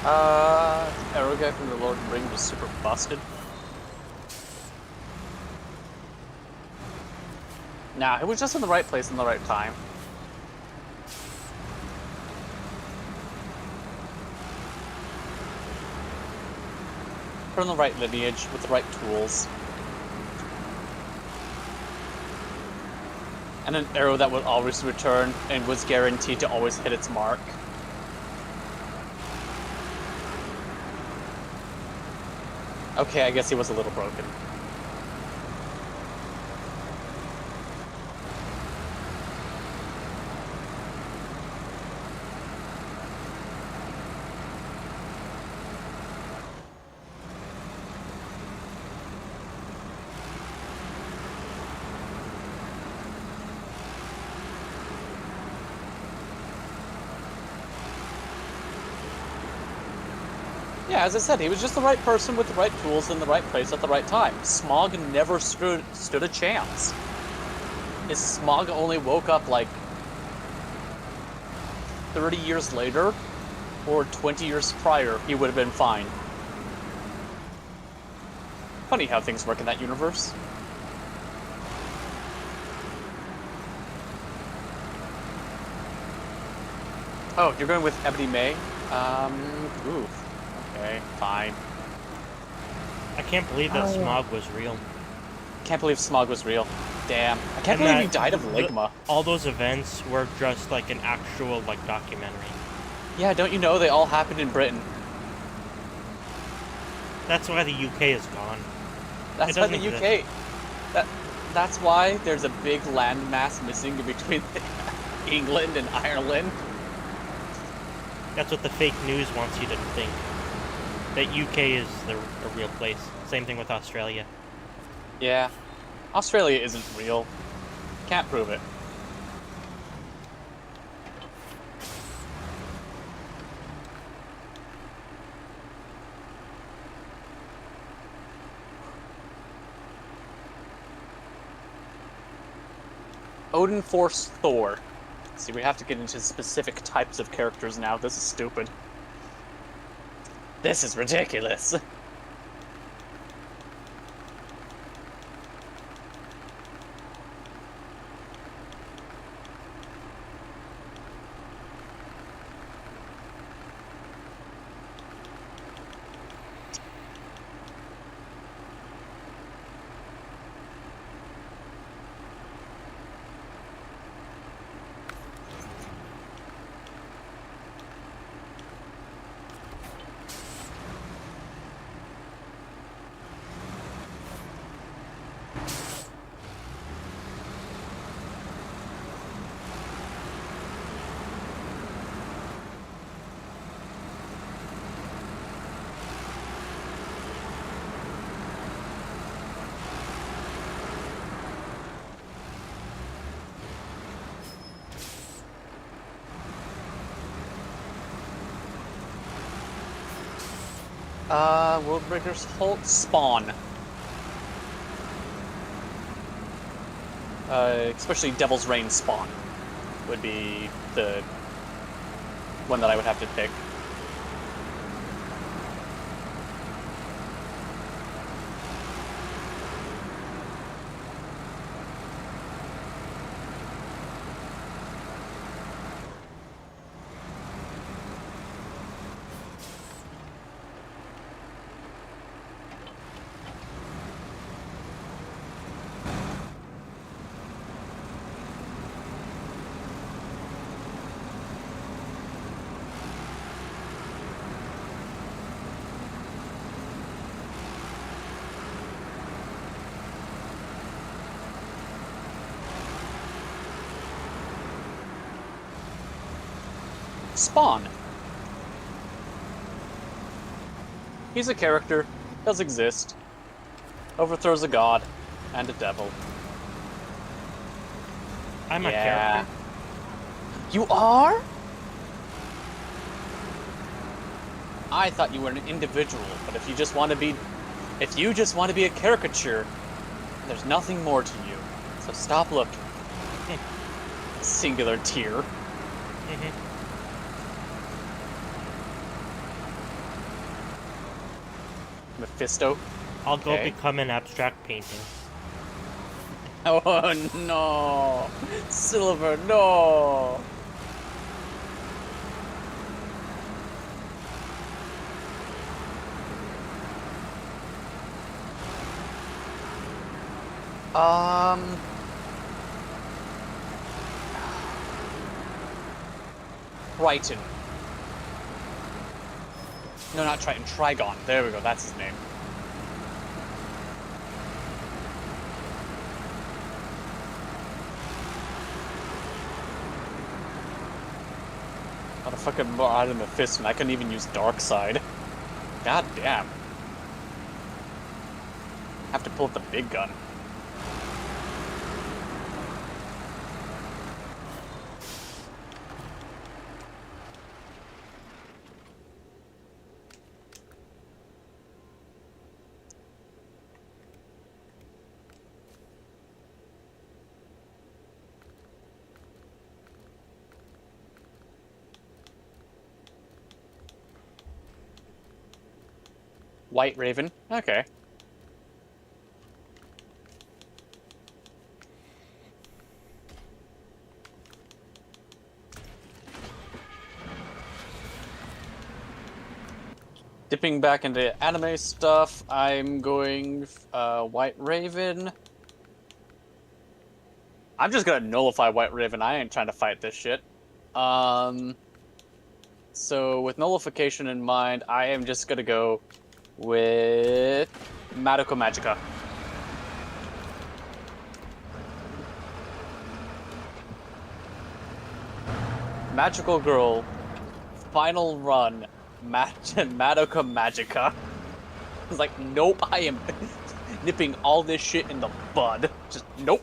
Arrow guy from the Lord of the Rings was super busted. Nah, it was just in the right place in the right time. From the right lineage, with the right tools. And an arrow that would always return and was guaranteed to always hit its mark. Okay, I guess he was a little broken. Yeah, as I said, he was just the right person with the right tools in the right place at the right time. Smog never stood a chance. If Smog only woke up like 30 years later, or 20 years prior, he would have been fine. Funny how things work in that universe. Oh, you're going with Ebony May? Oof. Okay, fine. I can't believe that Smog was real. Can't believe Smog was real. Damn. I can't believe he died of ligma. All those events were just like an actual like documentary. Yeah, don't you know they all happened in Britain? That's why the UK is gone. That's why the UK... That's why there's a big landmass missing between England and Ireland. That's what the fake news wants you to think. That UK is a real place. Same thing with Australia. Yeah. Australia isn't real. Can't prove it. Odin Force Thor. See, we have to get into specific types of characters now. This is stupid. This is ridiculous. Worldbreaker's Halt Spawn. Especially Devil's Reign Spawn would be the one that I would have to pick. Spawn. He's a character, does exist, overthrows a god and a devil. I'm a character. You are? I thought you were an individual, but if you just want to be a caricature, there's nothing more to you. So stop looking. Singular tier. Mephisto. I'll go Okay. become an abstract painting. Oh no! Silver, no! Triton. No, not Triton. Trigon. There we go. That's his name. Motherfucking Marauder Mephisto. I couldn't even use Dark Side. God damn. Have to pull up the big gun. White Raven. Okay. Dipping back into anime stuff, I'm going White Raven. I'm just gonna nullify White Raven. I ain't trying to fight this shit. So with nullification in mind, I am just gonna go with Madoka Magica. Magical Girl, final run, Madoka Magica. It's like, nope, I am nipping all this shit in the bud. Just, nope.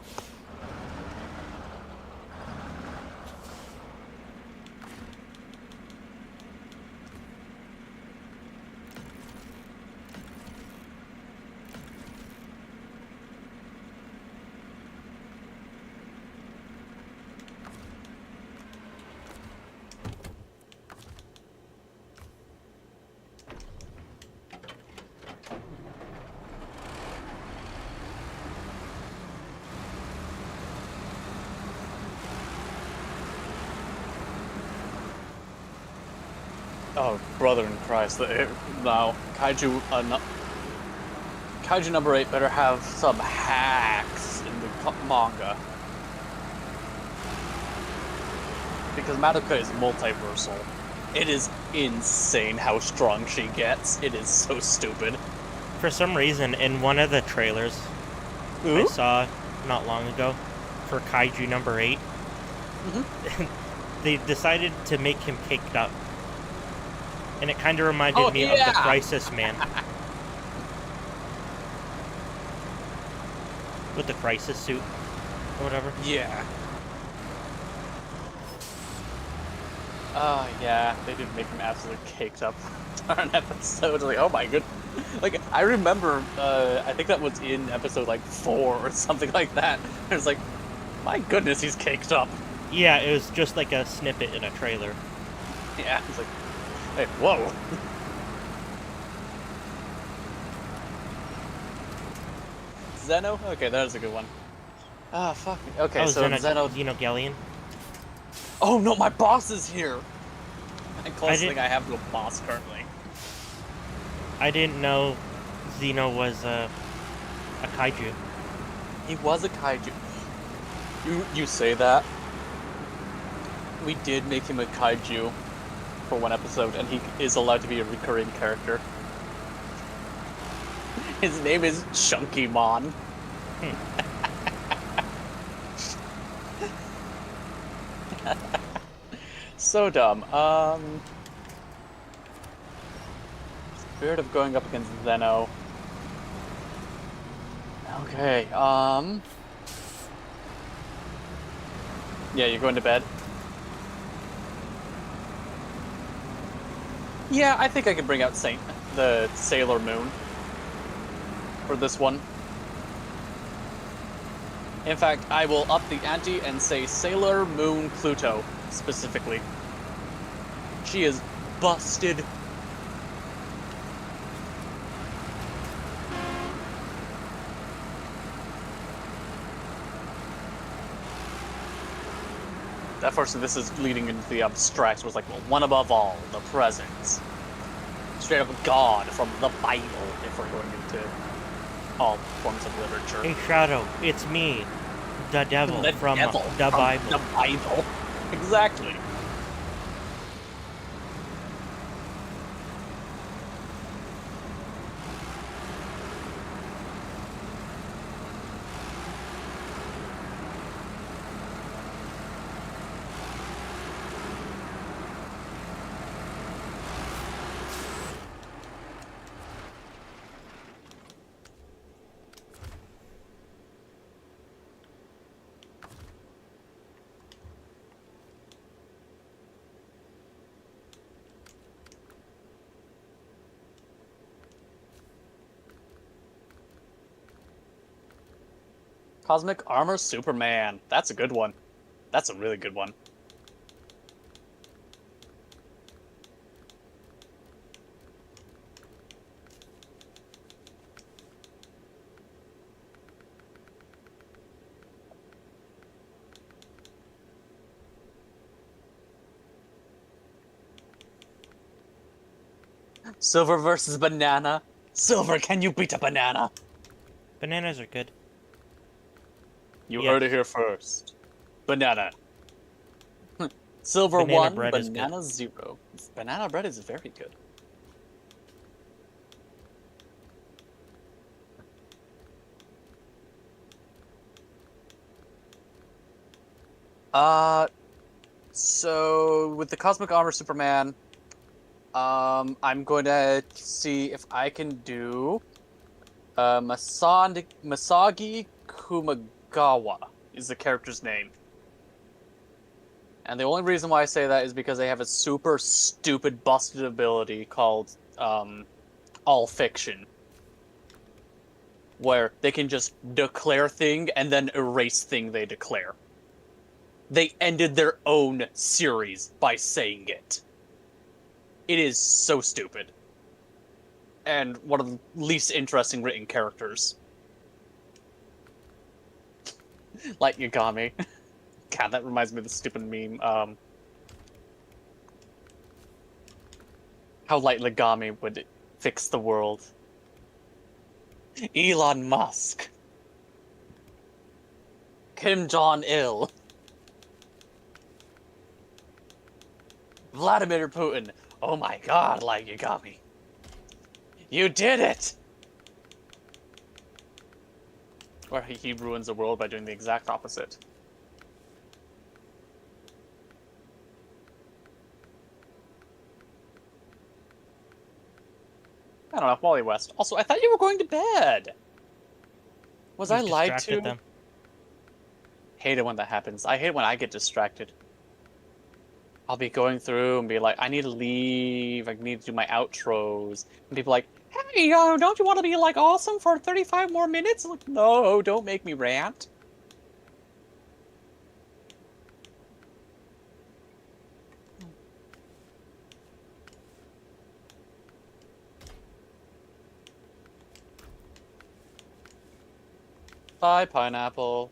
Oh, brother in Christ. Now, Kaiju number 8 better have some hacks in the manga. Because Madoka is multiversal. It is insane how strong she gets. It is so stupid. For some reason, in one of the trailers I saw not long ago for Kaiju number 8, they decided to make him caked up. And it kind of reminded me of the Crisis Man. With the Crisis suit, or whatever. Yeah. Yeah, they did make him absolutely caked up on an episode. Like, oh my goodness. Like, I remember, I think that was in episode, like, 4 or something like that. It was like, my goodness, he's caked up. Yeah, it was just like a snippet in a trailer. Yeah, it's like, hey, whoa. Zeno? Okay, that was a good one. Ah, fuck me. Okay, so Zeno... Xenogallion? Oh no, my boss is here! The closest thing I have to a boss currently. I didn't know Xeno was a kaiju. He was a kaiju. You say that? We did make him a kaiju for one episode, and he is allowed to be a recurring character. His name is Chunky Mon. So dumb. Spirit of going up against Zeno. Okay, yeah, you're going to bed? Yeah, I think I could bring out the Sailor Moon for this one. In fact, I will up the ante and say Sailor Moon Pluto, specifically. She is busted. At first, this is leading into the abstract, where it's like, well, one above all, the presence. Straight up God from the Bible, if we're going into all forms of literature. Hey, Shadow, it's me, the devil from the Bible. The Bible. Exactly. Cosmic Armor Superman. That's a good one. That's a really good one. Silver versus Banana. Silver, can you beat a banana? Bananas are good. You Yes. heard it here first. Banana. Silver Banana 1, bread is good. banana 0. Banana bread is very good. So with the Cosmic Armor Superman, I'm going to see if I can do Masagi Kumagawa is the character's name. And the only reason why I say that is because they have a super stupid busted ability called All Fiction, where they can just declare thing and then erase thing they declare. They ended their own series by saying it. It is so stupid. And one of the least interesting written characters. Like Yagami. God, that reminds me of the stupid meme. How Light Yagami would fix the world. Elon Musk. Kim Jong-il. Vladimir Putin. Oh my god, Light Yagami. You did it! Or he ruins the world by doing the exact opposite. I don't know, Wally West. Also, I thought you were going to bed! Was I lied to? Them. Hate it when that happens. I hate when I get distracted. I'll be going through and be like, I need to leave, I need to do my outros. And people are like, hey, don't you want to be like awesome for 35 more minutes? I'm like, no, don't make me rant. Bye, pineapple.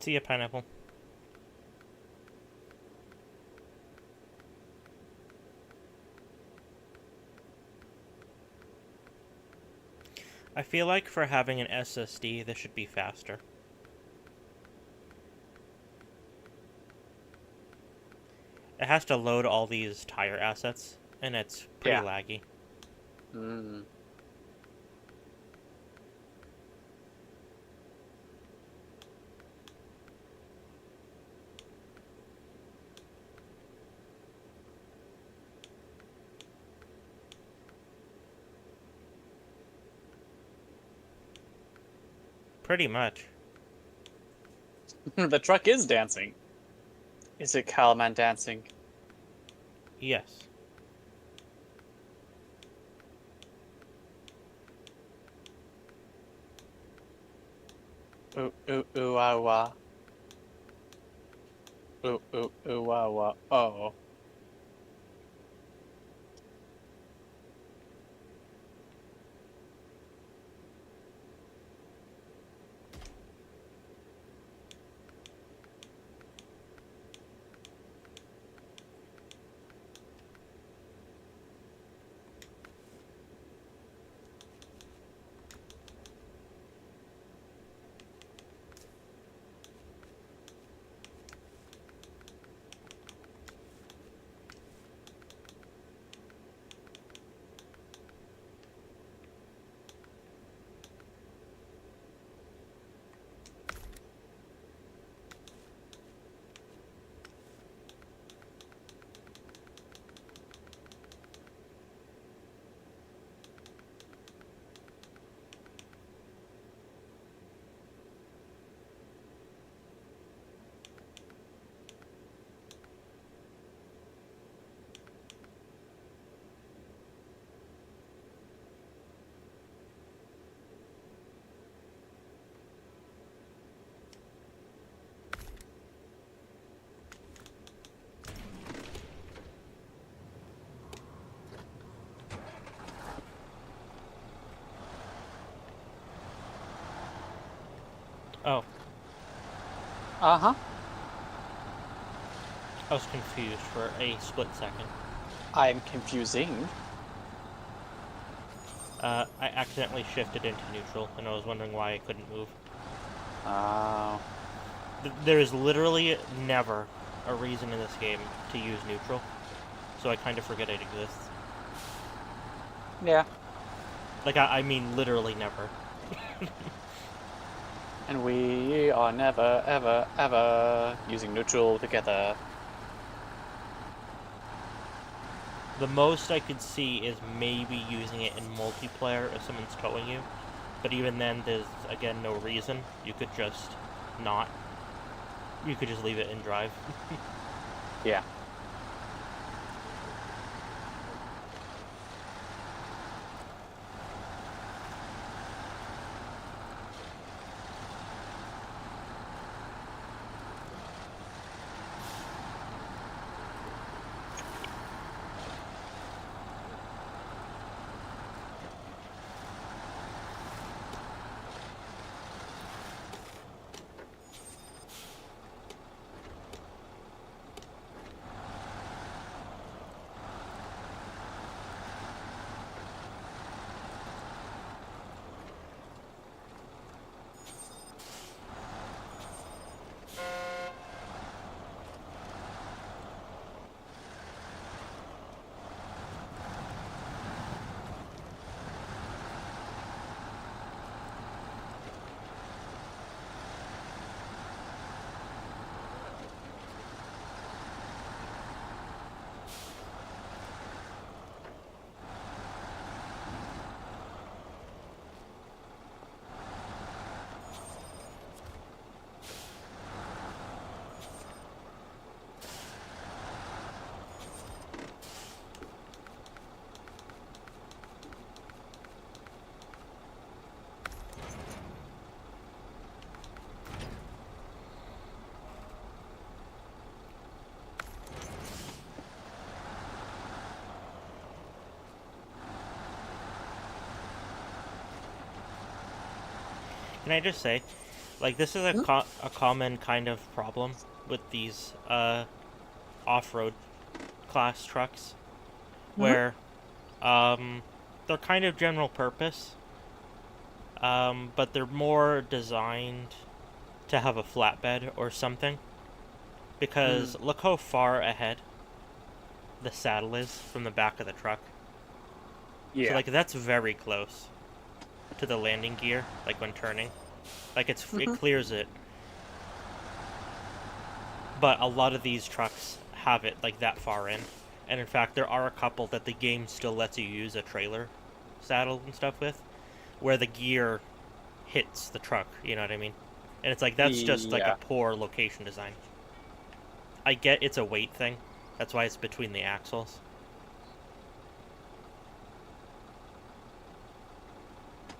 See ya, pineapple. I feel like for having an SSD, this should be faster. It has to load all these tire assets, and it's pretty laggy. Pretty much. The truck is dancing. Is it Calaman dancing? Yes. Ooh, ooh, ooh, ah, wah. Ooh, ooh, ooh, ah, wah. Oh. Oh, Uh-huh. I was confused for a split second. I'm confusing. I accidentally shifted into neutral, and I was wondering why I couldn't move. Oh. There is literally never a reason in this game to use neutral, so I kind of forget it exists. Yeah. Like, I mean literally never. And we are never, ever, ever using neutral together. The most I could see is maybe using it in multiplayer if someone's towing you, but even then, there's, again, no reason. You could just not. You could just leave it in drive. Yeah. Can I just say, like, this is a common kind of problem with these off-road class trucks, where they're kind of general purpose, but they're more designed to have a flatbed or something, because look how far ahead the saddle is from the back of the truck. Yeah. So, like, that's very close to the landing gear, like, when turning. Like, it clears it. But a lot of these trucks have it, like, that far in. And in fact, there are a couple that the game still lets you use a trailer saddle and stuff with, where the gear hits the truck, you know what I mean? And it's like, that's just, like, a poor location design. I get it's a weight thing. That's why it's between the axles.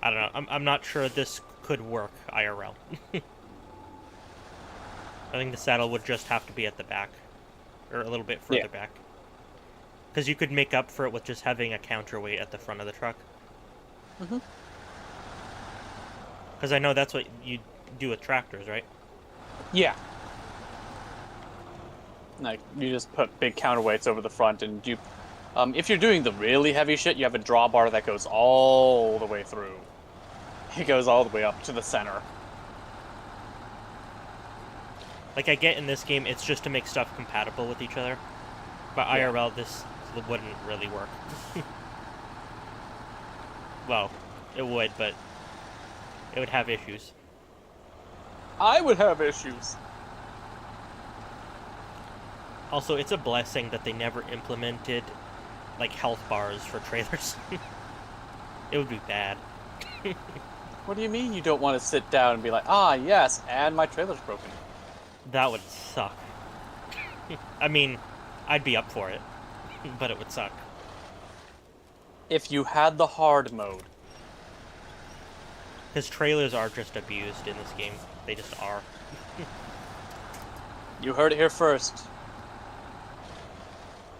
I don't know. I'm not sure this could work IRL. I think the saddle would just have to be at the back, or a little bit further back. Because you could make up for it with just having a counterweight at the front of the truck. Mm-hmm. Because I know that's what you do with tractors, right? Yeah. Like, you just put big counterweights over the front, and you... if you're doing the really heavy shit, you have a drawbar that goes all the way through. It goes all the way up to the center. Like, I get in this game, it's just to make stuff compatible with each other. But IRL, this wouldn't really work. Well, it would, but it would have issues. I would have issues. Also, it's a blessing that they never implemented, like, health bars for trailers. It would be bad. What do you mean you don't want to sit down and be like, ah, yes, and my trailer's broken? That would suck. I mean, I'd be up for it, but it would suck. If you had the hard mode. Because trailers are just abused in this game. They just are. You heard it here first.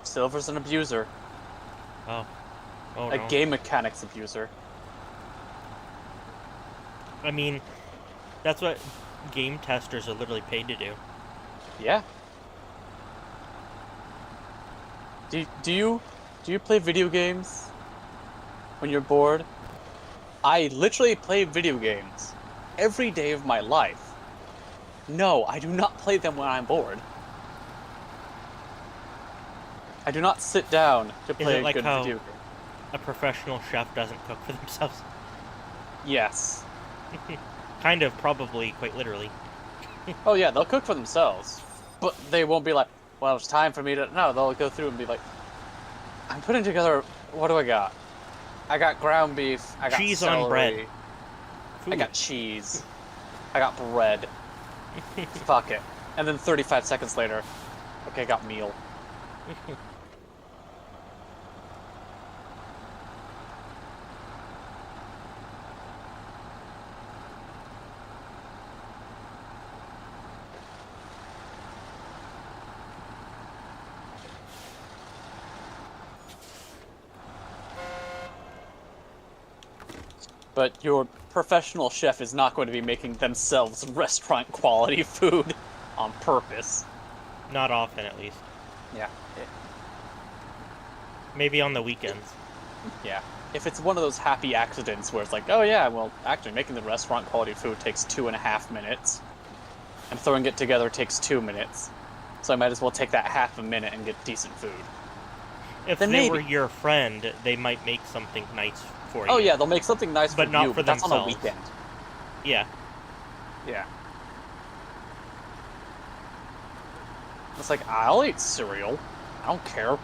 Silver's an abuser. Oh. Oh, A no. game mechanics abuser. I mean, that's what game testers are literally paid to do. Yeah. Do you play video games when you're bored? I literally play video games every day of my life. No, I do not play them when I'm bored. I do not sit down to play a good video game. A professional chef doesn't cook for themselves? Yes. Kind of, probably, quite literally. Oh yeah, they'll cook for themselves. But they won't be like, well, it's time for me to... No, they'll go through and be like, I'm putting together... What do I got? I got ground beef, I got cheese celery, on bread. Food. I got cheese, I got bread. Fuck it. And then 35 seconds later, okay, I got meal. But your professional chef is not going to be making themselves restaurant quality food on purpose. Not often, at least. Yeah. Maybe on the weekends. Yeah. If it's one of those happy accidents where it's like, oh yeah, well, actually making the restaurant quality food takes 2.5 minutes, and throwing it together takes 2 minutes, so I might as well take that half a minute and get decent food. If then they maybe. were your friend, they might make something nice for you. Oh yeah, they'll make something nice but for not you, for but that's themselves. on a weekend. Yeah. Yeah. It's like, I'll eat cereal. I don't care.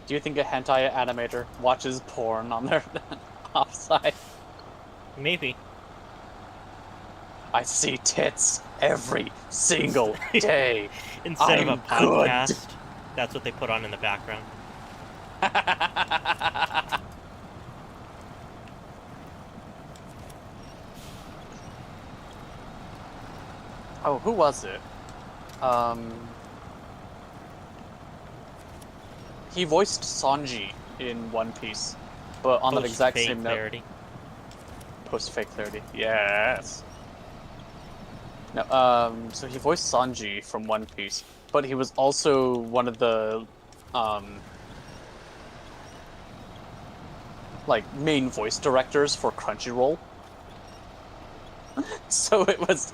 Do you think a hentai animator watches porn on their offside? Maybe. I see tits every single day. Instead of a I'm podcast, good. that's what they put on in the background. Oh, who was it? He voiced Sanji in One Piece, but on that exact same note. Post-fake clarity. Yes. No, so he voiced Sanji from One Piece, but he was also one of the, like, main voice directors for Crunchyroll. So it was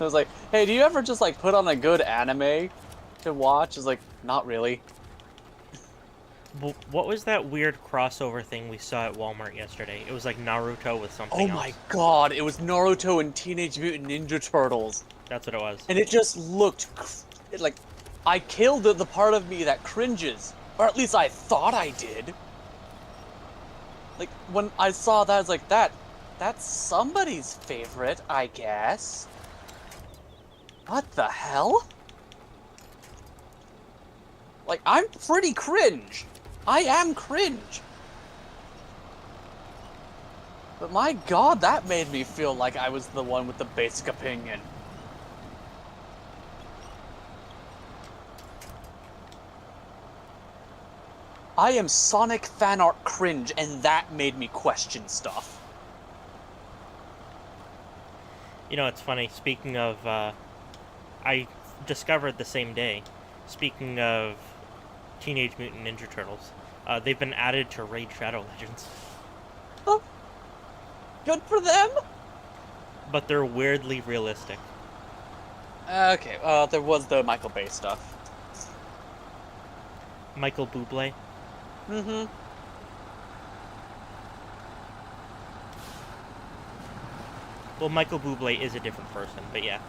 like, hey, do you ever just, like, put on a good anime to watch? It's like, not really. What was that weird crossover thing we saw at Walmart yesterday? It was like Naruto with something else. Oh my god, it was Naruto and Teenage Mutant Ninja Turtles. That's what it was. And it just looked, like, I killed the part of me that cringes. Or at least I thought I did. Like, when I saw that, I was like, that's somebody's favorite, I guess. What the hell? Like, I'm pretty cringe. I am cringe. But my god, that made me feel like I was the one with the basic opinion. I am Sonic fan art cringe, and that made me question stuff. You know, it's funny. Speaking of, I discovered the same day. Speaking of Teenage Mutant Ninja Turtles, they've been added to Raid Shadow Legends. Oh, good for them. But they're weirdly realistic. Okay, there was the Michael Bay stuff. Michael Bublé. Mm-hmm. Well, Michael Bublé is a different person, but yeah.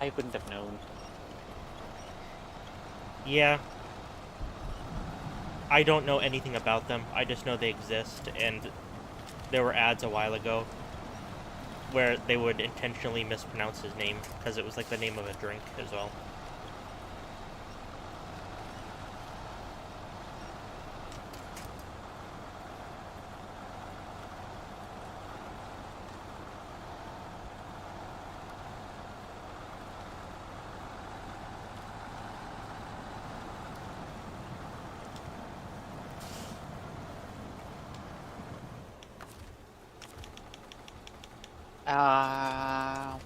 I wouldn't have known. Yeah. I don't know anything about them. I just know they exist, and there were ads a while ago where they would intentionally mispronounce his name because it was like the name of a drink as well. Uh...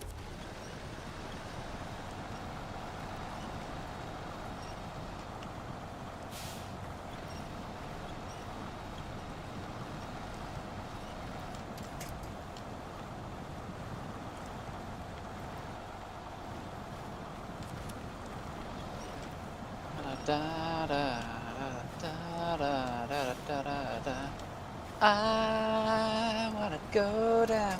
Da, da, da, da, da, da, da, da. I wanna go down.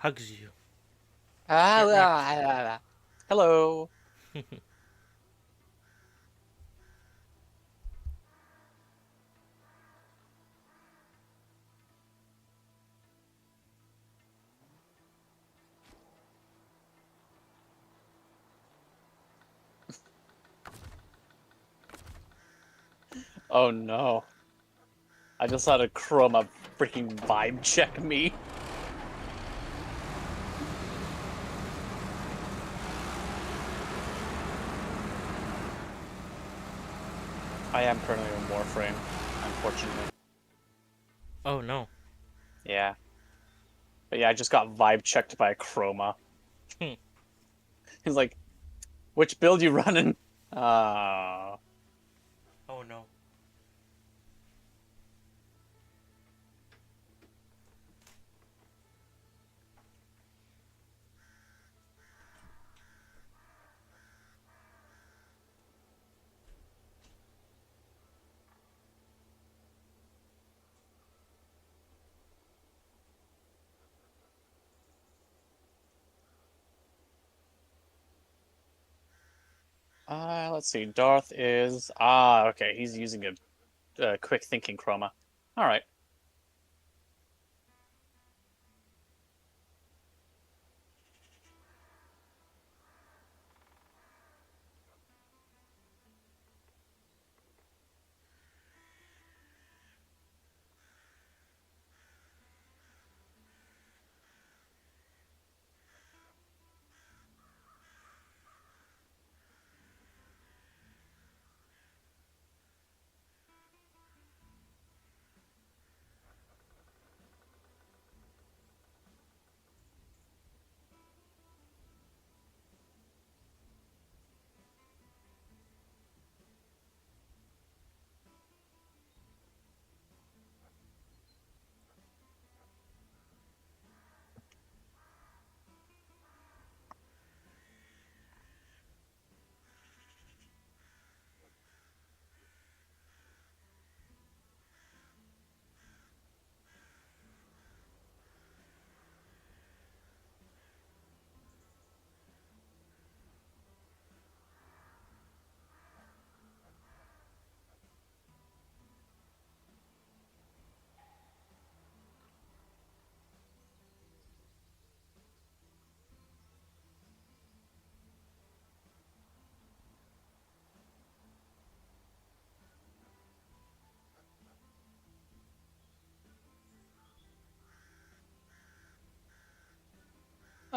hugs you. Ah, Get wrecked. hello. Oh no. I just had a Chroma freaking vibe check me. I am currently in Warframe, unfortunately. Oh no. Yeah. But yeah, I just got vibe checked by a Chroma. He's like, which build you running? Uh, Oh no. let's see. Darth is okay. He's using a quick thinking Chroma. All right.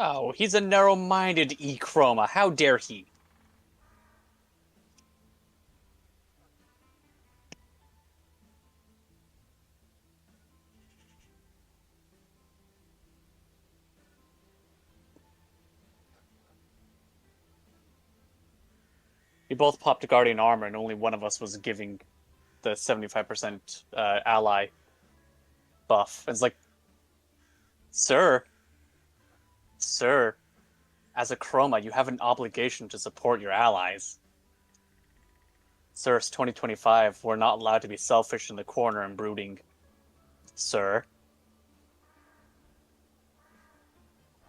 Oh, he's a narrow-minded E-Chroma. How dare he? We both popped a Guardian armor, and only one of us was giving the 75% ally buff. It's like, sir, sir, as a Chroma, you have an obligation to support your allies. Sir, it's 2025. We're not allowed to be selfish in the corner and brooding. Sir.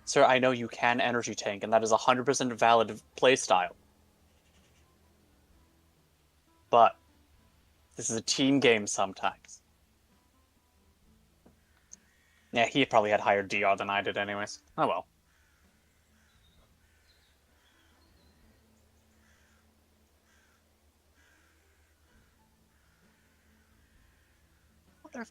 Sir, I know you can energy tank, and that is 100% valid playstyle. But this is a team game sometimes. Yeah, he probably had higher DR than I did anyways. Oh well. Mother...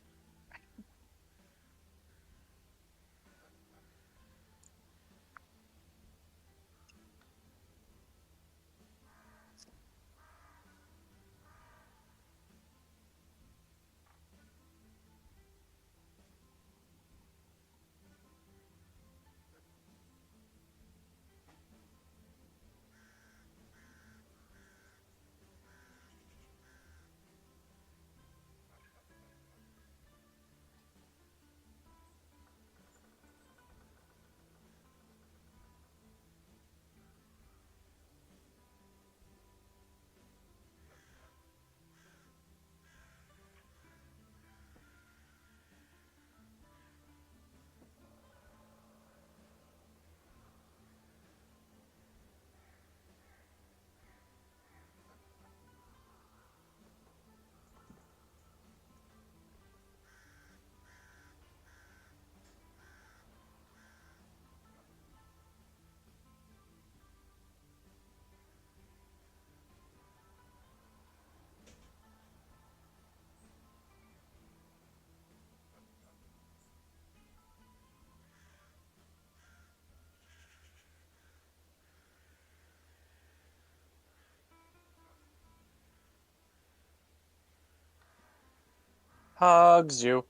Hugs you.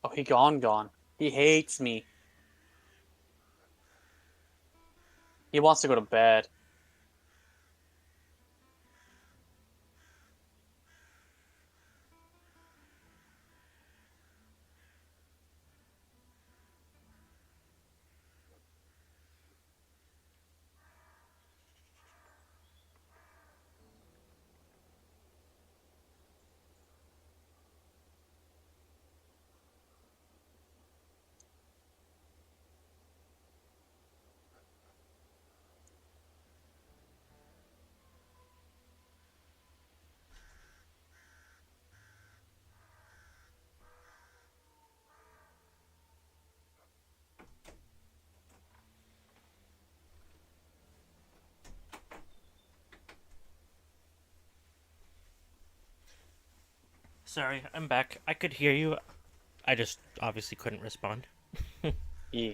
Oh, he gone. He hates me. He wants to go to bed. Sorry, I'm back. I could hear you. I just obviously couldn't respond. Yeah.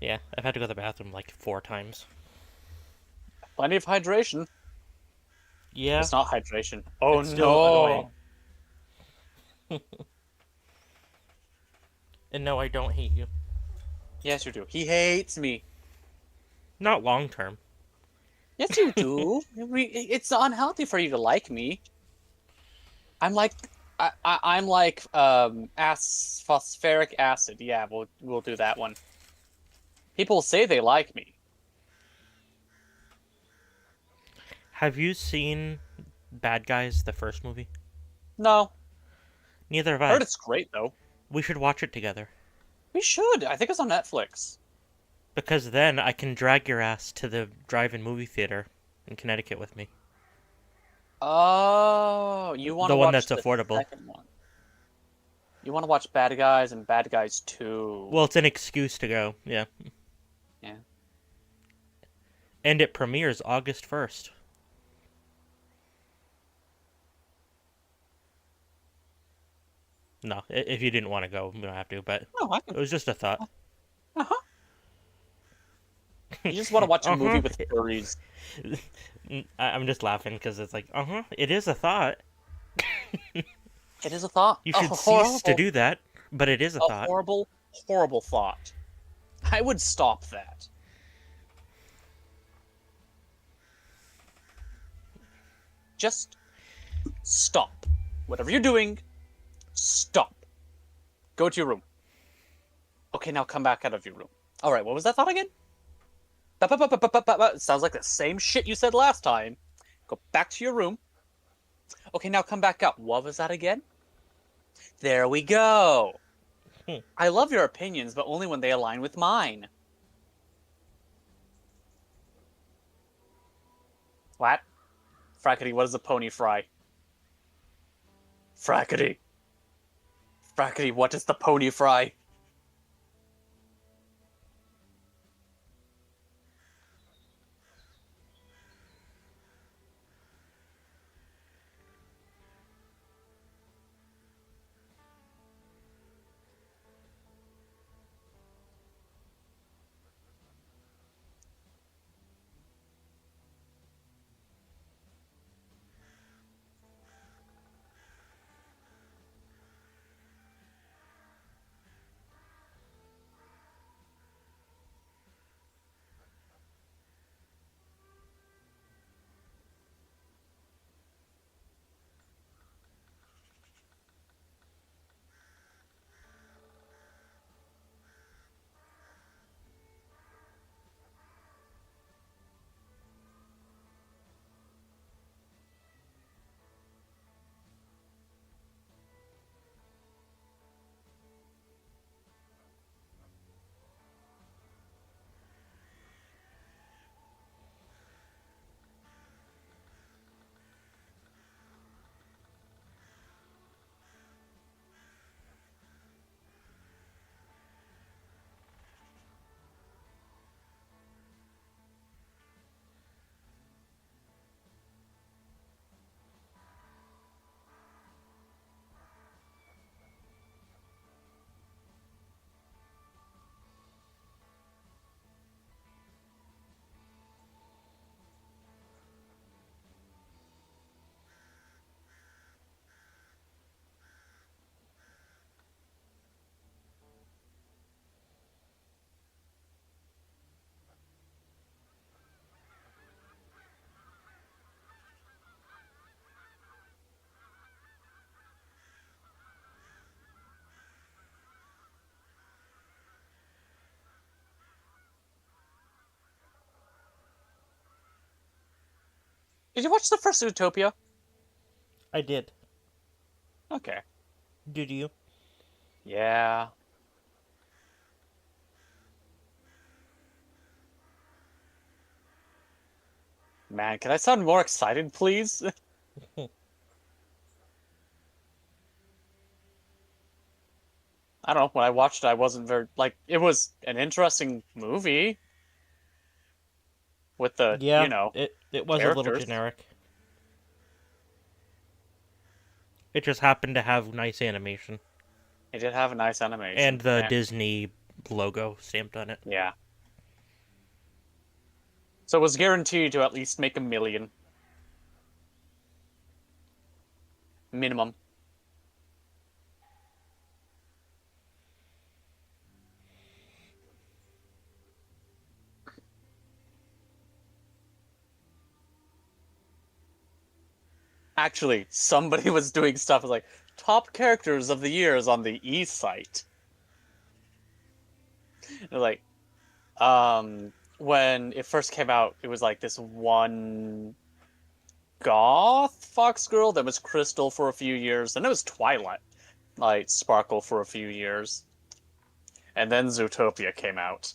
Yeah, I've had to go to the bathroom like 4 times. Plenty of hydration. Yeah, It's not hydration. Oh it's still annoying. no. And no, I don't hate you. Yes, you do. He hates me. Not long term. Yes, you do. It's unhealthy for you to like me. I'm like, I'm like, phosphoric acid. Yeah, we'll do that one. People say they like me. Have you seen Bad Guys, the first movie? No, Neither have heard I. it's great though. We should watch it together. We should. I think it's on Netflix. Because then I can drag your ass to the drive-in movie theater in Connecticut with me. Oh, you want The to one watch that's the affordable. second one? You want to watch Bad Guys and Bad Guys 2. Well, it's an excuse to go, yeah. Yeah. And it premieres August 1st. No, if you didn't want to go, you don't have to, but Oh, I it can. was just a thought. Uh-huh. You just want to watch a movie Uh-huh. with furries. I'm just laughing because it's like, it is a thought. It is a thought. You A should cease to horrible, do that, but it is a a thought. horrible, horrible thought. I would stop that. Just stop. Whatever you're doing, stop. Go to your room. Okay, now come back out of your room. All right, what was that thought again? Sounds like the same shit you said last time. Go back to your room. Okay, now come back out. What was that again? There we go. Hmm. I love your opinions, but only when they align with mine. What? Frackety, what is a pony fry? Frackety. Frackety, what is the pony fry? Did you watch the first Zootopia? I did. Okay. Did you? Yeah. Man, can I sound more excited, please? I don't know. When I watched it, I wasn't very like. It was an interesting movie with the, Yeah, it was a little characters. generic. It just happened to have nice animation It did have a nice and animation, the and Disney logo stamped on it. yeah. So it was guaranteed to at least make 1 million minimum. Actually, somebody was doing stuff like top characters of the years on the E site. Like, when it first came out, it was like this one goth fox girl that was Crystal for a few years, then it was Twilight, like Sparkle for a few years, and then Zootopia came out.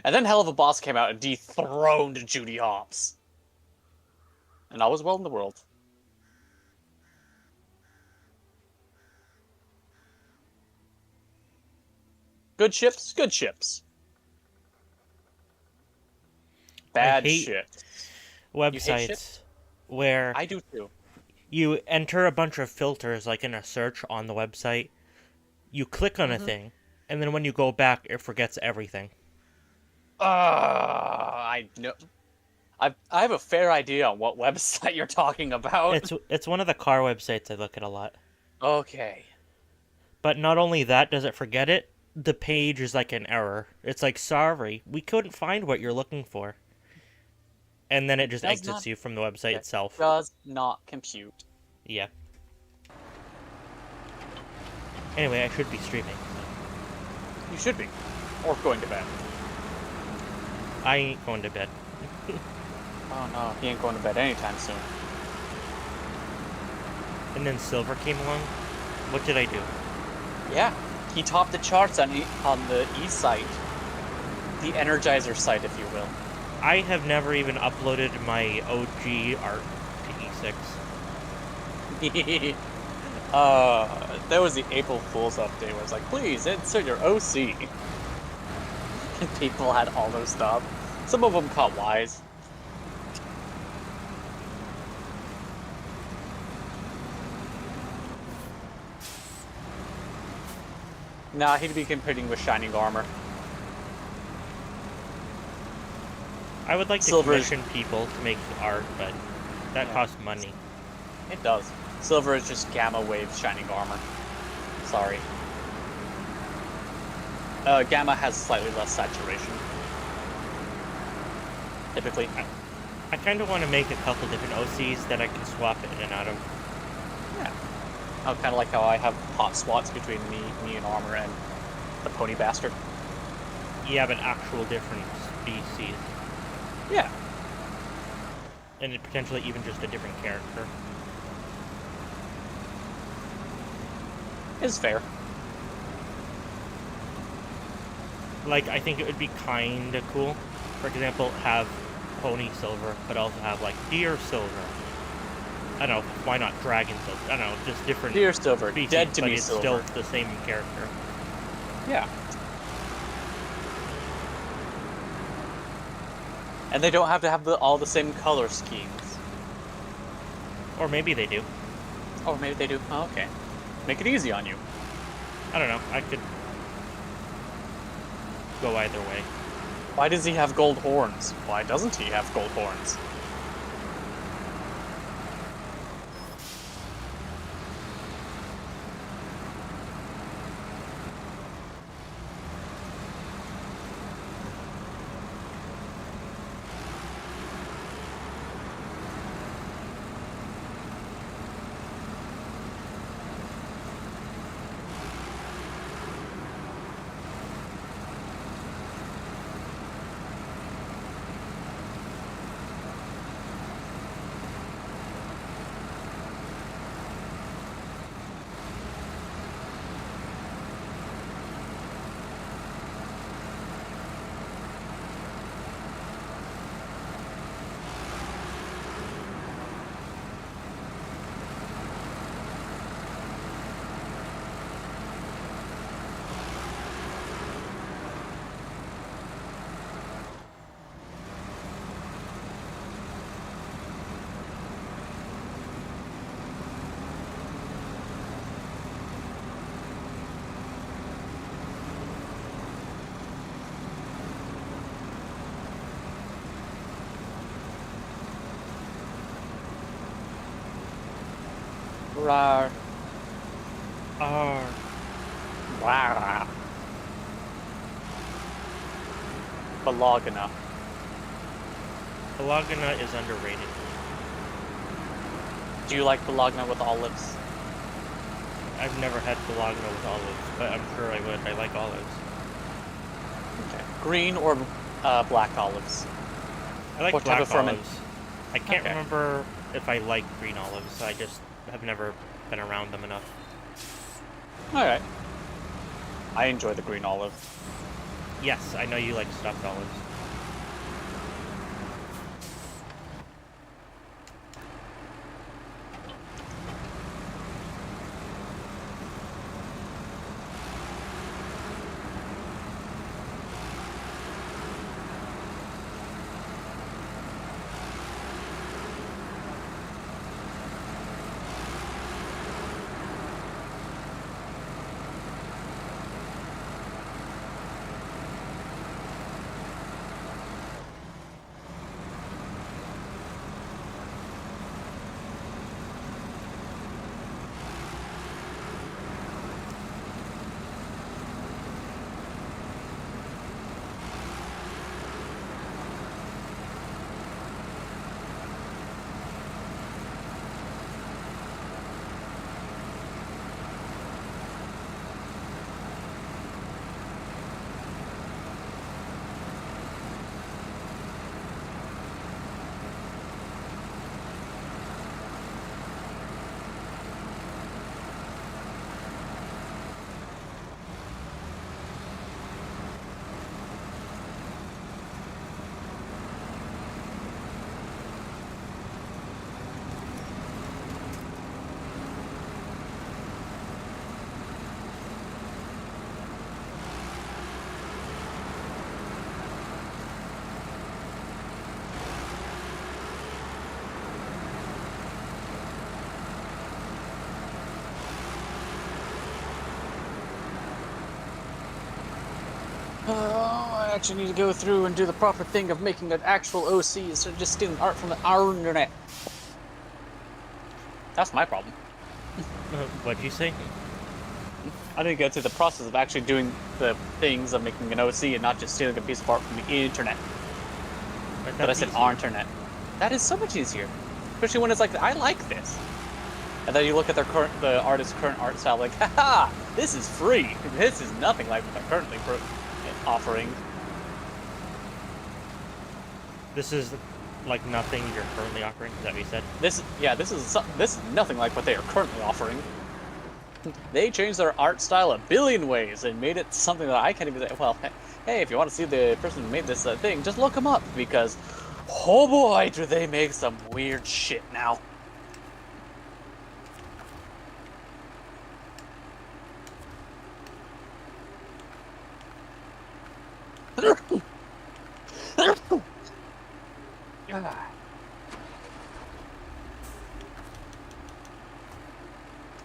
And then Hell of a Boss came out and dethroned Judy Hopps. And all was well in the world. Good ships, good ships. I Bad hate shit. You hate websites ships? where I do too. you enter a bunch of filters like in a search on the website, you click on a thing, and then when you go back, it forgets everything. I know. I have a fair idea on what website you're talking about. It's one of the car websites I look at a lot. Okay. But not only that does it forget it, the page is like an error. It's like, sorry, we couldn't find what you're looking for. And then it just Does exits not. you from the website It itself. does not compute. Yeah. Anyway, I should be streaming. You should be. Or going to bed. I ain't going to bed. Oh no, he ain't going to bed anytime soon. And then Silver came along. What did I do? Yeah, he topped the charts on the E site. The Energizer site, if you will. I have never even uploaded my OG art to E6. That was the April Fool's update where it's like, please insert your OC. And people had all those stuff. Some of them caught wise. Nah, he'd be competing with Shining Armor. I would like to Silver is- commission people to make art, but that Yeah. costs money. It does. Silver is just Gamma Wave Shining Armor. Sorry. Gamma has slightly less saturation. Typically. I kind of want to make a couple different OCs that I can swap in and out of. Yeah. Oh, kind of like how I have hot spots between me and Armor and the Pony Bastard. Yeah, but actual different species. Yeah. And potentially even just a different character. It's fair. Like, I think it would be kind of cool. For example, have Pony Silver, but also have, like, Deer Silver. I don't know, why not Dragon Silver? I don't know, just different Dear Silver, species, dead to but me it's Silver. still the same character. Yeah. And they don't have to have all the same color schemes. Or maybe they do. Oh, maybe they do. Oh, okay. Make it easy on you. I don't know, I could go either way. Why does he have gold horns? Why doesn't he have gold horns? Rar. Arr. Rar. Bologna. Bologna is underrated. Do you like bologna with olives? I've never had bologna with olives, but I'm sure I would. I like olives. Okay. Green or black olives? I like What type black of ferment? olives. I can't remember if I like green olives. I just have never been around them enough. Alright. I enjoy the green olive. Yes, I know you like stuffed olives. Oh, I actually need to go through and do the proper thing of making an actual OC instead of just stealing art from our internet. That's my problem. What'd you say? I need to go through the process of actually doing the things of making an OC and not just stealing a piece of art from the internet. But I said our internet. That is so much easier. Especially when it's like, I like this. And then you look at the artist's current art style, like, haha, this is free. This is nothing like what they're currently offering. This is like nothing you're currently offering. Is that what you said? This is nothing like what they are currently offering. They changed their art style a billion ways and made it something that I can't even say. Well, hey, if you want to see the person who made this thing, just look them up because, oh boy, do they make some weird shit now.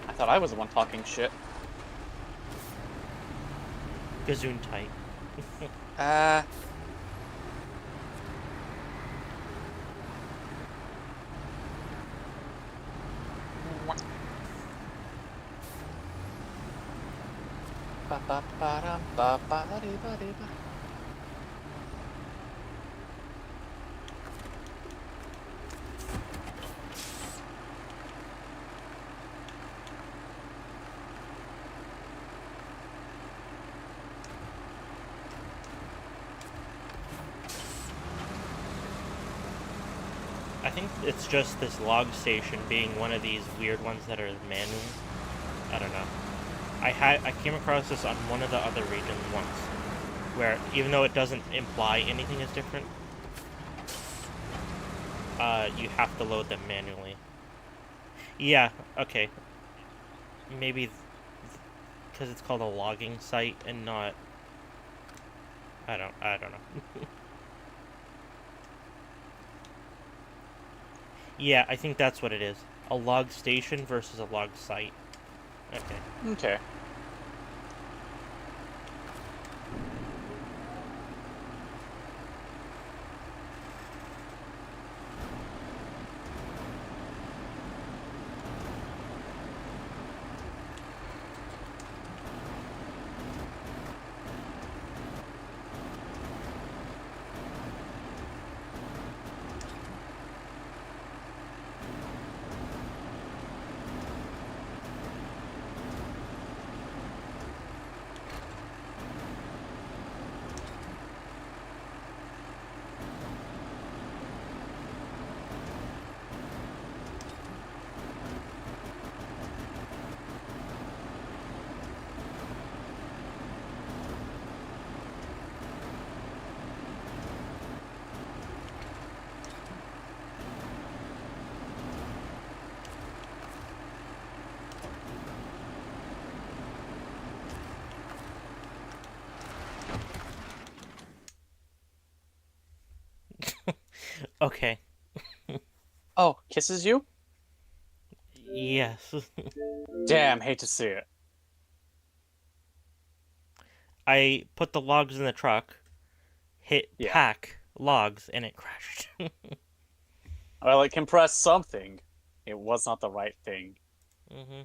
I thought I was the one talking shit. Gazoon tight. I think it's just this log station being one of these weird ones that are manual. I don't know. I came across this on one of the other regions once, where even though it doesn't imply anything is different, you have to load them manually. Yeah, okay. Maybe because it's called a logging site and not. I don't know. Yeah, I think that's what it is. A log station versus a log site. Okay. Okay. Okay. Oh, kisses you? Yes. Damn, hate to see it. I put the logs in the truck, hit Yeah. pack logs, and it crashed. Well, it can press something. It was not the right thing. hmm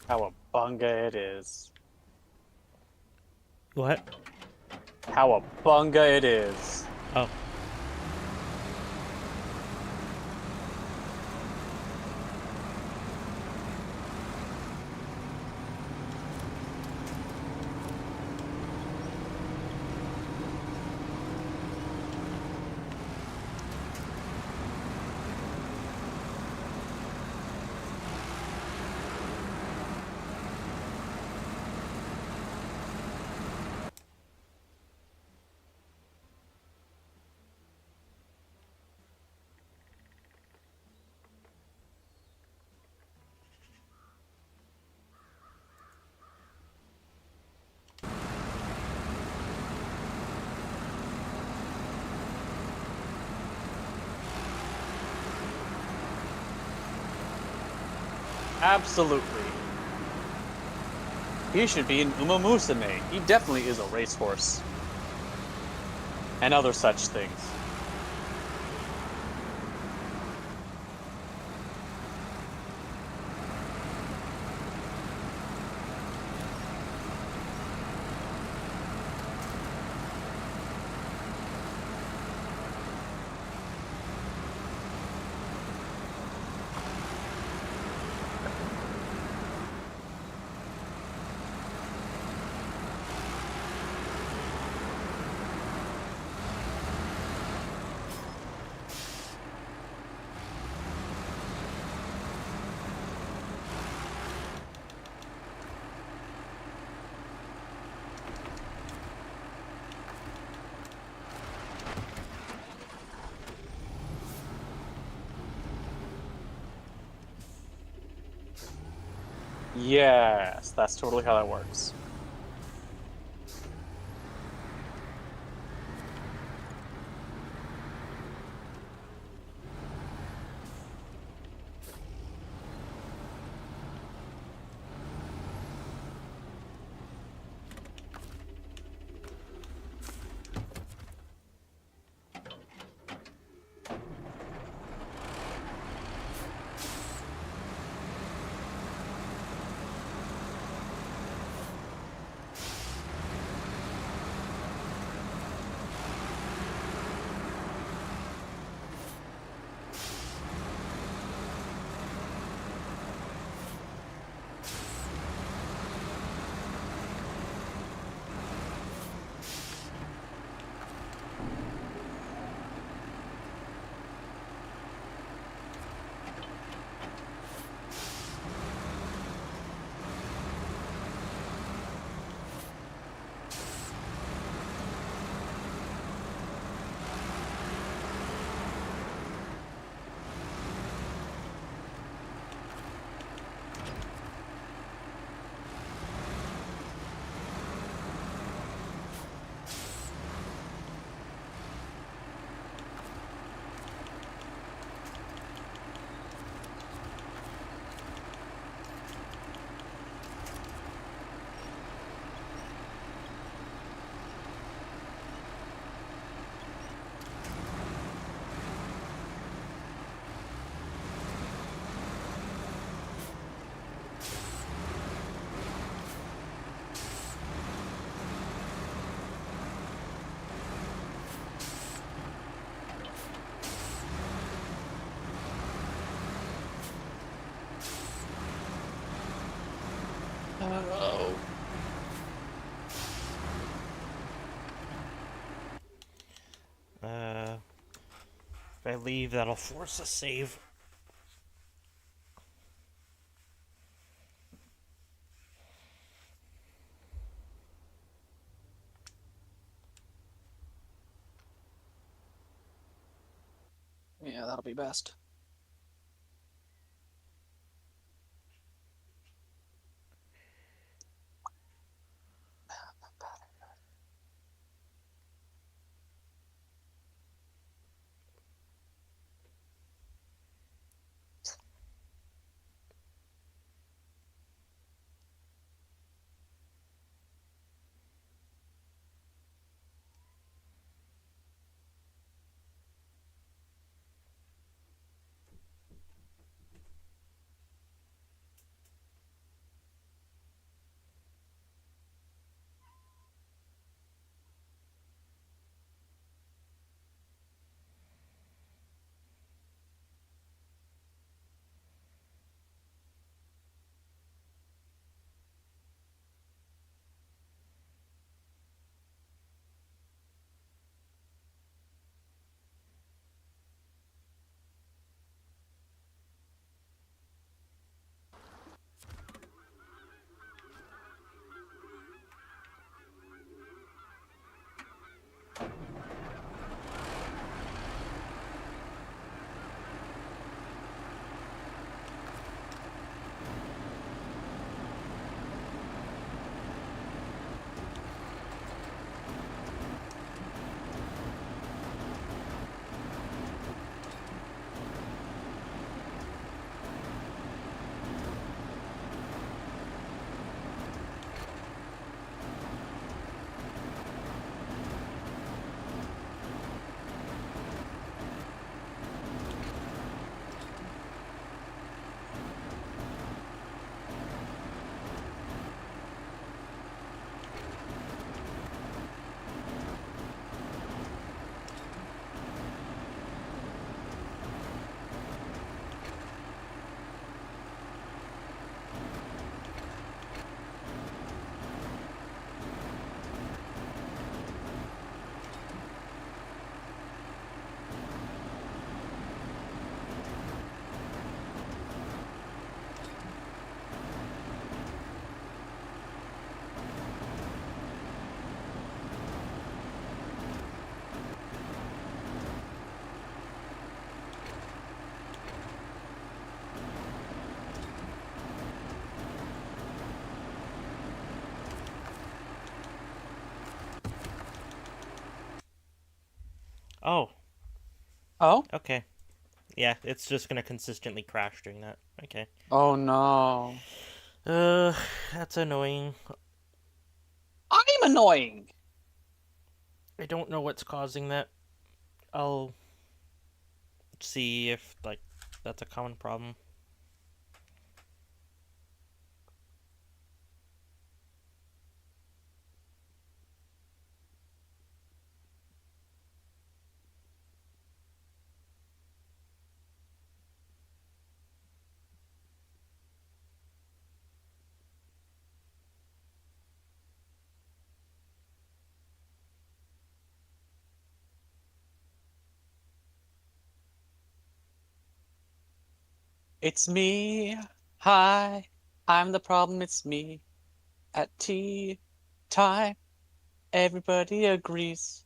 How a bunga it is. What? How a bunga it is. Oh. Absolutely. He should be an Uma Musume. He definitely is a racehorse. And other such things. Yes, that's totally how that works. I leave, that'll force a save. Yeah, that'll be best. Oh, Oh? okay. Yeah, it's just gonna consistently crash doing that. Okay. Oh no. Uh, that's annoying. I'm annoying! I don't know what's causing that. I'll see if, like, that's a common problem. It's me. Hi. I'm the problem. It's me. At tea time, everybody agrees.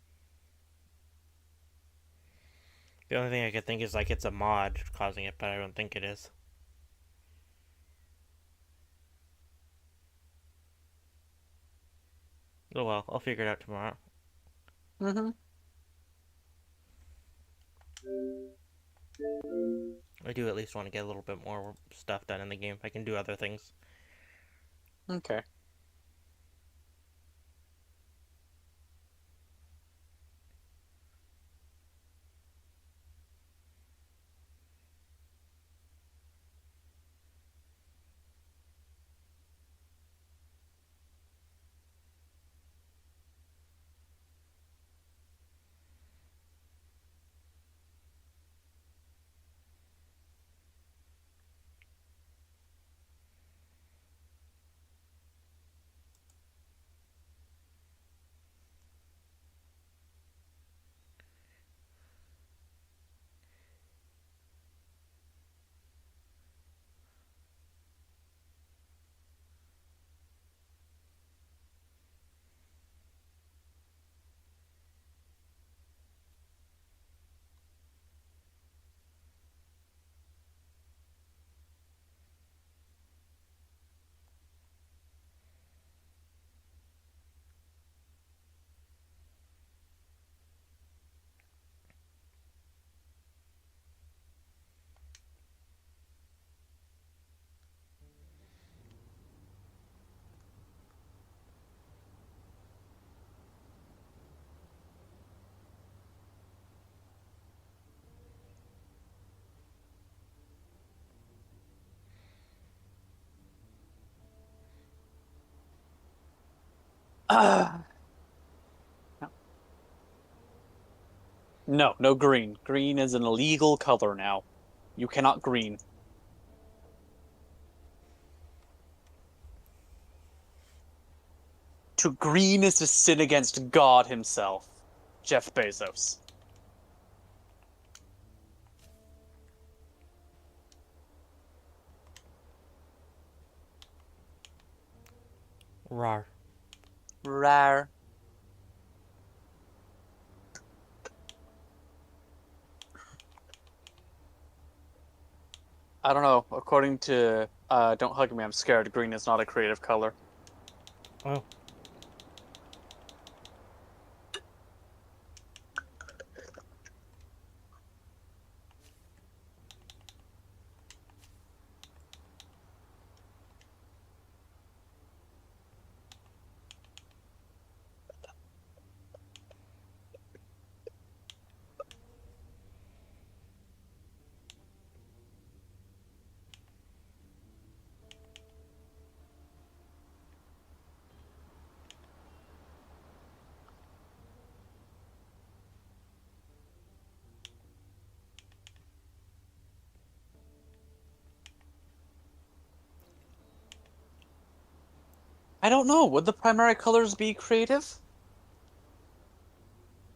The only thing I could think is, like, it's a mod causing it, but I don't think it is. Oh well, I'll figure it out tomorrow. Mm-hmm. I do at least want to get a little bit more stuff done in the game. I can do other things. Okay. No, no green. Green is an illegal color now. You cannot green. To green is to sin against God himself. Jeff Bezos. Rar. Rare. I don't know. According to Don't Hug Me, I'm Scared, green is not a creative color. Oh. I don't know. Would the primary colors be creative?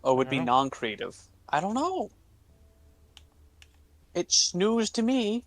Or I would don't be know. non-creative? I don't know. It's snooze to me.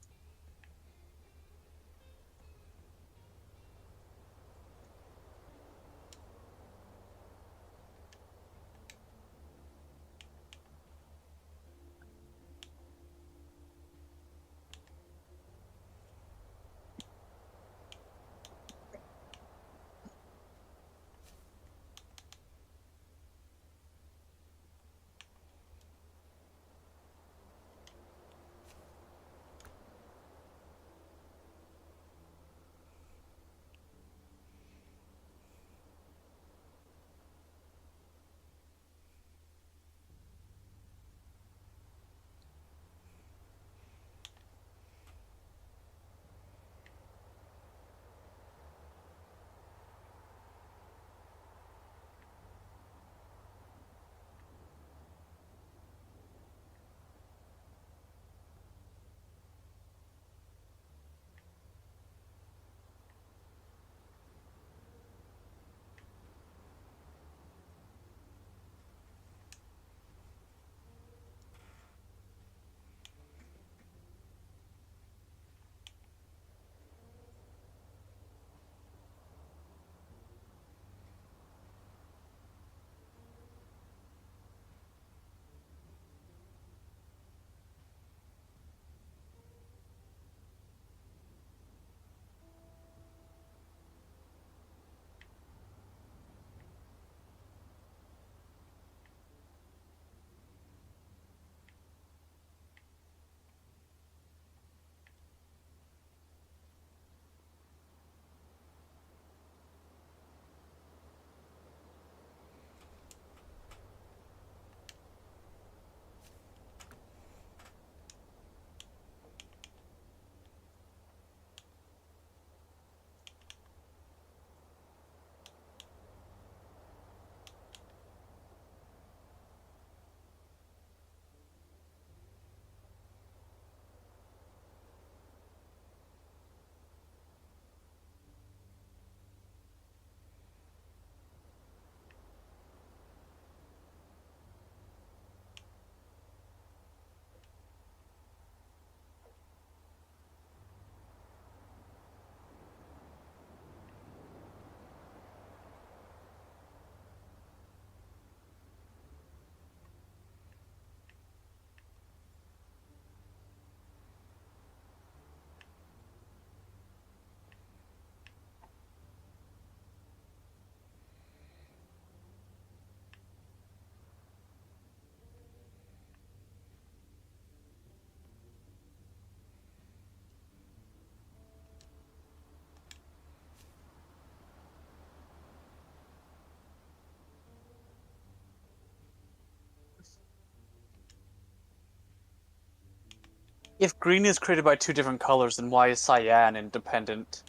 If green is created by two different colors, then why is cyan independent?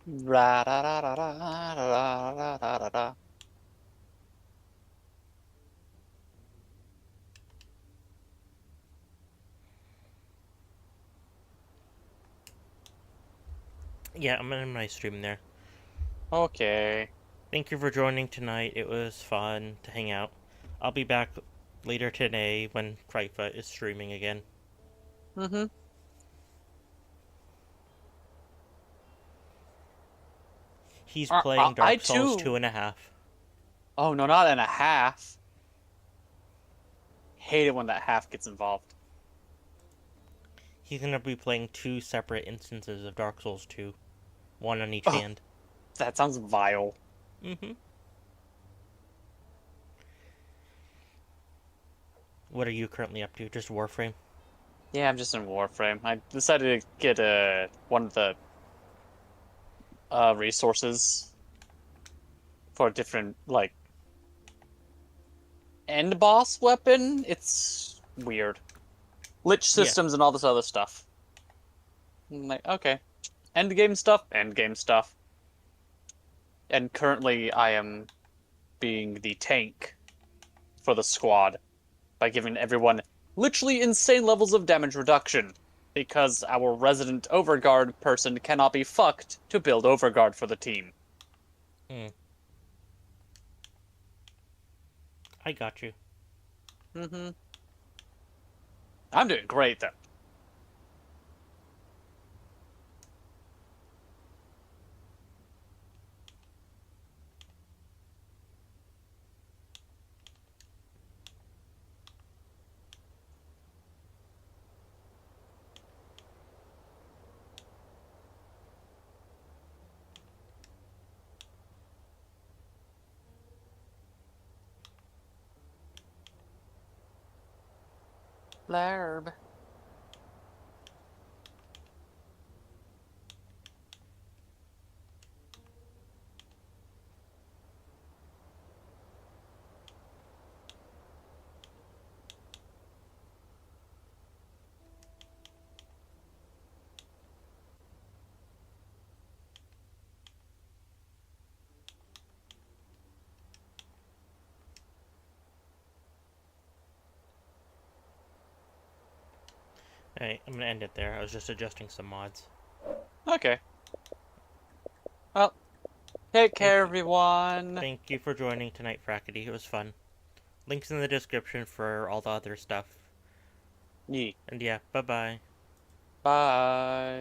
Ra-da-da-da-da-da-da-da-da-da. Yeah, I'm gonna end my stream there. Okay. Thank you for joining tonight. It was fun to hang out. I'll be back later today when Krypha is streaming again. Mm-hmm. He's playing I Dark Souls too. 2.5. Oh no, not and a half. Hate it when that half gets involved. He's gonna be playing 2 separate instances of Dark Souls 2, one on each Oh, hand. that sounds vile. Mm-hmm. What are you currently up to? Just Warframe? Yeah, I'm just in Warframe. I decided to get one of the resources for a different like end boss weapon. It's weird. Lich Yeah. systems and all this other stuff. I'm like, okay. End game stuff, end game stuff. And currently I am being the tank for the squad by giving everyone literally insane levels of damage reduction. Because our resident Overguard person cannot be fucked to build Overguard for the team. Mm. I got you. Mm-hmm. I'm doing great though. Blarb. Alright, I'm gonna end it there. I was just adjusting some mods. Okay. Well, take Thank care, you. everyone. Thank you for joining tonight, Frackety. It was fun. Links in the description for all the other stuff. Yee. And yeah, bye-bye. Bye.